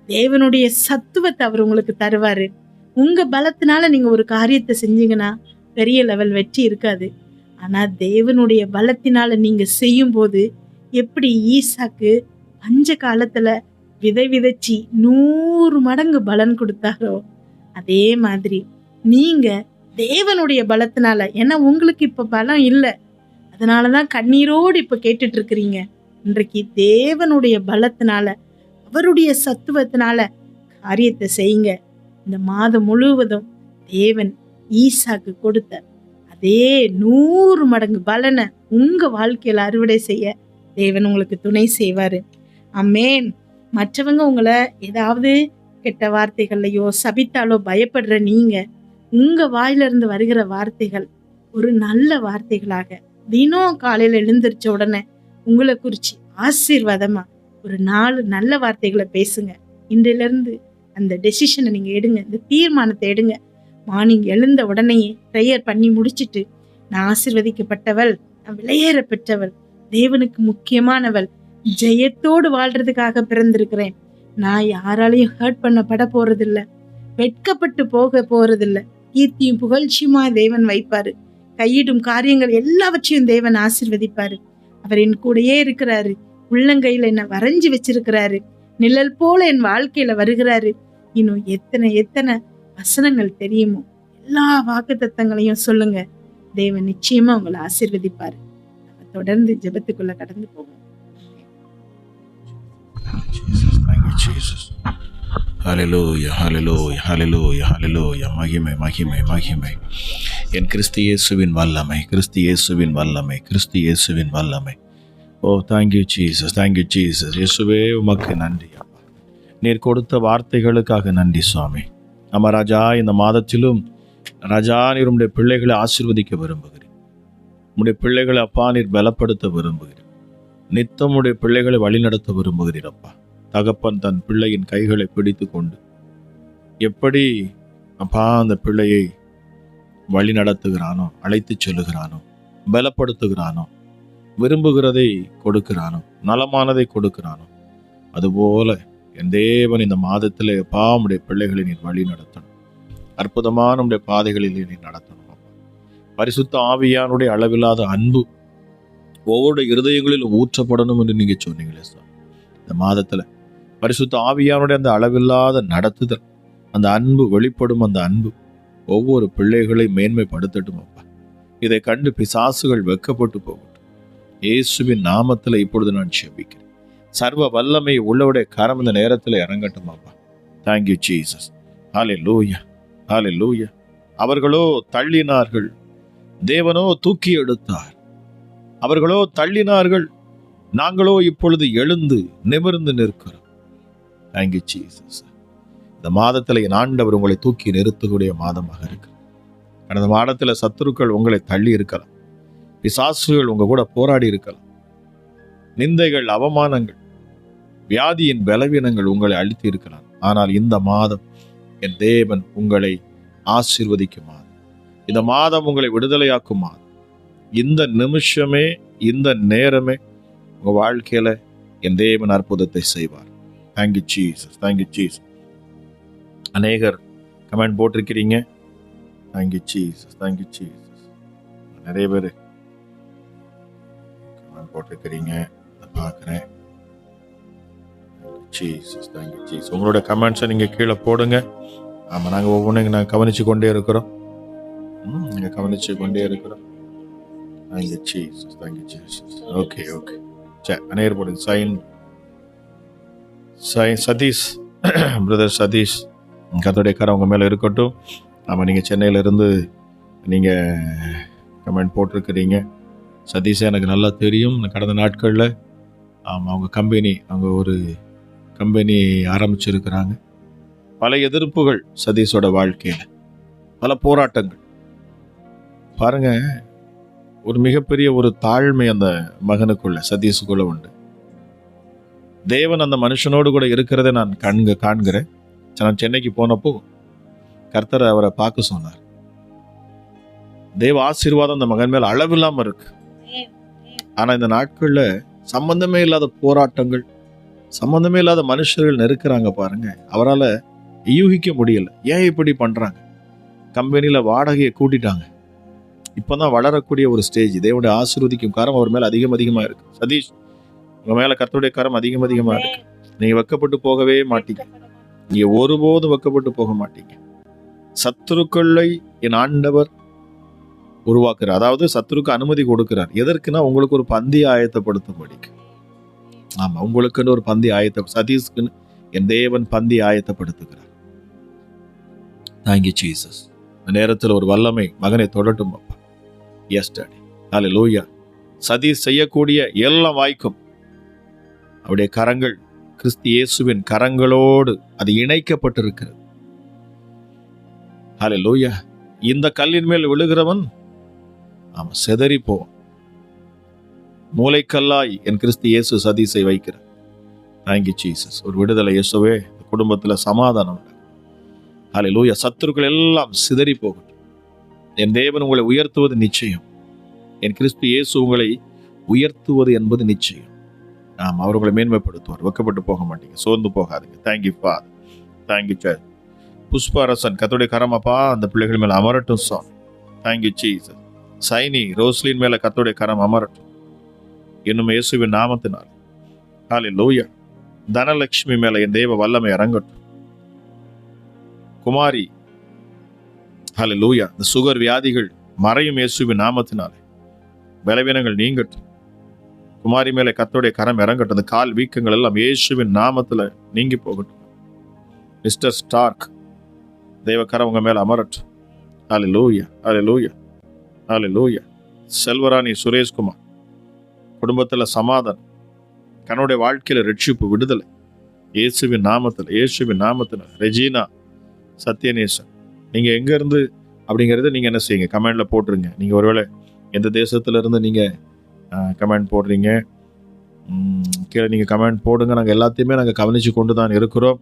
தேவனுடைய சத்துவத்தை அவர் உங்களுக்கு தருவாரு. உங்க பலத்தினால நீங்க ஒரு காரியத்தை செஞ்சீங்கன்னா பெரிய லெவல் வெற்றி இருக்காது. ஆனா தேவனுடைய பலத்தினால நீங்க செய்யும் போது, எப்படி ஈசாக்கு பஞ்ச காலத்துல விதை விதைச்சி 100 மடங்கு பலன் கொடுத்தாரோ, அதே மாதிரி நீங்க தேவனுடைய பலத்தினால, ஏன்னா உங்களுக்கு இப்ப பலம் இல்லை, அதனாலதான் கண்ணீரோடு இப்ப கேட்டுட்டு இருக்கிறீங்க. இன்றைக்கு தேவனுடைய பலத்தினால, அவருடைய சத்துவத்தினால காரியத்தை செய்யுங்க. இந்த மாதம் முழுவதும் தேவன் ஈசாக்கு கொடுத்த அதே 100 மடங்கு பலனை உங்க வாழ்க்கையில அறுவடை செய்ய தேவன் உங்களுக்கு துணை செய்வாரு. ஆமென். மற்றவங்க உங்களை ஏதாவது கெட்ட வார்த்தைகள்லையோ சபித்தாலோ பயப்படுற நீங்க, உங்க வாயிலிருந்து வருகிற வார்த்தைகள் ஒரு நல்ல வார்த்தைகளாக, தினம் காலையில எழுந்திரிச்ச உடனே உங்களை குறிச்சு ஆசீர்வாதமா ஒரு 4 நல்ல வார்த்தைகளை பேசுங்க. இன்றையில இருந்து அந்த டெசிஷனை நீங்க எடுங்க, இந்த தீர்மானத்தை எடுங்க. மார்னிங் எழுந்த உடனேயே ப்ரேயர் பண்ணி முடிச்சிட்டு, நான் ஆசீர்வதிக்கப்பட்டவள், நான் விலையேற பெற்றவள், தேவனுக்கு முக்கியமானவள், ஜெயத்தோடு வாழ்றதுக்காக பிறந்திருக்கிறேன், நான் யாராலையும் ஹர்ட் பண்ணப்பட போறதில்ல, வெட்கப்பட்டு போக போறதில்ல, கீர்த்தியும் புகழ்ச்சியுமா தேவன் வைப்பாரு. கையிடும் காரியங்கள் எல்லாவற்றையும் தேவன் ஆசீர்வதிப்பாரு. அவர் என் கூடயே இருக்கிறாரு, உள்ளங்கையில என்ன வரைஞ்சி வச்சிருக்கிறாரு, நிழல் போல என் வாழ்க்கையில வருகிறாரு. இன்னும் எத்தனை எத்தனை வசனங்கள் தெரியுமோ எல்லா வாக்குத்தத்தங்களையும் சொல்லுங்க. தேவன் நிச்சயமா உங்களை ஆசீர்வதிப்பாரு. நம்ம தொடர்ந்து ஜெபத்துக்குள்ள கடந்து போவோம். ஹல்லேலூயா, ஹல்லேலூயா, ஹல்லேலூயா, ஹல்லேலூயா. மகிமை, மகிமை, மகிமை. என் கிறிஸ்து இயேசுவின் வல்லமை, கிறிஸ்து இயேசுவின் வல்லமை, கிறிஸ்து இயேசுவின் வல்லமை. ஓ தேங்க்யூ ஜீசஸ், தேங்க்யூ ஜீசஸ். இயேசுவே உமக்கு நன்றி அப்பா. நீர் கொடுத்த வார்த்தைகளுக்காக நன்றி சுவாமி. நம்ம ராஜா, இந்த மாதத்திலும் ராஜா நீர் உம்முடைய பிள்ளைகளை ஆசீர்வதிக்க விரும்புகிறேன். உம்முடைய பிள்ளைகளை அப்பா நீர் பலப்படுத்த விரும்புகிறேன். நித்தம் உடைய பிள்ளைகளை வழிநடத்த விரும்புகிறீர் அப்பா. தகப்பன் தன் பிள்ளையின் கைகளை பிடித்து கொண்டு எப்படி அப்பா அந்த பிள்ளையை வழி நடத்துகிறானோ, அழைத்து செல்லுகிறானோ, பலப்படுத்துகிறானோ, விரும்புகிறதை கொடுக்கிறானோ, நலமானதை கொடுக்கிறானோ, அதுபோல என் தேவன் இந்த மாதத்திலே அப்பா உடைய பிள்ளைகளை நீர் வழி நடத்தணும். அற்புதமான உடைய பாதைகளிலே நீர் நடத்தணும் அப்பா. பரிசுத்த ஆவியானுடைய அளவில்லாத அன்பு ஒவ்வொரு இருதயங்களிலும் ஊற்றப்படணும் என்று நீங்க சொன்னீங்களே சார். இந்த மாதத்துல பரிசுத்த ஆவியானுடைய அந்த அளவில்லாத நடத்துதல், அந்த அன்பு வெளிப்படும், அந்த அன்பு ஒவ்வொரு பிள்ளைகளை மேன்மைப்படுத்தட்டும் அப்பா. இதை கண்டு பிசாசுகள் வெட்கப்பட்டு போகட்டும். இயேசுவின் நாமத்துல இப்பொழுது நான் ஜெபிக்கிறேன். சர்வ வல்லமை உள்ளவருடைய கரம் இந்த நேரத்துல இறங்கட்டும் அப்பா. Thank you Jesus. ஹல்லேலூயா, ஹல்லேலூயா, அவர்களோ தள்ளினார்கள், தேவனோ தூக்கி எடுத்தார். அவர்களோ தள்ளினார்கள், நாங்களோ இப்பொழுது எழுந்து நிமிர்ந்து நிற்கிறோம். Thank you, Jesus. இந்த மாதத்தில் என் ஆண்டவர் உங்களை தூக்கி நிறுத்தக்கூடிய மாதமாக இருக்கு. கடந்த மாதத்தில் சத்துருக்கள் உங்களை தள்ளி இருக்கலாம், பிசாசுகள் உங்க கூட போராடி இருக்கலாம், நிந்தைகள், அவமானங்கள், வியாதியின் பலவீனங்கள் உங்களை அழித்து இருக்கலாம். ஆனால் இந்த மாதம் என் தேவன் உங்களை ஆசீர்வதிக்கும் மாதம். இந்த மாதம் உங்களை விடுதலையாக்கும் மாதம். இந்த நிமிஷமே, இந்த நேரமே உங்க வாழ்க்கையில என் தேவன் அற்புதத்தை செய்வார். Thank you, Jesus. Thank you, Jesus. அநேகர் comment போட்டிருக்கிறீங்க. Thank you, Jesus. Thank you, Jesus. நிறைய பேர் கமெண்ட் போட்டிருக்கிறீங்க, பார்க்குறேன். Jesus, thank you, Jesus. உங்களோட கமெண்ட்ஸை நீங்கள் கீழே போடுங்க. ஆமாம், நாங்கள் ஒவ்வொன்றும் நாங்கள் கவனித்து கொண்டே இருக்கிறோம். நீங்கள் கவனித்து கொண்டே இருக்கிறோம். Thank you, Jesus. Thank you, Jesus. Okay okay, சரி, அநேகர் போடுங்க. சதீஷ், பிரதர் சதீஷ், கர்த்தருடைய கரம் உங்கள் மேலே இருக்கட்டும். ஆமாம், நீங்கள் சென்னையிலேருந்து நீங்கள் கமெண்ட் போட்டிருக்கிறீங்க. சதீஷை எனக்கு நல்லா தெரியும். கடந்த நாட்களில் ஆமாம், அவங்க ஒரு கம்பெனி ஆரம்பிச்சிருக்கிறாங்க. பல எதிர்ப்புகள் சதீஷோட வாழ்க்கையில், பல போராட்டங்கள். பாருங்க, ஒரு மிகப்பெரிய ஒரு தாழ்மை அந்த மகனுக்குள்ள, சதீஷுக்குள்ள உண்டு. தேவன் அந்த மனுஷனோடு கூட இருக்கிறத நான் காண்கிறேன். நான் சென்னைக்கு போனப்போ கர்த்தர் அவரை பார்க்க சொன்னார். தேவ ஆசீர்வாதம் அந்த மகன் மேல் அளவில்லாம இருக்கு. ஆனா இந்த நாட்கள்ல சம்பந்தமே இல்லாத போராட்டங்கள், சம்பந்தமே இல்லாத மனுஷர்கள் நெருக்கிறாங்க பாருங்க. அவரால் யூகிக்க முடியல. ஏன் இப்படி பண்றாங்க? கம்பெனியில வாடகையை கூட்டிட்டாங்க. இப்பதான் வளரக்கூடிய ஒரு ஸ்டேஜ். தேவனுடைய ஆசீர்வதிக்கும் காரம் அவர் மேல அதிகமா இருக்கு. சதீஷ், உங்க மேல கர்த்தருடைய காரம் அதிகமா இருக்கு. நீங்க வெக்கப்பட்டு போகவே மாட்டீங்க. நீங்க ஒருபோதும் வெக்கப்பட்டு போக மாட்டீங்க. சத்துருக்களை என் ஆண்டவர் உருவாக்குறார். அதாவது சத்துருக்கு அனுமதி கொடுக்கிறார். எதற்குன்னா உங்களுக்கு ஒரு பந்தி ஆயத்தப்படுத்தும்படிக்கு. ஆமா, உங்களுக்குன்னு ஒரு பந்தி சதீஷ்குன்னு என் தேவன் பந்தி ஆயத்தப்படுத்துகிறார். Thank you, Jesus. இந்த நேரத்தில் ஒரு வல்லமை மகனை தொடட்டும் அப்பா. எஸ் டாடி, ஹல்லேலூயா. சதீஷ் செய்யக்கூடிய எல்லாம் வாய்க்கும். அவருடைய கரங்கள் கிறிஸ்து இயேசுவின் கரங்களோடு அது இணைக்கப்பட்டிருக்கிறது. ஹல்லேலூயா. இந்த கல்லின் மேல் விழுகிறவன் ஆமா செதறி போவான். மூளைக்கல்லாய் என் கிறிஸ்து இயேசு சதீஷை வைக்கிறார். Thank you, Jesus. ஒரு விடுதலை இயேசுவே. குடும்பத்துல சமாதானம். ஹல்லேலூயா. சத்துருக்கள் எல்லாம் சிதறி போகட்டும். என் தேவன் உங்களை உயர்த்துவது நிச்சயம். என் கிறிஸ்து இயேசு உங்களை உயர்த்துவது என்பது நிச்சயம். அவர் உங்களை மேன்மைப்படுத்துவார். வெக்கப்பட்டு போக மாட்டீங்க, சோர்ந்து போகாதீங்க. Thank you father, thank you sir. Pushparasan, கர்த்தருடைய கரமப்பா அந்த பிள்ளைகள் மேல அமரட்டும் சாமி. Thank you Jesus. சைனி, ரோஸ்லின் மேல கர்த்தருடைய கரம் அமரட்டும் இன்னும் இயேசுவின் நாமத்தினால். ஹல்லேலூயா. தனலட்சுமி மேல என் தேவ வல்லமை இறங்கட்டும். குமாரி, ஹல்லேலூயா. இந்த சுகர் வியாதிகள் மறையும் இயேசுவின் நாமத்தினாலே. பலவீனங்கள் நீங்கட்டும். குமாரி மேலே கர்த்தருடைய கரம் இறங்கட்டும். அந்த கால் வீக்கங்கள் எல்லாம் இயேசுவின் நாமத்துல நீங்கி போகட்டும். மிஸ்டர் ஸ்டார்க், தேவக்கரம் உங்க மேல அமரட்டும். ஹல்லேலூயா, ஹல்லேலூயா, ஹல்லேலூயா. செல்வராணி சுரேஷ்குமார், குடும்பத்துல சமாதானம், கண்ணுடைய வாழ்க்கையில ரட்சிப்பு, விடுதலை இயேசுவின் நாமத்துல, இயேசுவின் நாமத்துல. ரெஜினா சத்யநேசன், நீங்க எங்க இருந்து அப்படிங்கறத நீங்க என்ன செய்யுங்க, கமெண்ட்ல போட்டுருங்க. நீங்க ஒருவேளை எந்த தேசத்துல இருந்து நீங்க கமெண்ட் போடுறீங்க, கீழே நீங்கள் கமெண்ட் போடுங்க. நாங்கள் எல்லாத்தையுமே நாங்கள் கவனித்து கொண்டு தான் இருக்கிறோம்.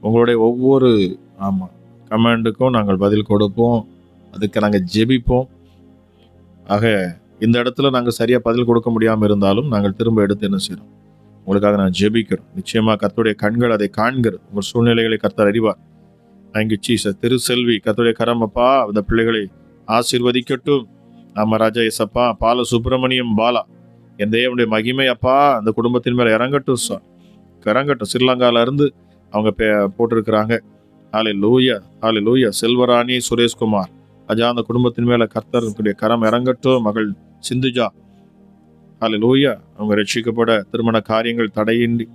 உங்களுடைய ஒவ்வொரு கமெண்ட்டுக்கும் நாங்கள் பதில் கொடுப்போம். அதுக்கு நாங்கள் ஜெபிப்போம். ஆக இந்த இடத்துல நாங்கள் சரியாக பதில் கொடுக்க முடியாமல் இருந்தாலும் நாங்கள் திரும்ப எடுத்து என்ன செய்கிறோம், உங்களுக்காக நான் ஜெபிக்கிறோம். நிச்சயமாக கர்த்தருடைய கண்கள் அதை காண்கிறது. உங்கள் சூழ்நிலைகளை கர்த்தர் அறிவார். Thank you Jesus. திருசெல்வி, கர்த்தருடைய கரமப்பா அந்த பிள்ளைகளை ஆசீர்வதிக்கட்டும். ஆமாம் ராஜா ஏசப்பா. பால சுப்பிரமணியம் பாலா, என் தேவனுடைய மகிமை அப்பா அந்த குடும்பத்தின் மேலே இறங்கட்டும் சார், இறங்கட்டும். ஸ்ரீலங்கால இருந்து அவங்க போட்டிருக்கிறாங்க. ஹல்லேலூயா, ஹல்லேலூயா. செல்வராணி சுரேஷ்குமார், ராஜா அந்த குடும்பத்தின் மேலே கர்த்தருடைய கரம் இறங்கட்டும். மகள் சிந்துஜா, ஹல்லேலூயா. அவங்க ரட்சிக்கப்பட திருமண காரியங்கள் தடையின்றி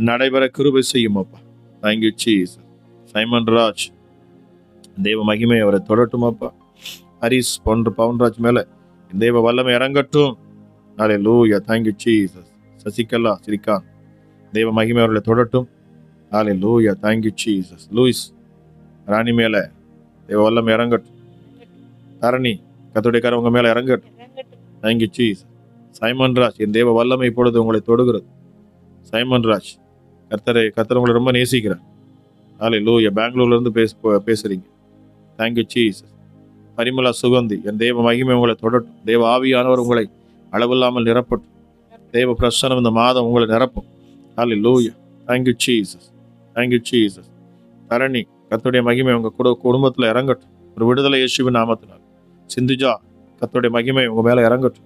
நடைபெற கிருபை செய்யும் அப்பா. Thank you Jesus. சைமன் ராஜ், தெய்வ மகிமை அவரை தொடட்டும் அப்பா. ஹரிஸ் போன்ற பவுன்ராஜ் மேல தெய்வ வல்லமை இறங்கட்டும். Hallelujah. Thank you Jesus. Sasikala Srikanth தெய்வ மகிமை அவர்களை தொடட்டும். Hallelujah. Thank you Jesus. Louis Rani மேல தெய்வ வல்லமை இறங்கட்டும். தரணி கர்த்தருடைய கரம் உங்க மேல இறங்கட்டும். Thank you Jesus. சைமன் ராஜ், என் தேவ வல்லமை இப்பொழுது உங்களை தொடுகிறது. சைமன் ராஜ், கர்த்தர் உங்களை ரொம்ப நேசிக்கிறார். ஹல்லேலூயா. பெங்களூர்ல இருந்து பேசுறீங்க. Thank you Jesus. பரிமளா சுகந்தி, என் தேவ மகிமை உங்களை தொடட்டும். தேவ ஆவியானவர் உங்களை அளவில்லாமல் நிரப்பட்டும். தேவ பிரசன்னம் இந்த மாதம் உங்களை நிரப்பும். Hallelujah. Thank you Jesus. Thank you Jesus. Dharani, கர்த்தருடைய மகிமை உங்க குடும்பத்துல இறங்கட்டும். ஒரு விடுதலை இயேசுவின் நாமத்தினால். சிந்துஜா, கர்த்தருடைய மகிமை உங்க மேல இறங்கட்டும்.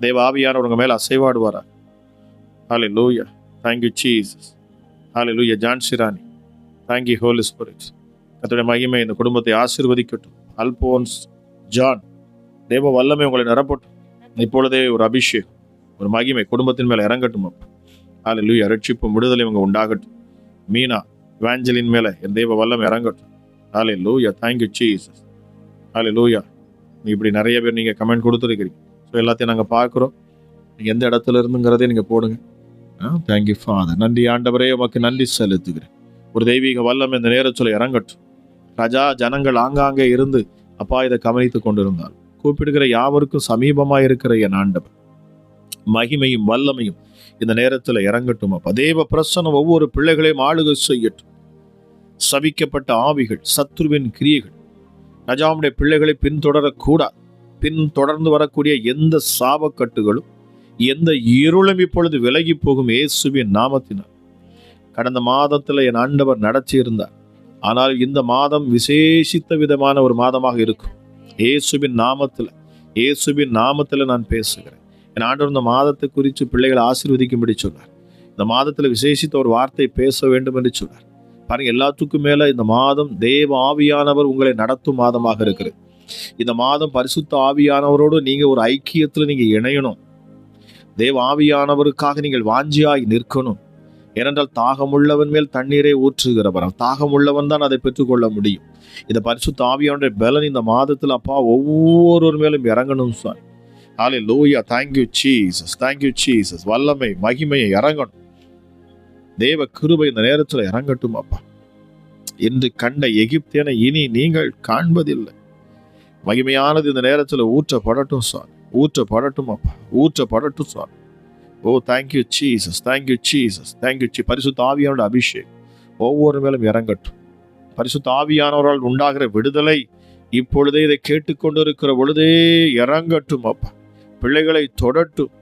தேவ ஆவியானவர் உங்க மேல அசைவாடுவாரா. Hallelujah. Thank you Jesus. Hallelujah. Jhansirani, thank you Holi Spirit. கர்த்தருடைய மகிமை இந்த குடும்பத்தை ஆசீர்வதிக்கட்டும். அல்போன்ஸ் ஜான், தேவ வல்லமை உங்களை நிரப்பட்டும். இப்பொழுதே ஒரு அபிஷேகம், ஒரு மகிமை குடும்பத்தின் மேல இறங்கட்டும். ஹல்லேலூயா. ரட்சிப்பும் விடுதலை உங்க உண்டாகட்டும். மீனா இவாஞ்சலின் மேல என் தேவ வல்லமை இறங்கட்டும். ஹல்லேலூயா. Thank you Jesus. ஹல்லேலூயா. இப்படி நிறைய பேர் நீங்க கமெண்ட் கொடுத்துருக்கிறீங்க. ஸோ எல்லாத்தையும் நாங்கள் பார்க்குறோம். நீங்கள் எந்த இடத்துல இருந்துங்கிறதே நீங்கள் போடுங்க. Thank you father. நன்றி ஆண்டவரே, உமக்கு நன்றி செலுத்துகிறேன். ஒரு தெய்வீக வல்லம் இந்த நேரத்தில் இறங்கட்டும். ராஜா, ஜனங்கள் ஆங்காங்கே இருந்து அப்பா இதை கவனித்து கொண்டிருந்தார். கூப்பிடுகிற யாவருக்கும் சமீபமாக இருக்கிற என் ஆண்டவர் மகிமையும் வல்லமையும் இந்த நேரத்தில் இறங்கட்டும். அப்பா தேவ பிரசன்னம் ஒவ்வொரு பிள்ளைகளையும் ஆளுகை செய்யட்டும். சபிக்கப்பட்ட ஆவிகள், சத்ருவின் கிரியைகள் ராஜாவுடைய பிள்ளைகளை பின்தொடர்ந்து வரக்கூடிய எந்த சாபக்கட்டுகளும், எந்த இருளும் இப்பொழுது விலகி போகும் இயேசுவின் நாமத்தினால். கடந்த மாதத்துல என் ஆண்டவர் நடத்தி இருந்தார். ஆனால் இந்த மாதம் விசேஷித்த விதமான ஒரு மாதமாக இருக்கும். இயேசுவின் நாமத்துல நான் பேசுகிறேன். என் ஆண்டவர் இந்த மாதத்தை குறித்து பிள்ளைகளை ஆசீர்வதிக்கும்படி சொன்னார். இந்த மாதத்துல விசேஷித்த ஒரு வார்த்தை பேச வேண்டும் என்று சொன்னார். பாருங்க, எல்லாத்துக்கும் மேல இந்த மாதம் தேவ ஆவியானவர் உங்களை நடத்தும் மாதமாக இருக்கிறது. இந்த மாதம் பரிசுத்த ஆவியானவரோடு நீங்க ஒரு ஐக்கியத்துல நீங்க இணையணும். தேவ ஆவியானவருக்காக நீங்கள் வாஞ்சியாய் நிற்கணும். ஏனென்றால் தாகமுள்ளவன் மேல் தண்ணீரை ஊற்றுகிறவர், தாகமுள்ளவன் தான் அதை பெற்றுக்கொள்ள முடியும். இந்த பரிசுத்த ஆவியானுடைய பலன் இந்த மாதத்துல அப்பா ஒவ்வொரு மேலும் இறங்கணும் sir. Hallelujah. Thank you Jesus. Thank you Jesus. வல்லமை மகிமையை இறங்கணும். தேவ கிருபை இந்த நேரத்துல இறங்கட்டும் அப்பா. என்று கண்ட எகிப்தியனை இனி நீங்கள் காண்பதில்லை. மகிமையானது இந்த நேரத்துல ஊற்றப்படட்டும் சார். ஊற்றப்படட்டும் அப்பா. ஊற்றப்படட்டும் sir. Oh thank you Jesus. Thank you Jesus. Thank you. பரிசுத்த ஆவியானோட அபிஷேகம் ஒவ்வொரு மேலும் இறங்கட்டும். பரிசுத்த ஆவியானவரால் உண்டாகிற விடுதலை இப்பொழுதே இதை கேட்டுக்கொண்டு இருக்கிற பொழுதே இறங்கட்டும் அப்பா. பிள்ளைகளை தொடட்டும்.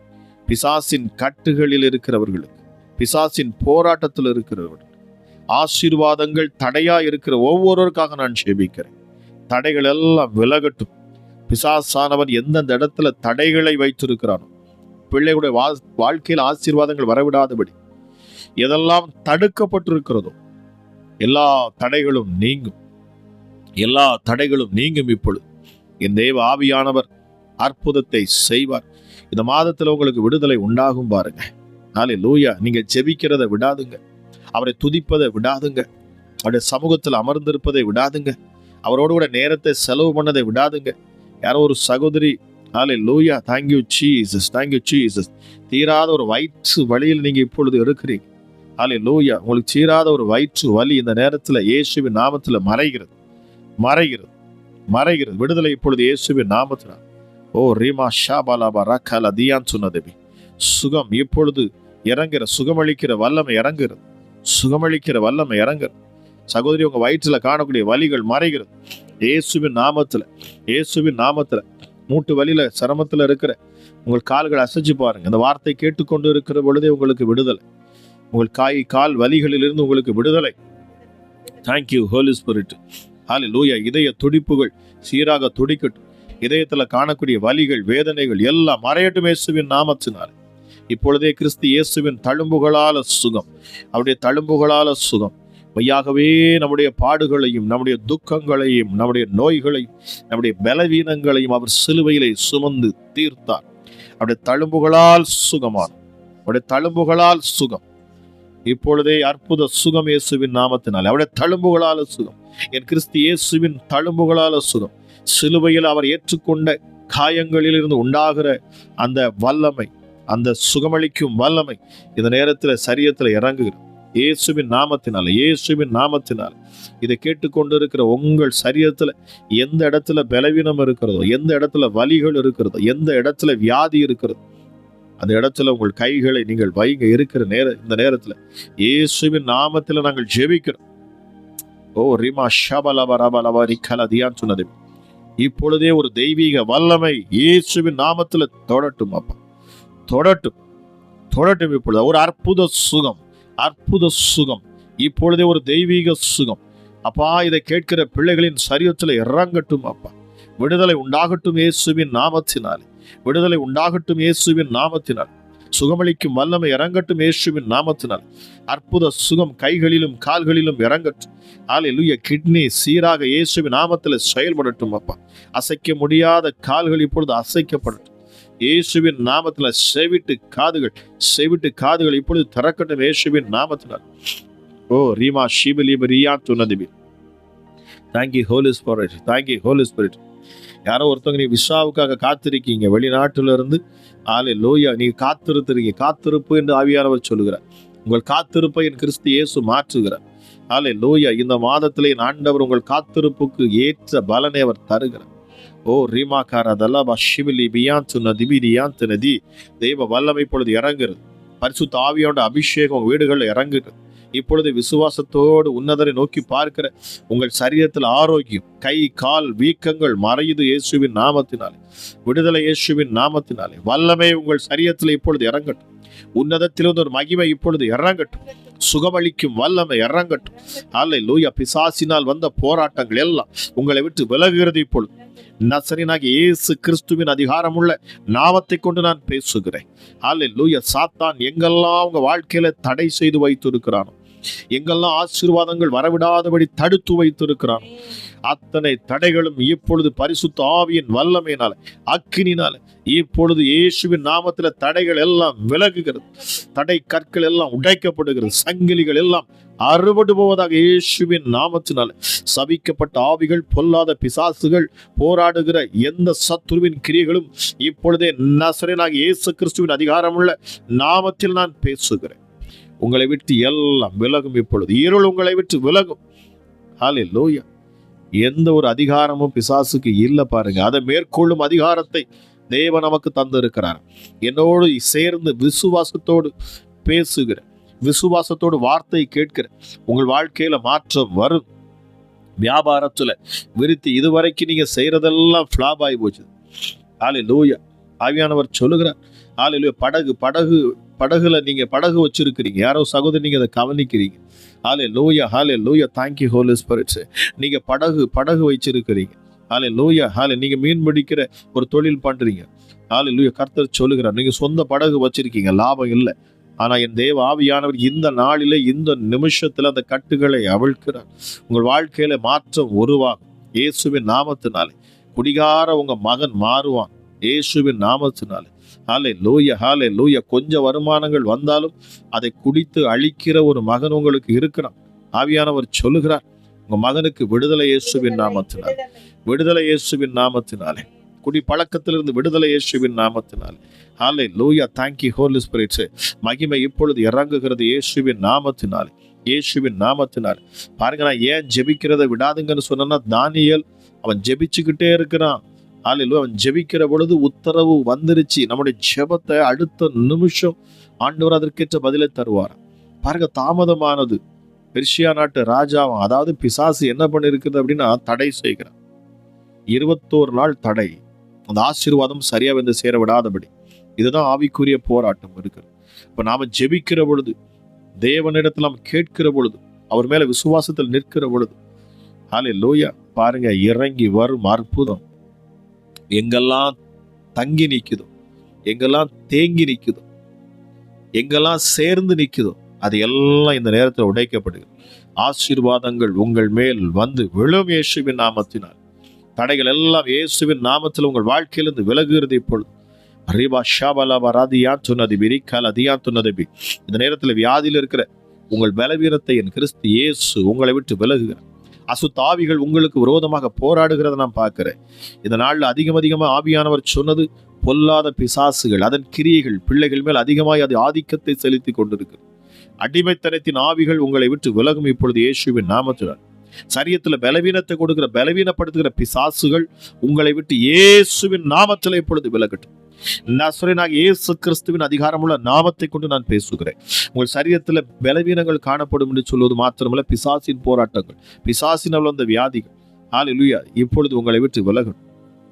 பிசாசின் கட்டுகளில் இருக்கிறவர்களுக்கு, பிசாசின் போராட்டத்தில் இருக்கிறவர்கள், ஆசீர்வாதங்கள் தடையா இருக்கிற ஒவ்வொருவருக்காக நான் ஜெபிக்கிறேன். தடைகள் எல்லாம் விலகட்டும். பிசாசானவன் எந்தெந்த இடத்துல தடைகளை வைத்திருக்கிறானோ, பிள்ளைகளுடைய வாழ்க்கையில் ஆசீர்வாதங்கள் வரவிடாதபடி எதெல்லாம் தடுக்கப்பட்டிருக்கிறதோ எல்லா தடைகளும் நீங்கும். எல்லா தடைகளும் நீங்கும். இப்பொழுது என் தேவ ஆவியானவர் அற்புதத்தை செய்வார். இந்த மாதத்துல உங்களுக்கு விடுதலை உண்டாகும் பாருங்க. ஹல்லேலூயா. நீங்க ஜெபிக்கிறதை விடாதுங்க. அவரை துதிப்பதை விடாதுங்க. அவருடைய சமூகத்தில் அமர்ந்திருப்பதை விடாதுங்க. அவரோடு கூட நேரத்தை செலவு பண்ணதை விடாதுங்க. யாரோ ஒரு சகோதரி, ஹல்லேலூயா, தேங்க்யூ ஜீசஸ், தேங்க்யூ ஜீசஸ், தீராத ஒரு வயிற்று வலியில் நீங்க இப்பொழுது இருக்கிறீங்க. ஹல்லேலூயா. உங்களுக்கு தீராத ஒரு வயிற்று வலி இந்த நேரத்துல இயேசுவின் நாமத்துல மறைகிறது. விடுதலை இப்பொழுது இயேசுவின் நாமத்தினால். ஓ ரீமா ஷாபாலாபா ரக்காலா தியான் சொன்னதபி. சுகம் இப்பொழுது இறங்குற, சுகமளிக்கிற வல்லமை இறங்குறது. சுகமளிக்கிற வல்லமை இறங்குறது. சகோதரி, உங்க வயிற்றுல காணக்கூடிய வலிகள் மறைகிறது இயேசுவின் நாமத்துல. மூட்டு வலியில சிரமத்துல இருக்கிற உங்கள் கால்களை அசைச்சு பாருங்க. இந்த வார்த்தை கேட்டுக்கொண்டு இருக்கிற பொழுதே உங்களுக்கு விடுதலை. உங்கள் கால் வலிகளிலிருந்து உங்களுக்கு விடுதலை. Thank you Holi Spirit. ஹல்லேலூயா. இதய துடிப்புகள் சீராக துடிக்கட்டும். இதயத்துல காணக்கூடிய வலிகள், வேதனைகள் எல்லாம் மறையட்டும் இயேசுவின் நாமத்தினால். இப்பொழுதே கிறிஸ்து இயேசுவின் தழும்புகளால சுகம், அவருடைய தழும்புகளால சுகம். மையாகவே நம்முடைய பாடுகளையும், நம்முடைய துக்கங்களையும், நம்முடைய நோய்களையும், நம்முடைய பலவீனங்களையும் அவர் சிலுவையிலே சுமந்து தீர்த்தார். அவருடைய தழும்புகளால் சுகமான, அவருடைய தழும்புகளால் சுகம். இப்பொழுதே அற்புத சுகம் இயேசுவின் நாமத்தினால், அவருடைய தழும்புகளால சுகம், என் கிறிஸ்து இயேசுவின் தழும்புகளால சுகம், சிலுவையில் அவர் ஏற்றுக்கொண்ட காயங்களில் இருந்து உண்டாகிற அந்த வல்லமை, அந்த சுகமளிக்கும் வல்லமை இந்த நேரத்தில் சரீரத்தில் இறங்குகிறது இயேசுவின் நாமத்தினால, இயேசுவின் நாமத்தினால. இதை கேட்டுக்கொண்டிருக்கிற உங்கள் சரீரத்தில் எந்த இடத்துல பலவீனம் இருக்கிறதோ, எந்த இடத்துல வலிகள் இருக்கிறதோ, எந்த இடத்துல வியாதி இருக்கிறதோ, அந்த இடத்துல உங்கள் கைகளை நீங்கள் வைங்க. இருக்கிற இந்த நேரத்தில் இயேசுவின் நாமத்தில் நாங்கள் ஜெபிக்கிறோம். ஓ ரிமா ஷபலபரபலபரிக்கலதியான் சொன்னது, இப்பொழுதே ஒரு தெய்வீக வல்லமை இயேசுவின் நாமத்தில் தொடட்டும் அப்பா, தொடட்டும், தொடட்டும். இப்பொழுது ஒரு அற்புத சுகம், அற்புத சுகம், இப்பொழுதே ஒரு தெய்வீக சுகம் அப்பா. இதை கேட்கிற பிள்ளைகளின் சரீரத்தில் இறங்கட்டும் அப்பா. விடுதலை உண்டாகட்டும் இயேசுவின் நாமத்தினாலே, விடுதலை உண்டாகட்டும் இயேசுவின் நாமத்தினால். சுகமளிக்கும் வல்லமை இறங்கட்டும் இயேசுவின் நாமத்தினால். அற்புத சுகம் கைகளிலும் கால்களிலும் இறங்கட்டும். ஹல்லேலூயா. கிட்னி சீராக இயேசுவின் நாமத்தில் செயல்படட்டும் அப்பா. அசைக்க முடியாத கால்கள் இப்பொழுது அசைக்கப்படட்டும் இயேசுவின் நாமத்தில். செவிட்டு காதுகள் இப்பொழுது திறக்கட்டும் இயேசுவின் நாமத்தினால். ஓ ரீமா ஷீபலிபரியா துனதிபி. Thank you Holi spirit, thank you Holi Spirit. யாரோ ஒருத்தவங்க நீ விசாவுக்காக காத்திருக்கீங்க, வெளிநாட்டுல இருந்து. ஹல்லேலூயா. நீங்க காத்திருக்கிறீங்க, காத்திருப்பு என்று ஆவியானவர் சொல்லுகிறார். உங்கள் காத்திருப்பை என் கிறிஸ்து இயேசு மாற்றுகிறார். ஹல்லேலூயா. இந்த மாதத்திலே ஆண்டவர் உங்கள் காத்திருப்புக்கு ஏற்ற பலனை அவர் தருகிறார். ஓ ரீமாக்காரதல்லா ஷிபிலி பியாந்து நதிபிரியாந்து நதி. தெய்வ வல்லமை இப்பொழுது இறங்குறது. பரிசுத்த ஆவியோட அபிஷேகம் வீடுகளில் இறங்குகிறது. இப்பொழுது விசுவாசத்தோடு உன்னதரை நோக்கி பார்க்கிற உங்கள் சரீரத்தில் ஆரோக்கியம், கை கால் வீக்கங்கள் மறையுது இயேசுவின் நாமத்தினாலே. விடுதலை இயேசுவின் நாமத்தினாலே. வல்லமை உங்கள் சரீரத்தில் இப்பொழுது இறங்கட்டும். உன்னதத்திலிருந்து ஒரு மகிமை இப்பொழுது இறங்கட்டும். சுகமளிக்கும் வல்லமை இறங்கட்டும். ஹல்லேலூயா. பிசாசினால் வந்த போராட்டங்கள் எல்லாம் உங்களை விட்டு விலகுகிறது இப்பொழுது. நசரேயனாகிய இயேசு கிறிஸ்துவின் அதிகாரமுள்ள நாமத்தை கொண்டு நான் பேசுகிறேன். ஹல்லேலூயா. சாத்தான் எங்கெல்லாம் உங்க வாழ்க்கையில தடை செய்து வைத்திருக்கிறானோ, எங்கெல்லாம் ஆசீர்வாதங்கள் வரவிடாதபடி தடுத்து வைத்திருக்கிறானோ, அத்தனை தடைகளும் இப்பொழுது பரிசுத்த ஆவியின் வல்லமையினால, அக்கினினால இப்பொழுது இயேசுவின் நாமத்துல தடைகள் எல்லாம் விலகுகிறது. தடை கற்கள் எல்லாம் உடைக்கப்படுகிறது. சங்கிலிகள் எல்லாம் அறுபடு போவதாக இயேசுவின் நாமத்தினால. சபிக்கப்பட்ட ஆவிகள், பொல்லாத பிசாசுகள், போராடுகிற எந்த சத்துருவின் கிரியைகளும் இப்பொழுதே நசரேயனாகிய இயேசு கிறிஸ்துவின் அதிகாரமுள்ள நாமத்தில் நான் பேசுகிறேன். உங்களை விட்டு எல்லாம் விலகும். இப்பொழுது இருள் உங்களை விட்டு விலகும். ஹல்லேலூயா. எந்த ஒரு அதிகாரமும் பிசாசுக்கு இல்லை பாருங்க. அதை மேற்கொள்ளும் அதிகாரத்தை தேவன் நமக்கு தந்திருக்கிறார். என்னோடு சேர்ந்து விசுவாசத்தோடு பேசுகிற, விசுவாசத்தோடு வார்த்தை கேட்கிற உங்கள் வாழ்க்கையில மாற்றம் வரும். வியாபாரத்துல விருத்தி, இதுவரைக்கும் நீங்க செய்யறதெல்லாம் ஃபிளாப் ஆகி போச்சு. ஹல்லேலூயா. ஆவியானவர் சொல்லுகிறார். ஹல்லேலூயா. படகுல நீங்க படகு வச்சிருக்கிறீங்க, யாரோ சகோதரி நீங்க அதை கவனிக்கிறீங்க. Hallelujah, hallelujah. Thank you Holi Spirit. நீங்க படகு வச்சிருக்கிறீங்க. ஹல்லேலூயா. நீங்க மீன் பிடிக்கிற ஒரு தொழில் பண்றீங்க. ஹல்லேலூயா. கர்த்தர் சொல்லுகிறார், நீங்க சொந்த படகு வச்சிருக்கீங்க, லாபம் இல்லை. ஆனா என் தேவ ஆவியானவர் இந்த நாளிலே, இந்த நிமிஷத்துல அந்த கட்டுகளை அவிழ்க்கிறார். உங்கள் வாழ்க்கையில மாற்றம் உருவாகும் இயேசுவின் நாமத்தினாலே. குடிகார உங்க மகன் மாறுவான் இயேசுவின் நாமத்தினாலே. ஹல்லேலூயா, ஹல்லேலூயா. கொஞ்சம் வருமானங்கள் வந்தாலும் அதை குடித்து அழிக்கிற ஒரு மகன் உங்களுக்கு இருக்கிறான். ஆவியானவர் சொல்லுகிறார், உங்க மகனுக்கு விடுதலை இயேசுவின் நாமத்தினாலே, விடுதலை இயேசுவின் நாமத்தினாலே. குடி பழக்கத்திலிருந்து விடுதலை இயேசுவின் நாமத்தினாலே. ஹல்லேலூயா. Thank you Holi Spirit. மகிமை இப்பொழுது இறங்குகிறது இயேசுவின் நாமத்தினாலே, இயேசுவின் நாமத்தினாலே. பாருங்க, நான் ஏன் ஜெபிக்கிறதை விடாதுங்கன்னு சொன்னா, தானியேல் அவன் ஜெபிச்சுக்கிட்டே இருக்கிறான். ஹல்லேலூயா. அவன் ஜெபிக்கிற பொழுது உத்தரவு வந்துருச்சு. நம்முடைய ஜெபத்தை அடுத்த நிமிஷம் ஆண்டவர் அதற்கேற்ற பதிலை தருவார். பாருங்க, தாமதமானது. பெர்ஷியா நாட்டு ராஜாவும், அதாவது பிசாசு என்ன பண்ணிருக்குது அப்படின்னா, தடை செய்கிறான். 21 நாள் தடை. அந்த ஆசீர்வாதம் சரியா வந்து சேர விடாதபடி. இதுதான் ஆவிக்குரிய போராட்டம் இருக்கிறது. இப்ப நாம ஜெபிக்கிற பொழுது, தேவனிடத்தில் நாம் கேட்கிற பொழுது, அவர் மேல விசுவாசத்தில் நிற்கிற பொழுது, ஹல்லேலூயா, பாருங்க, இறங்கி வரும் அற்புதம் எங்கெல்லாம் தங்கி நிக்குதோ, எங்கெல்லாம் தேங்கி நிக்குதோ, எங்கெல்லாம் சேர்ந்து நிக்குதோ, அது எல்லாம் இந்த நேரத்தில் உடைக்கப்படுகிறது. ஆசீர்வாதங்கள் உங்கள் மேல் வந்து விழும் இயேசுவின் நாமத்தினால். தடைகள் எல்லாம் இயேசுவின் நாமத்தில் உங்கள் வாழ்க்கையிலிருந்து விலகுகிறது இப்பொழுது. இந்த நேரத்தில் வியாதியில் இருக்கிற உங்கள் பலவீனத்தை என் கிறிஸ்து இயேசு உங்களை விட்டு விலகுகிறார். அசுத்தாவிகள் உங்களுக்கு விரோதமாக போராடுகிறத நான் பார்க்கிறேன். இந்த நாள்ல அதிகமாக ஆவியானவர் சொன்னது, பொல்லாத பிசாசுகள் அதன் கிரியைகள் பிள்ளைகள் மேல் அதிகமாய் அது ஆதிக்கத்தை செலுத்தி கொண்டிருக்கு. அடிமைத்தனத்தின் ஆவிகள் உங்களை விட்டு விலகும் இப்பொழுது இயேசுவின் நாமத்தினால். சரீரத்துல பலவீனத்தை கொடுக்கிற பலவீனப்படுத்துகிற பிசாசுகள் உங்களை விட்டு இயேசுவின் நாமத்தில் இப்பொழுது விலகட்டும். நசரேயனாகிய இயேசு கிறிஸ்துவின் அதிகாரமுள்ள நாமத்தை கொண்டு நான் பேசுகிறேன். உங்கள் சரீரத்துல பலவீனங்கள் காணப்படும் என்று சொல்வது மாத்திரமல்ல, பிசாசின் போராட்டங்கள், பிசாசினால் வந்த வியாதிகள், ஹல்லேலூயா, இப்பொழுது உங்களை விட்டு விலகணும்.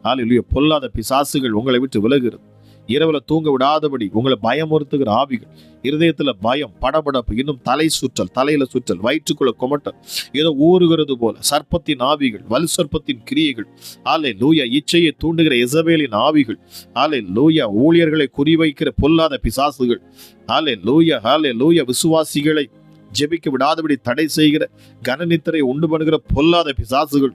ஹல்லேலூயா. பொல்லாத பிசாசுகள் உங்களை விட்டு விலகுகிறது. இரவுல தூங்க விடாதபடி உங்களை பயமுறுத்துகிற ஆவிகள், இருதயத்துல பயம், படபடப்பு, இன்னும் தலை சுற்றல், தலையில சுற்றல், வயிற்றுக்குள்ள குமட்டல், ஏதோ ஊறுகிறது போல, சர்ப்பத்தின் ஆவிகள், வலு சர்ப்பத்தின் கிரியைகள், ஹல்லேலூயா, இச்சையை தூண்டுகிற எசபேலின் ஆவிகள், ஹல்லேலூயா, ஊழியர்களை குறிவைக்கிற பொல்லாத பிசாசுகள், ஹல்லேலூயா, ஹல்லேலூயா, விசுவாசிகளை ஜெபிக்க விடாதபடி தடை செய்கிற கனநித்திரை உண்டு பண்ணுகிற பொல்லாத பிசாசுகள்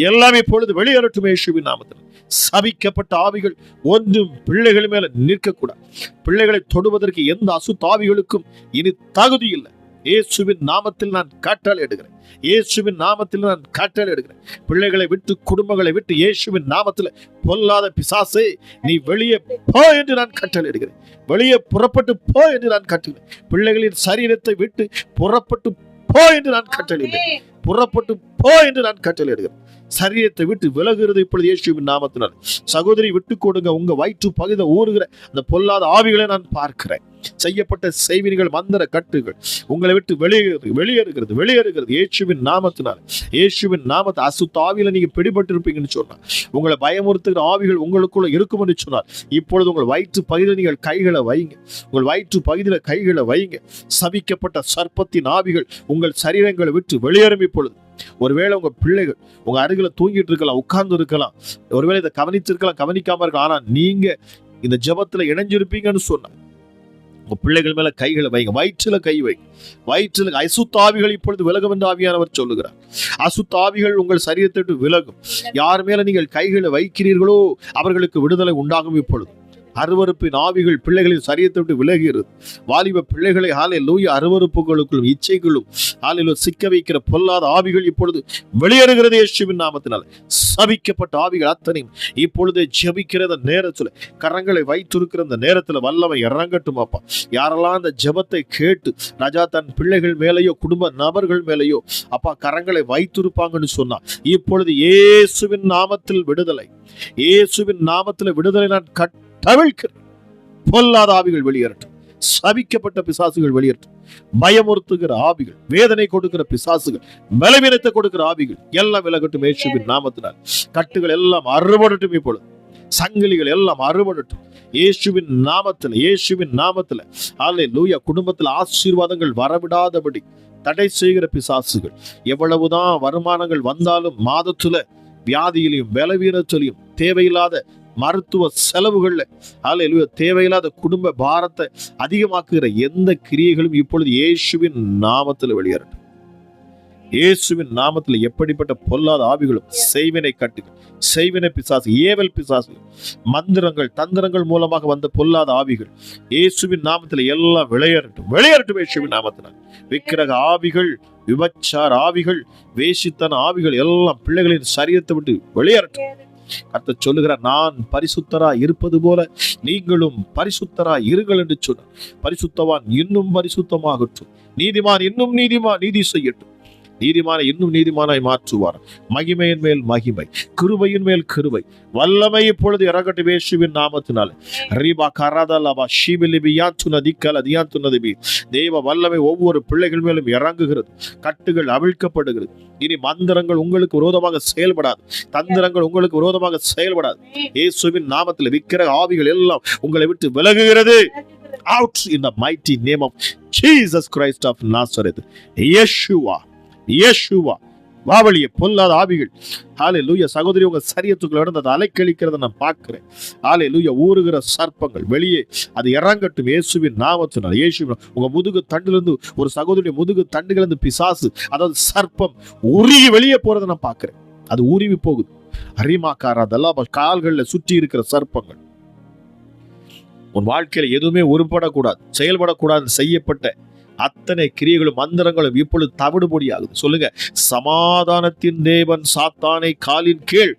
எல்லாம் இப்பொழுது வெளியேறட்டும் இயேசுவின் நாமத்தில். சபிக்கப்பட்ட ஆவிகள் ஒன்றும் பிள்ளைகள் மேல நிற்கக்கூடாது. பிள்ளைகளை தொடுவதற்கு எந்த அசுத்தாவிகளுக்கும் இனி தகுதி இல்லை. இயேசுவின் நாமத்தில் நான் கட்டளை எடுக்கிறேன். இயேசுவின் நாமத்தில் நான் கட்டளை எடுக்கிறேன். பிள்ளைகளை விட்டு, குடும்பங்களை விட்டு இயேசுவின் நாமத்தில் பொல்லாத பிசாசே நீ வெளியே போ என்று நான் கட்டளை எடுக்கிறேன். வெளியே புறப்பட்டு போ என்று நான் கட்டளை. பிள்ளைகளின் சரீரத்தை விட்டு புறப்பட்டு போ என்று நான் கட்டளையிடுகிறேன். புறப்பட்டு போ என்று நான் கட்டளையிடுகிறேன். சரீரத்தை விட்டு விலகுகிறது இப்பொழுது இயேசுவின் நாமத்தினால். சகோதரி விட்டு கொடுங்க. உங்க வயிற்று பகுதியில் ஊறுகிற அந்த பொல்லாத ஆவிகளை நான் பார்க்கிறேன். செய்யப்பட்ட செய்வினிகள், மந்திர கட்டுகள் உங்களை விட்டு வெளியேறுகிறது இயேசுவின் நாமத்தினால். இயேசுவின் நாமத்தை அசுத்த ஆவியில நீங்க பிடிபட்டு இருப்பீங்கன்னு சொன்னார். உங்களை பயமுறுத்துகிற ஆவிகள் உங்களுக்குள்ள இருக்கும் என்று சொன்னார். இப்பொழுது உங்கள் வயிற்று பகுதியில் நீங்கள் கைகளை வைங்க. உங்கள் வயிற்று பகுதியில் கைகளை வைங்க. சபிக்கப்பட்ட சர்ப்பத்தின் ஆவிகள் உங்கள் சரீரங்களை விட்டு வெளியேறும் இப்பொழுது. ஒருவேளை உங்க பிள்ளைகள் உங்க அருகில தூங்கிட்டு இருக்கலாம், உட்கார்ந்து இருக்கலாம், ஒருவேளை இதை கவனிச்சிருக்கலாம், கவனிக்காம இருக்கலாம். ஆனா நீங்க இந்த ஜெபத்துல இணைஞ்சிருப்பீங்கன்னு சொன்ன உங்க பிள்ளைகள் மேல கைகளை வைங்க. வயிற்றுல கை வைங்க. வயிற்றுல அசுத்தாவிகள் இப்பொழுது விலகும் என்று ஆவியானவர் சொல்லுகிறார். அசுத்தாவிகள் உங்கள் சரீரத்தை விட்டு விலகும். யார் மேல நீங்கள் கைகளை வைக்கிறீர்களோ அவர்களுக்கு விடுதலை உண்டாகும். இப்பொழுது அருவருப்பின் ஆவிகள் பிள்ளைகளின் சரீரத்தை விட்டு விலகிறது. வாலிப பிள்ளைகளை ஹல்லேலூயா அருவருப்புகளுக்குள்ளும் இச்சைகளும் ஹல்லேலூயா சிக்க வைக்கிற பொல்லாத ஆவிகள் இப்பொழுது வெளியேறுகிறது இயேசுவின் நாமத்தினால். சபிக்கப்பட்ட ஆவிகள் அத்தனையும் இப்பொழுது ஜெபிக்கிற நேரத்தில், கரங்களை வைத்திருக்கிற அந்த நேரத்தில் வல்லமை இறங்கட்டும் அப்பா. யாரெல்லாம் அந்த ஜெபத்தை கேட்டு ராஜா தன் பிள்ளைகள் மேலேயோ குடும்ப நபர்கள் மேலேயோ அப்பா கரங்களை வைத்திருப்பாங்கன்னு சொன்னா இப்பொழுது இயேசுவின் நாமத்தில் விடுதலை. இயேசுவின் நாமத்தில் விடுதலை நான் தவிழ்க்கிறேன். பொல்லாத ஆவிகள் வெளியேறட்டும். சபிக்கப்பட்ட பிசாசுகள் வெளியேறட்டும். பயமுறுத்துகிற ஆவிகள், வேதனை கொடுக்கிற பிசாசுகள், பலவீனத்தை கொடுக்கிற ஆவிகள் எல்லாம் விலகட்டும் இயேசுவின் நாமத்தினால். கட்டுகள் எல்லாம் அறுபடட்டும். இப்பொழுது சங்கிலிகள் எல்லாம் அறுபடட்டும் இயேசுவின் நாமத்தில். இயேசுவின் நாமத்தில் ஹல்லேலூயா. குடும்பத்தில் ஆசீர்வாதங்கள் வரவிடாதபடி தடை செய்கிற பிசாசுகள், எவ்வளவுதான் வருமானங்கள் வந்தாலும் மாதத்துல வியாதியிலையும் பலவீனத்திலையும் தேவையில்லாத மருத்துவ செலவுகள்ல ஹல்லேலூயா தேவையில்லாத குடும்ப பாரத்தை அதிகமாக்குகிற எந்த கிரியைகளும் இப்பொழுது இயேசுவின் நாமத்தில் வெளியேறட்டும். இயேசுவின் நாமத்தில் எப்படிப்பட்ட பொல்லாத ஆவிகளும், செய்வினை கட்டுகள், செய்வினை பிசாசு, ஏவல் பிசாசுகள், மந்திரங்கள், தந்திரங்கள் மூலமாக வந்த பொல்லாத ஆவிகள் இயேசுவின் நாமத்தில் எல்லாம் வெளியேறட்டும். இயேசுவின் நாமத்தினால் விக்கிரக ஆவிகள், விபச்சார ஆவிகள், வேசித்தன ஆவிகள் எல்லாம் பிள்ளைகளின் சரீரத்தை விட்டு வெளியேறட்டும். கர்த்தர் சொல்லுகிறார், நான் பரிசுத்தரா இருப்பது போல நீங்களும் பரிசுத்தரா இருங்கள் என்று சொன்னார். பரிசுத்தவான் இன்னும் பரிசுத்தமாகட்டும். நீதிமான் இன்னும் நீதி செய்யட்டும். நீதிமான இன்னும் நீதிமானாய் மாற்றுவார். மகிமையின் மேல் மகிமை, கிருபையின் மேல் கிருபை, வல்லமை இப்பொழுது இறங்கட்டும் இயேசுவின் நாமத்தினால. ரீபா கராதலபா ஷீபிலிபியாத்துன திக்கல தியாத்துனதிபி. தேவ வல்லமை ஒவ்வொரு பிள்ளைகள் மேலும் இறங்குகிறது. கட்டுகள் அவிழ்க்கப்படுகிறது. இனி மந்திரங்கள் உங்களுக்கு விரோதமாக செயல்படாது. தந்திரங்கள் உங்களுக்கு விரோதமாக செயல்படாது. இயேசுவின் நாமத்தில் விக்கிரக ஆவிகள் எல்லாம் உங்களை விட்டு விலகுகிறது. Out in the mighty name of Jesus Christ of Nazareth. இயேசுவா வாவலிய பொல்லாத ஆவிகள் ஹல்லேலூயா. சகோதரி உங்க சரீரத்துக்குள்ள நடந்த அதை அலைக்கழிக்கிறத நான் பார்க்கிறேன். ஹல்லேலூயா. ஊறுகிற சர்ப்பங்கள் வெளியே அது இறங்கட்டும் இயேசுவின் நாமத்தினால். இயேசுவின் உங்க முதுகு தண்டிலிருந்து ஒரு சகோதரிய முதுகு தண்டுகளிலிருந்து பிசாசு, அதாவது சர்ப்பம் உருகி வெளியே போறதை நான் பார்க்கிறேன். அது உருவி போகுது. அரிமாக்காரா அதெல்லாம் கால்களில் சுற்றி இருக்கிற சர்ப்பங்கள் உன் வாழ்க்கையில எதுவுமே உருப்படக்கூடாது, செயல்படக்கூடாது செய்யப்பட்ட அத்தனை கிரியைகளும் மந்திரங்களும் இப்பொழுது தவிடுபொடியாகுது. சொல்லுங்க, சமாதானத்தின் தேவன் சாத்தானை காலின் கீழ்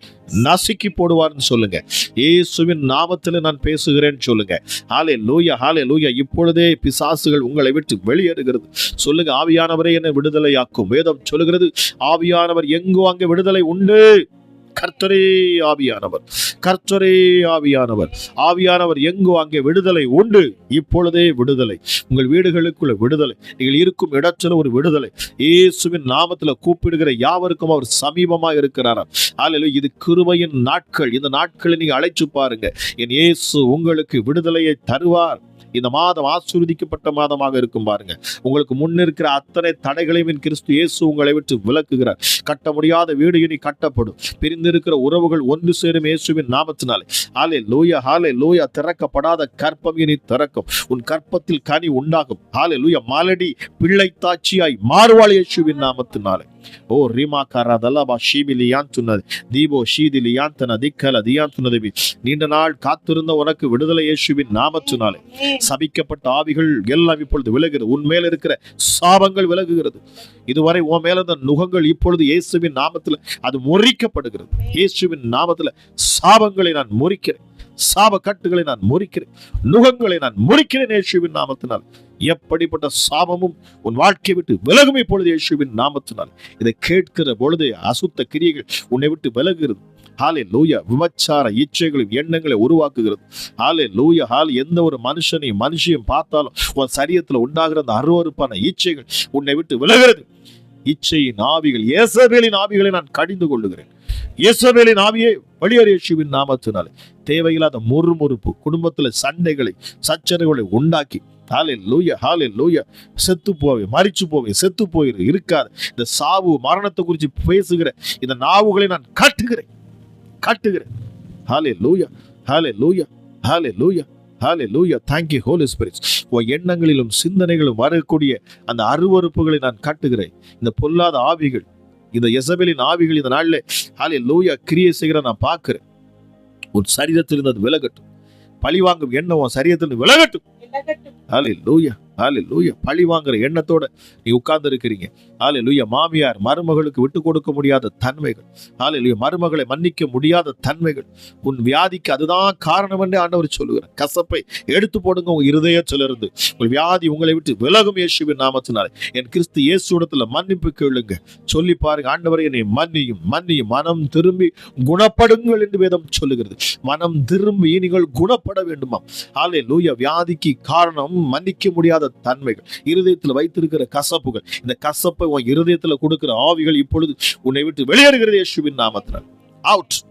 நசுக்கி போடுவார்னு சொல்லுங்க. இயேசுவின் நாமத்தில் நான் பேசுகிறேன்னு சொல்லுங்க. ஹல்லேலூயா, ஹல்லேலூயா. இப்பொழுதே பிசாசுகள் உங்களை விட்டு வெளியேறுகிறது. சொல்லுங்க, ஆவியானவரே என்னை விடுதலையாக்கும். வேதம் சொல்லுகிறது, ஆவியானவர் எங்கோ அங்கே விடுதலை உண்டு. கர்த்தரே ஆவியானவர், கர்த்தரே ஆவியானவர், ஆவியானவர் எங்கோ அங்கே விடுதலை உண்டு. இப்பொழுதே விடுதலை, உங்கள் வீடுகளுக்குள்ள விடுதலை, நீங்கள் இருக்கும் இடத்துல ஒரு விடுதலை. இயேசுவின் நாமத்துல கூப்பிடுகிற யாவருக்கும் அவர் சமீபமா இருக்கிறாராம். அல்லேலூயா. இது கிருபையின் நாட்கள். இந்த நாட்களை நீங்க அழைச்சு பாருங்க. என் இயேசு உங்களுக்கு விடுதலையை தருவார். இந்த மாதம் ஆசீர்வதிக்கப்பட்ட மாதமாக இருக்கும் பாருங்க. உங்களுக்கு முன்னிருக்கிற அத்தனை தடைகளையும் கிறிஸ்து இயேசு உங்களை விட்டு விலக்குகிறார். கட்ட முடியாத வீடு இனி கட்டப்படும். பிரிந்திருக்கிற உறவுகள் ஒன்று சேரும் இயேசுவின் நாமத்தினாலே. ஹல்லேலூயா, ஹல்லேலூயா. திறக்கப்படாத கற்பம் இனி திறக்கும். உன் கற்பத்தில் கனி உண்டாகும். ஹல்லேலூயா. மாலடி பிள்ளை தாட்சியாய் மாறுவாள் இயேசுவின் நாமத்தினாலே. ஓ ரீமா காராதலபா ஷீபிலியான் சொன்னது தீபோ ஷீதிலியான் தன திக்கல தியான் சொன்னது. நீண்ட நாள் காத்திருந்த உனக்கு விடுதலை இயேசுவின் நாமத்தினாலே. சபிக்கப்பட்ட ஆவிகள் எல்லாம் இப்பொழுது விலகுகிறது. உன் மேல இருக்கிற சாபங்கள் விலகுகிறது. இதுவரை உன் மேல இருந்த நுகங்கள் இப்பொழுது இயேசுவின் நாமத்தில் அது முறிக்கப்படுகிறது. இயேசுவின் நாமத்தில் சாபங்களை நான் முறிக்கிறேன். சாப கட்டுகளை நான் முறிக்கிறேன். நுகங்களை நான் முறிக்கிறேன் இயேசுவின் நாமத்தினால். எப்படிப்பட்ட சாபமும் உன் வாழ்க்கையை விட்டு விலகும் இப்பொழுது இயேசுவின் நாமத்தினால். இதை கேட்கிற பொழுது அசுத்த கிரியைகள் உன்னை விட்டு விலகுகிறது. ஹல்லேலூயா. விபச்சார இச்சைகளின் எண்ணங்களை உருவாக்குகிறது. ஹல்லேலூயா. எந்த ஒரு மனுஷனையும் பார்த்தாலும் உன் சரீரத்தில் உண்டாகிற அந்த அருவருப்பான இச்சைகள் உன்னை விட்டு விலகிறது. இச்சையின் ஆவிகள், யேசபேலின் ஆவிகளை நான் கடிந்து கொள்ளுகிறேன். யேசபேலின் ஆவியை வெளியேறு இயேசுவின் நாமத்தினாலே. தேவையில்லாத முறுமுறுப்பு, குடும்பத்தில் சண்டைகளை சச்சரவுகளை உண்டாக்கி ஹல்லேலூயா, ஹல்லேலூயா. செத்து போவே, மரிச்சு போவே, செத்து போயிரு இருக்காது. இந்த சாவு மரணத்தை குறித்து பேசுகிற இந்த நாவுகளை நான் காட்டுகிறேன். ஹல்லேலூயா, ஹல்லேலூயா, ஹல்லேலூயா, ஹல்லேலூயா. Thank you Holy Spirit. உன் எண்ணங்களிலும் சிந்தனைகளும் வரக்கூடிய அந்த அருவருப்புகளை நான் காட்டுகிறேன். இந்த பொல்லாத ஆவிகள், இந்த யேசபேலின் ஆவிகள் இந்த நாளில் ஹல்லேலூயா கிரியை செய்கிற நான் பார்க்கிறேன். உன் சரீரத்தில் இருந்தது விலகட்டும். பழி வாங்கும் எண்ணம் உன் சரீரத்தில் விலகட்டும். ஹல்லேலூயா, ஹல்லேலூயா. பழி வாங்குற எண்ணத்தோட நீ உட்கார்ந்து இருக்கிறீங்க. ஹல்லேலூயா. மாமியார் மருமகளுக்கு விட்டு கொடுக்க முடியாத தன்மைகள், ஹல்லேலூயா. மருமகளை மன்னிக்க முடியாத தன்மைகள், உன் வியாதிக்கு அதுதான் காரணம் என்று ஆண்டவர் சொல்லுகிறார். கசப்பை எடுத்து போடுங்க உங்க இருதயத்திலிருந்து. உங்கள் வியாதி உங்களை விட்டு விலகும் இயேசுவின் நாமத்தினாலே. என் கிறிஸ்து இயேசுவிடத்துல மன்னிப்பு கேளுங்க. சொல்லி பாருங்க, ஆண்டவரே என்னை மன்னியும், மன்னியும். மனம் திரும்பி குணப்படுங்கள் என்று வேதம் சொல்லுகிறது. மனம் திரும்பி நீங்கள் குணப்பட வேண்டுமா? ஹல்லேலூயா. வியாதிக்கு காரணம் மன்னிக்க முடியாத தன்மைகள், இருதயத்தில் வைத்திருக்கிற கசப்புகள். இந்த கசப்பை உன் இருதயத்தில் கொடுக்கிற ஆவிகள் இப்பொழுது உன்னை விட்டு வெளியேறுகிறது இயேசுவின் நாமத்தினால். அவுட்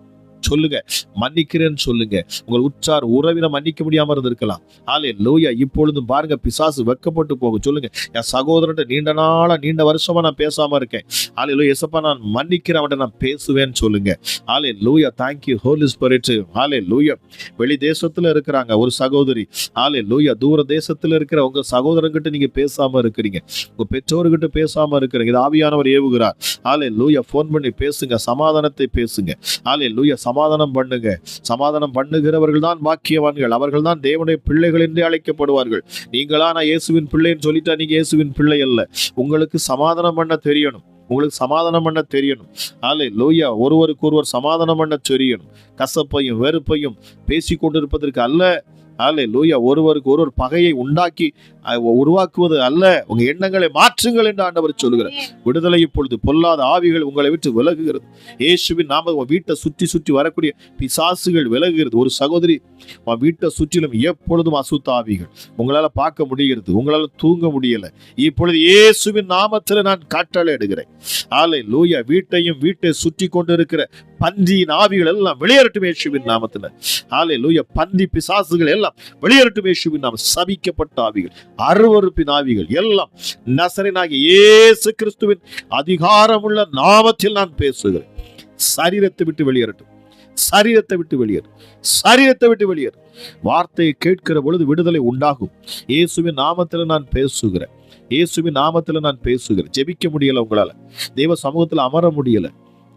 சொல்லுங்க, மன்னிக்கிறேன்னு சொல்லுங்க. உங்கள் உற்றார் உறவினர் மன்னிக்க முடியாம இருந்திருக்கலாம். ஹல்லேலூயா. இப்பொழுதும் பாருங்க, பிசாசு வெட்கப்பட்டு போகும். சொல்லுங்க, என் சகோதரன் நீண்ட வருஷமா நான் பேசாம இருக்கேன். ஹல்லேலூயா. இயேசப்பா நான் மன்னிக்கிறேன், அவன்கிட்ட நான் பேசுவேன்னு சொல்லுங்க. ஹல்லேலூயா. Thank you Holy Spirit. ஹல்லேலூயா. வெளி தேசத்துல இருக்கிறாங்க ஒரு சகோதரி. ஹல்லேலூயா. தூர தேசத்துல இருக்கிற உங்க சகோதரங்கிட்ட நீங்க பேசாம இருக்கிறீங்க. உங்க பெற்றோர்கிட்ட பேசாம இருக்கிறீங்க. இது ஆவியானவர் ஏவுகிறார். ஹல்லேலூயா. போன் பண்ணி பேசுங்க, சமாதானத்தை பேசுங்க. ஹல்லேலூயா. சமாதானம் பண்ணுங்க. சமாதானம் பண்ணுகிறவர்கள் தான் பாக்கியவான்கள். அவர்கள் தான் தேவனுடைய பிள்ளைகள் என்று அழைக்கப்படுவார்கள். நீங்களா நான் இயேசுவின் பிள்ளைன்னு சொல்லிட்டா நீங்க இயேசுவின் பிள்ளை அல்ல. உங்களுக்கு சமாதானம் பண்ண தெரியணும். உங்களுக்கு சமாதானம் பண்ண தெரியணும். ஹல்லேலூயா. ஒருவருக்கு ஒருவர் சமாதானம் பண்ண தெரியணும். கசப்பையும் வெறுப்பையும் பேசிக் கொண்டிருப்பதற்கு அல்ல. ஹல்லேலூயா. ஒருவருக்கு ஒருவர் பகையை உருவாக்குவது அல்ல. உங்க எண்ணங்களை மாற்றுங்கள் என்று ஆண்டவர் சொல்லுகிறார். விடுதலை இப்பொழுது. பொல்லாத ஆவிகள் உங்களை விட்டு விலகுகிறது இயேசுவின் நாம. உன் வீட்டை சுற்றி வரக்கூடிய பிசாசுகள் விலகுகிறது. ஒரு சகோதரி, உன் வீட்டை சுற்றிலும் எப்பொழுதும் அசுத்த ஆவிகள் உங்களால பார்க்க முடிகிறது. உங்களால தூங்க முடியல. இப்பொழுது இயேசுவின் நாமத்தில் நான் கட்டளை இடுகிறேன். ஹல்லேலூயா. வீட்டை சுற்றி கொண்டிருக்கிற பன்றியின் ஆவிகள் எல்லாம் வெளியேறட்டும் இயேசுவின் நாமத்தில். ஹல்லேலூயா. பன்றி பிசாசுகள் எல்லாம் வெளியேறட்டும் இயேசுவின் நாமம். சபிக்கப்பட்ட ஆவிகள், அருவருப்பின் ஆவிகள் எல்லாம் நசரேயனாகிய இயேசு கிறிஸ்துவின் அதிகாரமுள்ள நாமத்தில் நான் பேசுகிறேன். சரீரத்தை விட்டு வெளியேறட்டும். சரீரத்தை விட்டு வெளியேறு. சரீரத்தை விட்டு வெளியேறு. வார்த்தையை கேட்கிற பொழுது விடுதலை உண்டாகும். இயேசுவின் நாமத்தில் நான் பேசுகிறேன். இயேசுவின் நாமத்தில் நான் பேசுகிறேன். ஜெபிக்க முடியல, உங்களால தேவ சமூகத்தில் அமர முடியல.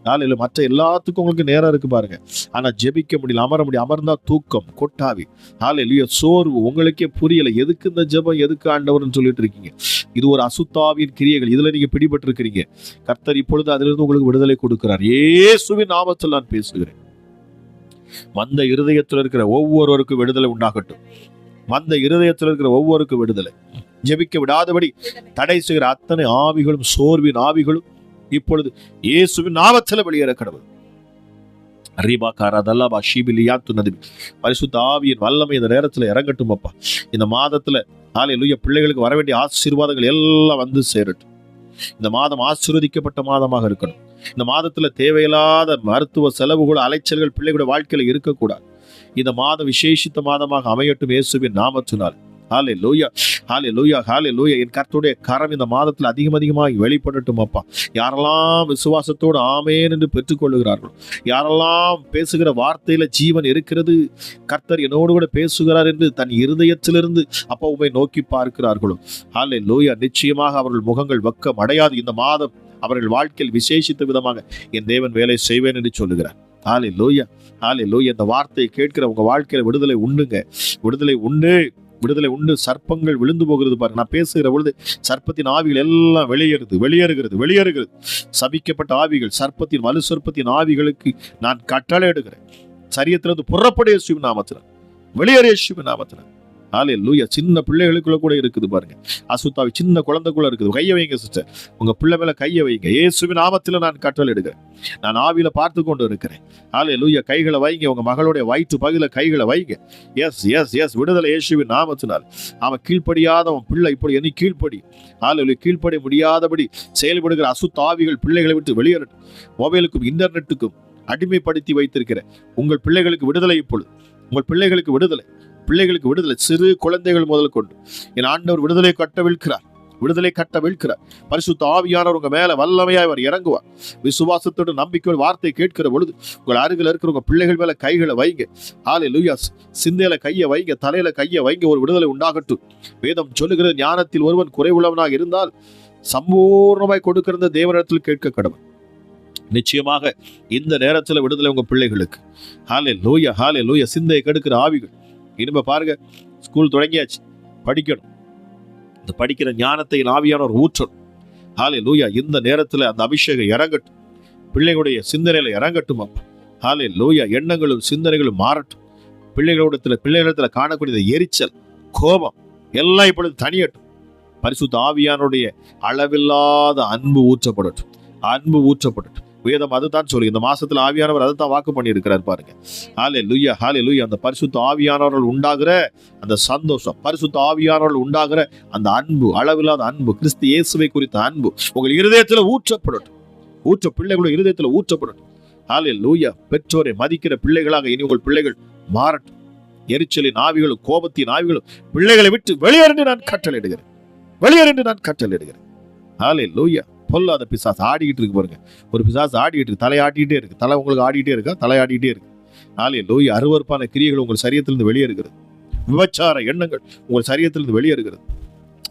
நாளையில மற்ற எல்லாத்துக்கும் உங்களுக்கு நேரம் இருக்கு பாருங்க. ஆனா ஜெபிக்க முடியல, அமர முடியும். அமர்ந்தா தூக்கம், கொட்டாவி, ஹல்லேலூயா, சோர்வு. உங்களுக்கே புரியல எதுக்கு இந்த ஜெபம், எதுக்கு ஆண்டவர்னு சொல்லிட்டு இருக்கீங்க. இது ஒரு அசுத்தாவின் கிரியைகள். இதுல நீங்க பிடிபட்டு இருக்கிறீங்க. கர்த்தர் இப்பொழுது அதிலிருந்து உங்களுக்கு விடுதலை கொடுக்கிறார். இயேசுவின் நாமத்தில் நான் பேசுகிறேன். மந்த இருதயத்தில் இருக்கிற ஒவ்வொருவருக்கும் விடுதலை உண்டாகட்டும். மந்த இருதயத்தில் இருக்கிற ஒவ்வொருக்கும் விடுதலை. ஜெபிக்க விடாதபடி தடை செய்கிற அத்தனை ஆவிகளும், சோர்வின் ஆவிகளும் இப்பொழுது இயேசுவின் நாமத்தில் வெளியேற கடவுள். பரிசுத்த ஆவியின் வல்லமை இந்த நேரத்துல இறங்கட்டும் அப்பா. இந்த மாதத்துல ஹல்லேலூயா பிள்ளைகளுக்கு வர வேண்டிய ஆசீர்வாதங்கள் எல்லாம் வந்து சேரட்டும். இந்த மாதம் ஆசீர்வதிக்கப்பட்ட மாதமாக இருக்கணும். இந்த மாதத்துல தேவையில்லாத மருத்துவ செலவுகள், அலைச்சல்கள் பிள்ளைகளுடைய வாழ்க்கையில இருக்கக்கூடாது. இந்த மாதம் விசேஷித்த மாதமாக அமையட்டும் இயேசுவின் நாமத்தினால். ஹல்லேலூயா, ஹல்லேலூயா, ஹல்லேலூயா. என் கர்த்தருடைய கரம் இந்த மாதத்தில் அதிகமாக வெளிப்படட்டும் அப்பா. யாரெல்லாம் விசுவாசத்தோடு ஆமேன் என்று பெற்றுக்கொள்ளுகிறார்களோ, யாரெல்லாம் பேசுகிற வார்த்தையில ஜீவன் இருக்கிறது, கர்த்தர் என்னோடு கூட பேசுகிறார் என்று தன் இருதயத்திலிருந்து அப்பா உம்மை நோக்கி பார்க்கிறார்களோ, ஹல்லேலூயா, நிச்சயமாக அவர்கள் முகங்கள் வெட்கம் அடையாது. இந்த மாதம் அவர்கள் வாழ்க்கையில் விசேஷித்த விதமாக என் தேவன் வேலை செய்வேன் என்று சொல்லுகிறார். ஹல்லேலூயா, ஹல்லேலூயா. இந்த வார்த்தையை கேட்கிற உங்க வாழ்க்கையில விடுதலை உண்டுங்க. விடுதலை உண்டு, விடுதலை உண்டு. சர்ப்பங்கள் விழுந்து போகிறது பாருங்க. நான் பேசுகிற பொழுது சர்ப்பத்தின் ஆவிகள் எல்லாம் வெளியேறுகிறது. சபிக்கப்பட்ட ஆவிகள், சர்ப்பத்தின் வலு சர்ப்பத்தின் ஆவிகளுக்கு நான் கட்டளை எடுக்கிறேன். சரியத்திலிருந்து புறப்படைய இயேசுவின் நாமத்தினால், வெளியேறிய இயேசுவின் நாமத்தினால். ஹல்லேலூயா. சின்ன பிள்ளைகளுக்குள்ள கூட இருக்குது பாருங்க. அசுத்தாவி சின்ன குழந்தைக்குள்ள இருக்குது. கையை வைங்க சிஸ்டர், உங்க பிள்ளை மேல கையை வைங்க. இயேசுவின் நாமத்தில் நான் கட்டளை எடுக்கிறேன். நான் ஆவியில பார்த்து கொண்டு இருக்கிறேன். ஹல்லேலூயா. கைகளை வைங்க, உங்க மகளுடைய வயிற்று பகுதியில கைகளை வைங்க. எஸ் எஸ் எஸ் விடுதலை இயேசுவின் நாமத்தினால். அவன் கீழ்ப்படியாத உன் பிள்ளை இப்படி எண்ணி கீழ்ப்படி. ஹல்லேலூயா. கீழ்ப்படி முடியாதபடி செயல்படுகிற அசுத்தாவிகள் பிள்ளைகளை விட்டு வெளியேறட்டும். மொபைலுக்கும் இன்டர்நெட்டுக்கும் அடிமைப்படுத்தி வைத்திருக்கிற உங்கள் பிள்ளைகளுக்கு விடுதலை இப்பொழுது. உங்கள் பிள்ளைகளுக்கு விடுதலை, பிள்ளைகளுக்கு விடுதலை. சிறு குழந்தைகள் முதல் கொண்டு என் ஆண்டவர் விடுதலை கட்டவிழ்க்கிறார். பரிசுத்த ஆவியானவர் உங்க மேல வல்லமையாய் அவர் இறங்குவார். விசுவாசத்தோடு நம்பிக்கையோடு வார்த்தை கேட்கிற பொழுது உங்கள் அருகில் இருக்கிற உங்க பிள்ளைகள் மேல கைகளை வைங்க. ஹல்லேலூயா. சிந்தையில கையை வைங்க, தலையில கையை வைங்க. ஒரு விடுதலை உண்டாகட்டும். வேதம் சொல்லுகிறது, ஞானத்தில் ஒருவன் குறைவுள்ளவனாக இருந்தால் சம்பூர்ணமாய் கொடுக்கிற தேவனிடத்தில் கேட்க கடவுள். நிச்சயமாக இந்த நேரத்தில் விடுதலை உங்க பிள்ளைகளுக்கு. ஹல்லேலூயா, ஹல்லேலூயா. சிந்தையை கெடுக்கிற ஆவிகள் இனிமே பாருங்க, ஸ்கூல் தொடங்கியாச்சு, படிக்கணும். இந்த படிக்கிற ஞானத்தை ஆவியானவர் ஊற்றணும். ஹல்லேலூயா. இந்த நேரத்தில் அந்த அபிஷேகம் இறங்கட்டும், பிள்ளைகளுடைய சிந்தனையில இறங்கட்டும் அப்பா. ஹல்லேலூயா. எண்ணங்களும் சிந்தனைகளும் மாறட்டும். பிள்ளைகளிடத்துல காணக்கூடிய எரிச்சல், கோபம் எல்லாம் இப்பொழுது தனியட்டும். பரிசுத்த ஆவியானுடைய அளவில்லாத அன்பு ஊற்றப்படட்டும். வேதம் அதுதான் சொல்லி இந்த மாசத்துல ஆவியானவர் அதுதான் வாக்கு பண்ணி இருக்கிறார் பாருங்க. ஹல்லேலூயா, ஹல்லேலூயா. அந்த பரிசுத்த ஆவியானவர்கள் உண்டாகிற அந்த சந்தோஷம், பரிசுத்த ஆவியானவர்கள் உண்டாகிற அந்த அன்பு, அளவில்லாத அன்பு, கிறிஸ்து இயேசுவை குறித்த அன்பு உங்கள் இருதயத்துல ஊற்றப்படட்டும். பிள்ளைகளுடைய இருதயத்துல ஊற்றப்படட்டும். ஹல்லேலூயா. பெற்றோரை மதிக்கிற பிள்ளைகளாக இனி உங்கள் பிள்ளைகள் மாறட்டும். எரிச்சலின் ஆவிகளும், கோபத்தின் ஆவிகளும் பிள்ளைகளை விட்டு வெளியேறு நான் கட்டளையிடுகிறேன். ஹல்லேலூயா. பொல்லாத பிசாசு ஆடிக்கிட்டு இருக்கு பாருங்க. ஒரு பிசாசு ஆடிக்கிட்டு இருக்கு, தலையாட்டிக்கிட்டே இருக்கு. தலை உங்களுக்கு ஆடிக்கிட்டே இருக்கா? தலையாட்டிக்கிட்டே இருக்கு. ஹல்லேலூயா. அருவருப்பான கிரியைகள் உங்கள் சரீரத்திலிருந்து வெளியேறுகிறது. விபச்சார எண்ணங்கள் உங்கள் சரீரத்திலிருந்து வெளியேறுகிறது.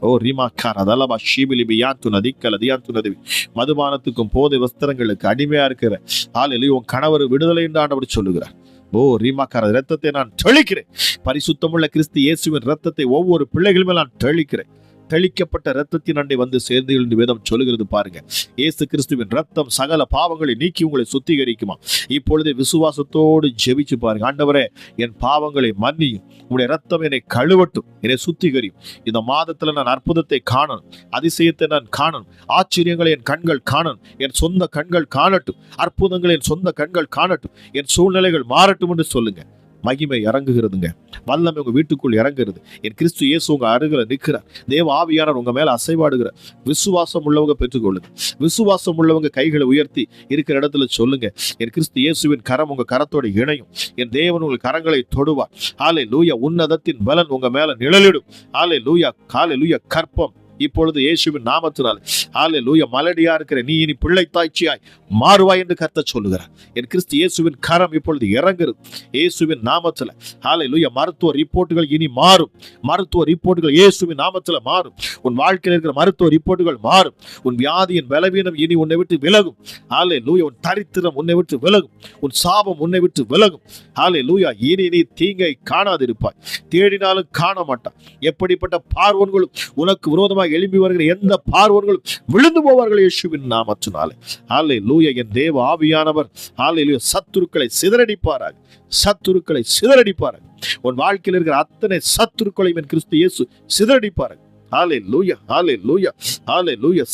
ஓ ரீமாக்கார் அதலபா ஷீபிலிபி யாத்து நதி கலதியாத்து நதி. மதுபானத்துக்கும் போதை வஸ்திரங்களுக்கு அடிமையா இருக்கிற ஹல்லேலூயா உன் கணவர் விடுதலை என்று ஆண்டவர் சொல்லுகிறார். ஓ ரீமாக்கார இரத்தத்தை நான் தெளிக்கிறேன். பரிசுத்தமுள்ள கிறிஸ்து இயேசுவின் இரத்தத்தை ஒவ்வொரு பிள்ளைகள் மேல் நான் தெளிக்கிறேன். தெளிக்கப்பட்ட இரத்தத்தின் அண்டை வந்து சேர்ந்தீர்கள் என்று வேதம் சொல்லுகிறது பாருங்க. இயேசு கிறிஸ்துவின் இரத்தம் சகல பாவங்களை நீக்கி உங்களை சுத்திகரிக்குமா. இப்பொழுதே விசுவாசத்தோடு ஜெபிச்சு பாருங்க. ஆண்டவரே, என் பாவங்களை மன்னியும், உங்களுடைய இரத்தம் என்னை கழுவட்டும், என்னை சுத்திகரியும். இந்த மாதத்துல நான் அற்புதத்தை காணணும், அதிசயத்தை நான் காணணும், ஆச்சரியங்களை என் கண்கள் காணணும், என் சொந்த கண்கள் காணட்டும், அற்புதங்களை என் சொந்த கண்கள் காணட்டும், என் சூழ்நிலைகள் மாறட்டும் என்று சொல்லுங்க. மகிமை இறங்குகிறதுங்க, வல்லமை உங்க வீட்டுக்குள் இறங்குறது. என் கிறிஸ்து இயேசு உங்க அருகில நிற்கிறார். தேவ ஆவியானவர் உங்க மேல அசைவாடுகிறார். விசுவாசம் உள்ளவங்க பெற்றுக்கொள்ளுங்க. விசுவாசம் உள்ளவங்க கைகளை உயர்த்தி இருக்கிற இடத்துல சொல்லுங்க, என் கிறிஸ்து இயேசுவின் கரம் உங்க கரத்தோடு இணையும். என் தேவன் உங்கள் கரங்களை தொடுவார். ஹல்லேலூயா. உன்னதத்தின் பலன் உங்க மேல நிழலிடும். ஹல்லேலூயா, ஹல்லேலூயா. கற்பம் இப்பொழுது இயேசுவின் நாமத்தினால் ஹல்லேலூயா. மலடியா இருக்கிற நீ இனி பிள்ளை தாய்ச்சியாய் மாறுவாய் என்று கர்த்தர் சொல்லுகிறார். என் கிறிஸ்து இயேசுவின் கரம் இப்பொழுது இறங்குகிறது இயேசுவின் நாமத்தில். ஹல்லேலூயா. மருத்துவ ரிப்போர்ட்டுகள் இனி மாறும். மருத்துவ ரிப்போர்ட்டுகள் இயேசுவின் நாமத்தில் மாறும். உன் வாழ்க்கையில் இருக்கிற மருத்துவ ரிப்போர்ட்டுகள் மாறும். உன் வியாதியின் பலவீனம் இனி உன்னை விட்டு விலகும். ஹல்லேலூயா. உன் தரித்திரம் உன்னை விட்டு விலகும். உன் சாபம் உன்னை விட்டு விலகும். ஹல்லேலூயா. இனி நீ தீங்கை காணாதிருப்பாய். தேடினாலும் காண மாட்டாய். எப்படிப்பட்ட பார்வோன்களும் உனக்கு விரோதமாக எழும்பி வருகிற எந்த பார்வோன்களும் விழுந்து போவார்கள் இயேசுவின் நாமத்தினாலே. ஹல்லேலூயா. என் தேவ ஆவியானவர் ஹல்லேலூயா சத்துருக்களை சிதறடிப்பாராக. சத்துருக்களை சிதறடிப்பாராக. உன் வாழ்க்கையில் இருக்கிற அத்தனை சத்துருக்களையும் என் கிறிஸ்து இயேசு சிதறடிப்பாராக. ஹல்லேலூயா. ஹல்லேலூயா. ஹல்லேலூயா.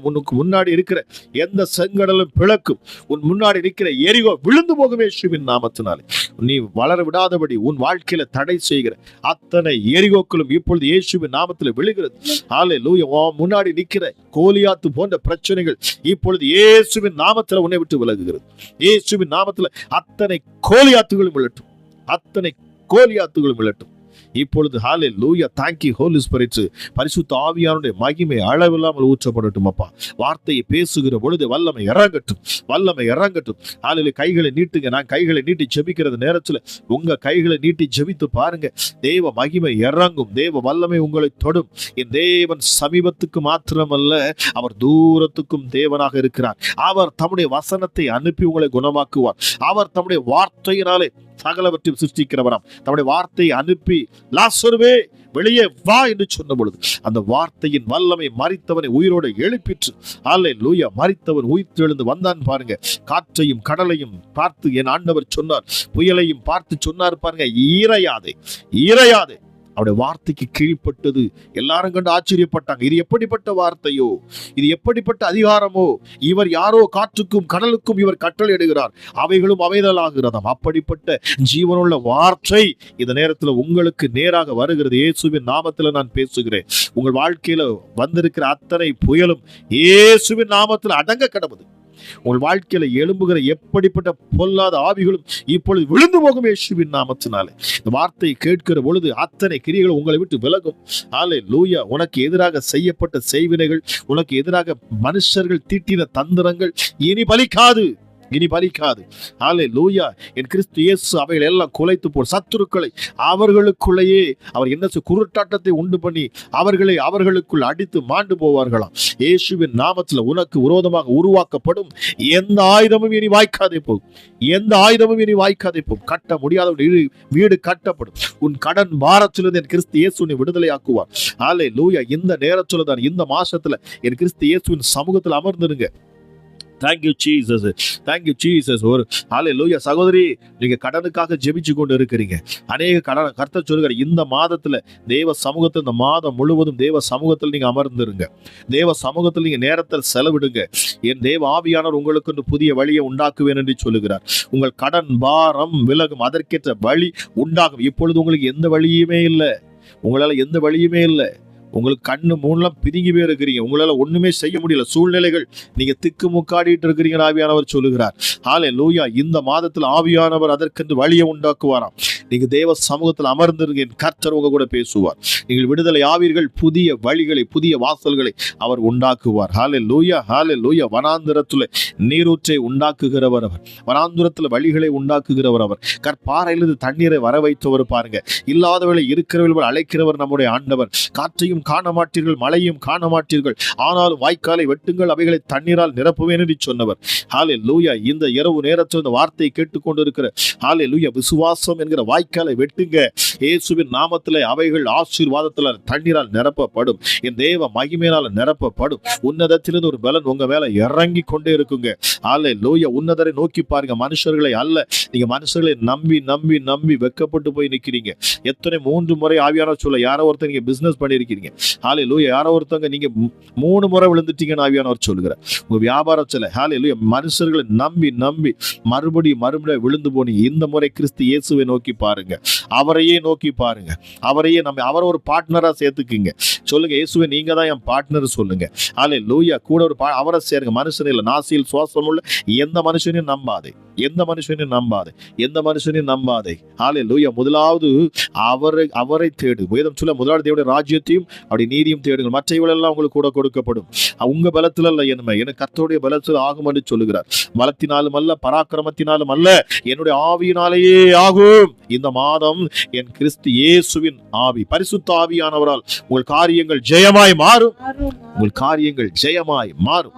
உனக்கு முன்னாடி இருக்கிற எந்த செங்கடலும் பிளக்கும். உன் முன்னாடி இருக்கிற எரிகோ விழுந்து போகும் இயேசுவின் நாமத்தினாலே. நீ வளர விடாதபடி உன் வாழ்க்கையில தடை செய்கிற அத்தனை எரிகோக்களும் இப்பொழுது இயேசுவின் நாமத்தில் விழுகிறது. ஹல்லேலூயா. முன்னாடி நிற்கிற கோலியாத்து போன்ற பிரச்சனைகள் இப்பொழுது இயேசுவின் நாமத்தில் உன்னை விட்டு விலகுகிறது. இயேசுவின் நாமத்தில் அத்தனை கோலியாத்துகளும் விழட்டும். அத்தனை கோலியாத்துகளும் விழட்டும் இப்பொழுது. ஹல்லேலூயா. thank you holy spirit. பரிசுத்த ஆவியானுடைய மகிமை அளவில்லாமல் ஊற்றப்படட்டும் அப்பா. வார்த்தையை பேசுகிற பொழுது வல்லமை இறங்கட்டும். வல்லமை இறங்கட்டும். ஹல்லேலூயா. கைகளை நீட்டுங்க. நான் கைகளை நீட்டி ஜெபிக்கிறது நேரத்தில் உங்க கைகளை நீட்டி ஜெபித்து பாருங்க. தேவ மகிமை இறங்கும். தேவ வல்லமை உங்களை தொடும். என் தேவன் சமீபத்துக்கு மாத்திரமல்ல, அவர் தூரத்துக்கும் தேவனாக இருக்கிறார். அவர் தம்முடைய வசனத்தை அனுப்பி உங்களை குணமாக்குவார். அவர் தம்முடைய வார்த்தையினாலே சகலவற்றையும் சிருஷ்டிக்கிறவராம். தம்முடைய வார்த்தையை அனுப்பி லாசருவே வெளியே வா என்று சொன்ன பொழுது அந்த வார்த்தையின் வல்லமை மரித்தவனை உயிரோடு எழுப்பிற்று. ஹல்லேலூயா. மரித்தவன் உயிர் எழுந்து வந்தான் பாருங்க. காற்றையும் கடலையும் பார்த்து என் ஆண்டவர் சொன்னார். புயலையும் பார்த்து சொன்னார் பாருங்க. ஈரையாதே, ஈரையாதே. அவருடைய வார்த்தைக்கு கீழ்ப்பட்டது. எல்லாரும் கண்டு ஆச்சரியப்பட்டாங்க. இது எப்படிப்பட்ட வார்த்தையோ, இது எப்படிப்பட்ட அதிகாரமோ, இவர் யாரோ காற்றுக்கும் கடலுக்கும் இவர் கட்டளையிடுகிறார், அவைகளும் அவைதலாகிறதாம். அப்படிப்பட்ட ஜீவனுள்ள வார்த்தை இந்த நேரத்தில் உங்களுக்கு நேராக வருகிறது. இயேசுவின் நாமத்தில் நான் பேசுகிறேன். உங்கள் வாழ்க்கையில வந்திருக்கிற அத்தனை புயலும் இயேசுவின் நாமத்தில் அடங்க கடவுது. உங்கள் வாழ்க்கையில எழும்புகிற எப்படிப்பட்ட பொல்லாத ஆவிகளும் இப்பொழுது விழுந்து போகும் இயேசுவின் நாமத்தினாலே. இந்த வார்த்தையை கேட்கிற பொழுது அத்தனை கிரியைகள் உங்களை விட்டு விலகும். ஹல்லேலூயா. உனக்கு எதிராக செய்யப்பட்ட செய்வினைகள், உனக்கு எதிராக மனுஷர்கள் தீட்டின தந்திரங்கள் இனி பலிக்காது. இனி பலிக்காது. ஹல்லேலூயா. என் கிறிஸ்து இயேசு அவைகள் எல்லாம் குலைத்து போர் சத்துருக்களை அவர்களுக்குள்ளேயே அவர் என்ன குருட்டாட்டத்தை உண்டு பண்ணி அவர்களை அவர்களுக்குள் அடித்து மாண்டு போவார்களாம். இயேசுவின் நாமத்தில் உனக்கு விரோதமாக உருவாக்கப்படும் எந்த ஆயுதமும் இனி வாய்க்காதே போகும். எந்த ஆயுதமும் இனி வாய்க்காதே போகும். கட்ட முடியாத வீடு கட்டப்படும். உன் கடன் பாரத்திலிருந்து என் கிறிஸ்து இயேசு உன்னை விடுதலையாக்குவார். ஹல்லேலூயா. இந்த நேரத்துல தான், இந்த மாசத்துல என் கிறிஸ்து இயேசுவின் சமூகத்தில் அமர்ந்துருங்க. Thank you Jesus. Thank you Jesus. ஒரு ஹல்லேலூயா. சகோதரி, நீங்க கடனுக்காக ஜெபிச்சு கொண்டு இருக்கிறீங்க. அநேக கடன் கர்த்தர் சொல்லுகிற இந்த மாதத்துல தேவ சமூகத்தில், இந்த மாதம் முழுவதும் தேவ சமூகத்தில் நீங்க அமர்ந்துருங்க. தேவ சமூகத்தில் நீங்க நேரத்தில் செலவிடுங்க. என் தேவ ஆவியானவர் உங்களுக்கு புதிய வழியை உண்டாக்குவேன் என்று சொல்லுகிறார். உங்கள் கடன் பாரம் விலகும். அதற்கேற்ற வழி உண்டாகும். இப்பொழுது உங்களுக்கு எந்த வழியுமே இல்லை. உங்களால எந்த வழியுமே இல்லை. உங்களுக்கு கண்ணு மூலம் பிதுங்கி போய் இருக்கிறீங்க. உங்களால ஒண்ணுமே செய்ய முடியல. சூழ்நிலைகள் நீங்க திக்கு முக்காடிட்டு இருக்கிறீங்க. ஆவியானவர் சொல்லுகிறார். ஹல்லேலூயா. இந்த மாதத்தில் ஆவியானவர் அதற்கென்று வழியை உண்டாக்குவாராம். நீங்க தேவ சமூகத்தில் அமர்ந்திருங்க. கர்த்தர் உங்க கூட பேசுவார். நீங்கள் விடுதலை ஆவீர்கள். புதிய வழிகளை, புதிய வாசல்களை அவர் உண்டாக்குவார். ஹல்லேலூயா. ஹல்லேலூயா. வனாந்திரத்துல நீரூற்றை உண்டாக்குகிறவர் அவர். வனாந்திரத்துல வழிகளை உண்டாக்குகிறவர் அவர். கற்பாறையிலிருந்து தண்ணீரை வர வைத்தவர் பாருங்க. இல்லாதவர்களை இருக்கிறவர்கள் அழைக்கிறவர் நம்முடைய ஆண்டவர். காற்றையும் காண மாட்டீர்கள், மழையும் காண மாட்டீர்கள், ஆனாலும் வாய்க்காலை வெட்டுங்கள், அவைகளை தண்ணீரால் நிரப்புவேன் என்று சொன்னவர். ஹல்லேலூயா. இந்த இரவு நேரத்தில் இந்த வார்த்தையை கேட்டுக்கொண்டிருக்கிற ஹல்லேலூயா, விசுவாசம் என்கிற வாய்க்காலை வெட்டுங்க. இயேசுவின் நாமத்திலே அவைகள் ஆசீர்வாதத்தில் தண்ணீரால் நிரப்பப்படும். என் தேவ மகிமையினால் நிரப்பப்படும். உன்னதத்திலிருந்து ஒரு பலன் உங்க மேல இறங்கி கொண்டே இருக்குங்க. ஹல்லேலூயா. உன்னதரை நோக்கி பாருங்க, மனுஷர்களை அல்ல. நீங்க மனுஷர்களை நம்பி நம்பி நம்பி வெக்கப்பட்டு போய் நிக்கிறீங்க. எத்தனை 3 முறை ஆவியானவர் சொல்ல, யாரோ ஒருத்தர் நீங்க பிசினஸ் பண்ணிருக்கீங்க. ஹல்லேலூயா. யாரோ ஒருத்தங்க நீங்க 3 முறை விழுந்துட்டீங்கன்னு ஆவியானவர் சொல்லுகிறார். உங்க வியாபாரத்துல ஹல்லேலூயா, மனுஷர்களை நம்பி நம்பி மறுபடியும் விழுந்து போனீங்க. இந்த முறை கிறிஸ்து இயேசுவை நோக்கி பாருங்க. அவரையே நோக்கி பாருங்க. அவரையே அவரை ஒரு பார்ட்னரா சேர்த்துக்குங்க. சொல்லுங்க, இயேசுவை நீங்க தான் என் பார்ட்னர் சொல்லுங்க. ஹல்லேலூயா. கூட ஒரு அவரை சேருங்க. மனுஷன் இல்லை, நாசியில் சுவாசம் உள்ள எந்த மனுஷனையும் நம்பாதே. எந்த மனுஷனையும் நம்பாதே. எந்த மனுஷனையும் நம்பாதே. ஹல்லேலூயா. முதலாவது அவரை தேடு. வேதம் சொல்ல, முதலாவது தேவனுடைய ராஜ்யத்தையும் அப்படி நீதியும் தேடுங்கள், மற்றவர்களெல்லாம் உங்களுக்கு கூட கொடுக்கப்படும். உங்க பலத்தில் அல்ல என்னமே, எனக்கு கர்த்தருடைய பலத்தில் ஆகும் என்று சொல்லுகிறார். பலத்தினாலும் அல்ல, பராக்கிரமத்தினாலும் அல்ல, என்னுடைய ஆவியினாலேயே ஆகும். இந்த மாதம் என் கிறிஸ்து இயேசுவின் ஆவி, பரிசுத்த ஆவியானவரால் உங்கள் காரியங்கள் ஜெயமாய் மாறும். உங்கள் காரியங்கள் ஜெயமாய் மாறும்.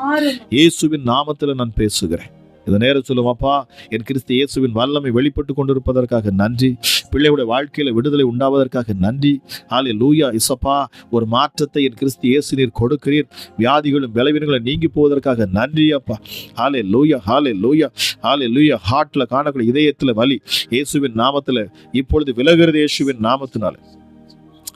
இயேசுவின் நாமத்தில் நான் பேசுகிறேன். இந்த நேரம் சொல்லும், அப்பா என் கிறிஸ்து இயேசுவின் வல்லமை வெளிப்பட்டு கொண்டிருப்பதற்காக நன்றி. பிள்ளையுடைய வாழ்க்கையில விடுதலை உண்டாவதற்காக நன்றி. ஹல்லேலூயா. இசப்பா, ஒரு மாற்றத்தை என் கிறிஸ்து இயேசு நீர் கொடுக்கிறீர். வியாதிகளும் பலவீனங்களும் நீங்கி போவதற்காக நன்றி அப்பா. ஹல்லேலூயா, ஹல்லேலூயா, ஹல்லேலூயா. ஹார்ட்ல காணக்கூடிய இதயத்துல வலி இயேசுவின் நாமத்துல இப்பொழுது விலகிறது. இயேசுவின் நாமத்தினால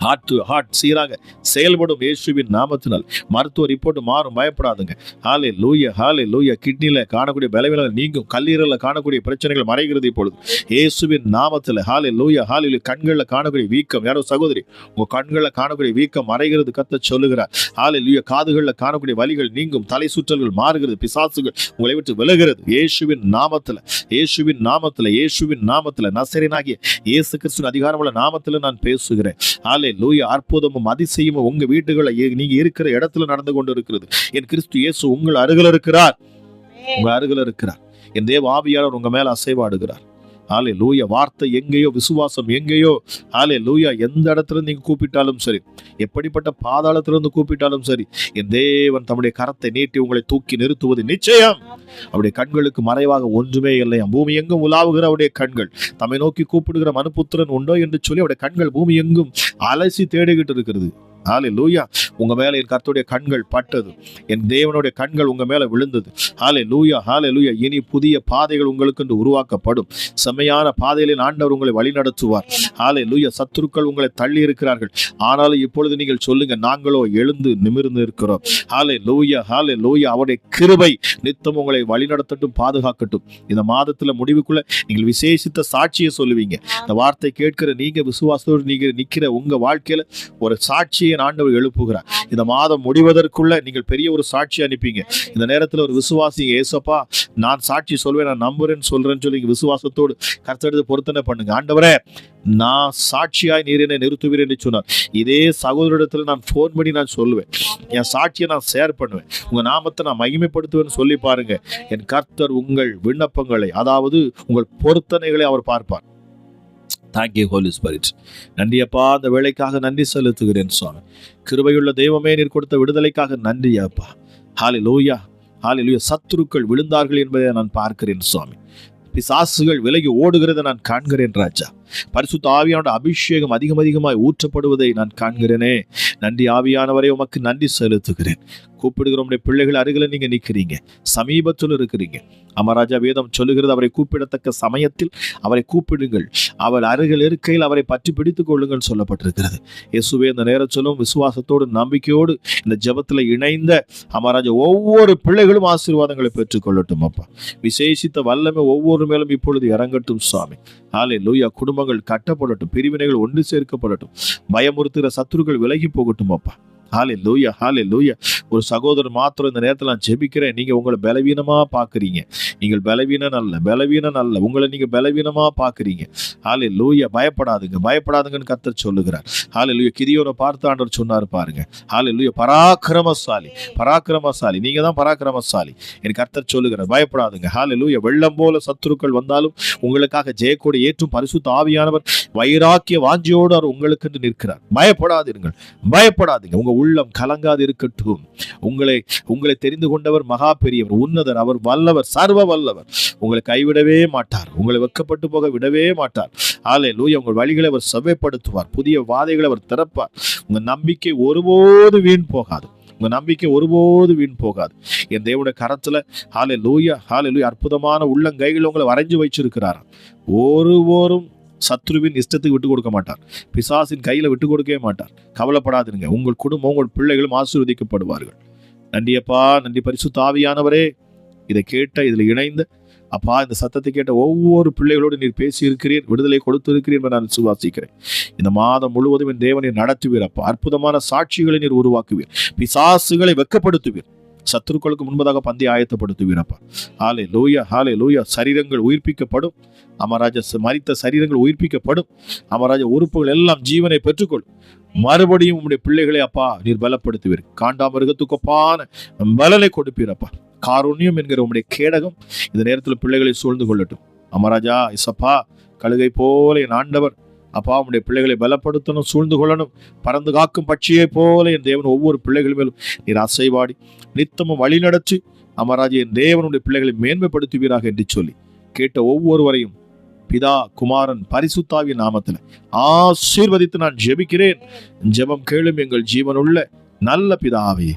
ஹார்ட் சீராக செயல்படும். இயேசுவின் நாமத்தினால் மருத்துவ ரிப்போர்ட் மாறும், பயப்படாதுங்க. ஹல்லேலூயா, ஹல்லேலூயா. கிட்னில காணக்கூடிய பலவீனங்கள் நீங்கும், கல்லீரலில் காணக்கூடிய பிரச்சனைகள் மறைகிறது இப்பொழுது இயேசுவின் நாமத்தில். ஹல்லேலூயா, ஹல்லேலூயா. கண்களில் காணக்கூடிய வீக்கம், யாரோ சகோதரி உங்க கண்களில் காணக்கூடிய வீக்கம் மறைகிறது, கர்த்தர் சொல்லுகிறார். ஹல்லேலூயா. காதுகளில் காணக்கூடிய வலிகள் நீங்கும், தலை சுற்றல்கள் மாறுகிறது, பிசாசுகள் உங்களை விட்டு விலகிறது இயேசுவின் நாமத்தில். இயேசுவின் நாமத்தில், இயேசுவின் நாமத்தில், நசரேயனாகிய இயேசு கிறிஸ்துவின் அதிகாரமுள்ள நாமத்தில் நான் பேசுகிறேன். ஹல்லேலூயா. அற்புதமும் அதிசயமும் உங்க வீடுகளை நீங்க இருக்கிற இடத்துல நடந்து கொண்டு இருக்கிறது. என் கிறிஸ்து இயேசு உங்கள் அருகில் இருக்கிறார். உங்க அருகில் இருக்கிறார். என் தேவ ஆவியானவர் உங்க மேல அசைவாடுகிறார். ஹல்லேலூயா. வார்த்தை எங்கேயோ, விசுவாசம் எங்கேயோ. ஹல்லேலூயா. எந்த இடத்துல நீங்க கூப்பிட்டாலும் சரி, எப்படிப்பட்ட பாதாளத்திலிருந்து கூப்பிட்டாலும் சரி, என் தேவன் தம்முடைய கரத்தை நீட்டி உங்களை தூக்கி நிறுத்துவது நிச்சயம். அவருடைய கண்களுக்கு மறைவாக ஒன்றுமே இல்லையா. பூமி எங்கும் உலாவுகிற அவருடைய கண்கள், தம்மை நோக்கி கூப்பிடுகிற மனுபுத்திரன் உண்டோ என்று சொல்லி அவருடைய கண்கள் பூமி எங்கும் அலசி தேடிக்கிட்டு இருக்கிறது. ஹல்லேலூயா. உங்க மேல என் கர்த்தருடைய கண்கள் பட்டது, என் தேவனுடைய கண்கள் உங்க மேல விழுந்தது. ஹல்லேலூயா, ஹல்லேலூயா. இனி புதிய பாதைகள் உங்களுக்கு என்று உருவாக்கப்படும். செம்மையான பாதையிலே ஆண்டவர் உங்களை வழி நடத்துவார். ஹல்லேலூயா. சத்துருக்கள் உங்களை தள்ளி இருக்கிறார்கள், ஆனாலும் இப்பொழுது நீங்கள் சொல்லுங்க, நாங்களோ எழுந்து நிமிர்ந்து இருக்கிறோம். ஹல்லேலூயா, ஹல்லேலூயா. அவருடைய கிருபை நித்தம் உங்களை வழி நடத்தட்டும், பாதுகாக்கட்டும். இந்த மாதத்துல முடிவுக்குள்ள நீங்கள் விசேஷித்த சாட்சியை சொல்லுவீங்க. இந்த வார்த்தை கேட்கிற நீங்க, விசுவாசத்தோடு நீங்க நிக்கிற உங்க வாழ்க்கையில ஒரு சாட்சியை ஆண்டவர் எழுப்புகிறார். இந்த மாதம் முடிவதற்குள்ள நீங்கள் பெரிய ஒரு சாட்சி அனுப்பிங்க. இந்த நேரத்தில் ஒரு விசுவாசி, ஏசப்பா நான் சாட்சி சொல்வேன், நான் நம்புறேன்னு சொல்றேன்னு சொல்லி விசுவாசத்தோடு கர்த்தருக்கு பொருத்தனை பண்ணுங்க. ஆண்டவரே, நான் சாட்சியாய் நீர் என்னை நிறுத்துவீர் என்று சொன்னார். இதே சகோதரிடத்தில் நான் ஃபோன் பண்ணி நான் சொல்லுவேன், என் சாட்சியை நான் ஷேர் பண்ணுவேன், உங்க நாமத்தை நான் மகிமைப்படுத்துவேன்னு சொல்லி பாருங்க. என் கர்த்தர் உங்கள் விண்ணப்பங்களை, அதாவது உங்கள் பொருத்தனைகளை அவர் பார்ப்பார். Thank you Holi spirit. நன்றி அப்பா, அந்த வேலைக்காக நன்றி செலுத்துகிறேன் சுவாமி. கிருபையுள்ள தெய்வமே, நீர் கொடுத்த விடுதலைக்காக நன்றி அப்பா. ஹல்லேலூயா, ஹல்லேலூயா. சத்துருக்கள் விழுந்தார்கள் என்பதை நான் பார்க்கிறேன் சுவாமி. பிசாசுகள் விலகி ஓடுகிறதை நான் காண்கிறேன் ராஜா. பரிசுத்த ஆவியானோட அபிஷேகம் அதிகமாய் ஊற்றப்படுவதை நான் காண்கிறேனே. நன்றி ஆவியானவரே, உமக்கு நன்றி செலுத்துகிறேன். கூப்பிடுகிற உடைய பிள்ளைகள் அருகில் நீங்க நிற்கிறீங்க, சமீபத்தில் இருக்கிறீங்க. அமராஜா வேதம் சொல்லுகிறது, அவரை கூப்பிடத்தக்க சமயத்தில் அவரை கூப்பிடுங்கள், அவர் அருகில் இருக்கையில் அவரை பற்றி பிடித்துக் கொள்ளுங்கள் சொல்லப்பட்டிருக்கிறது. இயேசுவே, இந்த நேரம் சொல்லும் விசுவாசத்தோடு நம்பிக்கையோடு இந்த ஜெபத்தில் இணைந்த அமராஜா ஒவ்வொரு பிள்ளைகளும் ஆசீர்வாதங்களை பெற்றுக் கொள்ளட்டும் அப்பா. விசேஷித்த வல்லமை ஒவ்வொரு மேலும் இப்பொழுது இறங்கட்டும் சுவாமி. ஹல்லேலூயா. குடும்பங்கள் கட்டப்படட்டும், பிரிவினைகள் ஒன்று சேர்க்கப்படட்டும், பயமுறுத்துகிற சத்துருக்கள் விலகி போகட்டும் அப்பா. ஹல்லேலூயா, ஹல்லேலூயா. ஒரு சகோதரர் மாத்திரம் இந்த நேரத்தில் நான் ஜெபிக்கிறேன். நீங்க உங்களை பலவீனமா பாக்குறீங்க. நீங்கள் பலவீனம் அல்ல, உங்களை நீங்க பலவீனமா பாக்குறீங்க. ஹல்லேலூயா. பயப்படாதுங்க, பயப்படாதுங்கன்னு கர்த்தர் சொல்லுகிறார். ஹல்லேலூயா. கிதியோனை பார்த்து ஆண்டவர் சொன்னார் பாருங்க. ஹல்லேலூயா. பராக்கிரமசாலி, நீங்க தான் பராக்கிரமசாலி. என் கர்த்தர் சொல்லுகிறார், பயப்படாதுங்க. ஹல்லேலூயா. வெள்ளம் போல சத்துருக்கள் வந்தாலும் உங்களுக்காக ஜெயக்கொடி ஏற்றும் பரிசுத்த ஆவியானவர் வைராக்கிய வாஞ்சியோடு அவர் உங்களுக்கு என்று நிற்கிறார். பயப்படாதீங்க. உங்க உள்ளம் கலங்காது இருக்கட்டும். உங்களை தெரிந்து கொண்டவர் மகா பெரியவர், உன்னதர், அவர் வல்லவர், சர்வ வல்லவர். உங்களை கைவிடவே மாட்டார், உங்களை வெட்கப்பட்டு போக விடவே மாட்டார். ஹல்லேலூயா. உங்கள் வழிகளை அவர் செவ்வைப்படுத்துவார், புதிய வாதைகளை அவர் திறப்பார். உங்க நம்பிக்கை ஒருபோது வீண் போகாது. என் தேவனுடைய கரத்துல ஹல்லேலூயா, ஹல்லேலூயா, அற்புதமான உள்ளங்கைகள் உங்களை வரைஞ்சு வச்சிருக்கிறாராம். ஒருவரும் சத்ருவின் இஷ்டத்துக்கு விட்டு கொடுக்க மாட்டார், பிசாசின் கையில விட்டு கொடுக்கவே மாட்டார். கவலைப்படாதீங்க. உங்கள் குடும்பம், உங்கள் பிள்ளைகளும் ஆசீர்வதிக்கப்படுவார்கள். நன்றியப்பா, நன்றி பரிசுத்த ஆவியானவரே. இதை கேட்ட, இதில் இணைந்த அப்பா, இந்த சத்தத்தை கேட்ட ஒவ்வொரு பிள்ளைகளோடு நீர் பேசி இருக்கிறீர், விடுதலை கொடுத்து இருக்கிறீர் என்று நான் விசுவாசிக்கிறேன். இந்த மாதம் முழுவதும் என் தேவனை நடத்துவீர் அப்பா. அற்புதமான சாட்சிகளை நீர் உருவாக்குவீர், பிசாசுகளை வெட்கப்படுத்துவீர், சத்துருக்களுக்கு முன்பதாக பந்தி ஆயத்தப்படுத்துவீரப்பா. ஹல்லேலூயா, ஹல்லேலூயா. சரீரங்கள் உயிர்ப்பிக்கப்படும் அமராஜா. மரித்த சரீரங்கள் உயிர்ப்பிக்கப்படும் அமராஜா. உறுப்புகள் எல்லாம் ஜீவனை பெற்றுக்கொள்ளும். மறுபடியும் உம்முடைய பிள்ளைகளை அப்பா நீர் பலப்படுத்துவீர். காண்டாமிருகத்துக்கு ஒப்பான பலனை கொடுப்பீர் அப்பா. காருண்யம் என்கிற உம்முடைய கேடகம் இந்த நேரத்தில் பிள்ளைகளை சூழ்ந்து கொள்ளட்டும். அமராஜா இசப்பா, கழுகை போல என் ஆண்டவர் அப்பா உம்முடைய பிள்ளைகளை பலப்படுத்தணும், சூழ்ந்து கொள்ளணும். பறந்து காக்கும் பட்சியை போல என் தேவன் ஒவ்வொரு பிள்ளைகள் மேலும் நீர் அசைவாடி நித்தமும் வழி நடத்தி அமராஜா என் தேவனுடைய பிள்ளைகளை மேன்மைப்படுத்துவீராக என்று சொல்லி கேட்ட ஒவ்வொருவரையும் பிதா, குமாரன், பரிசுத்தாவின் நாமத்தில் ஆசீர்வதித்து நான் ஜெபிக்கிறேன். ஜெபம் கேளும் எங்கள் ஜீவனுள்ள நல்ல பிதாவே.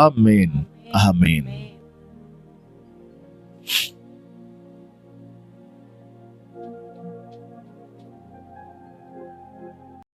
ஆமேன், ஆமேன்.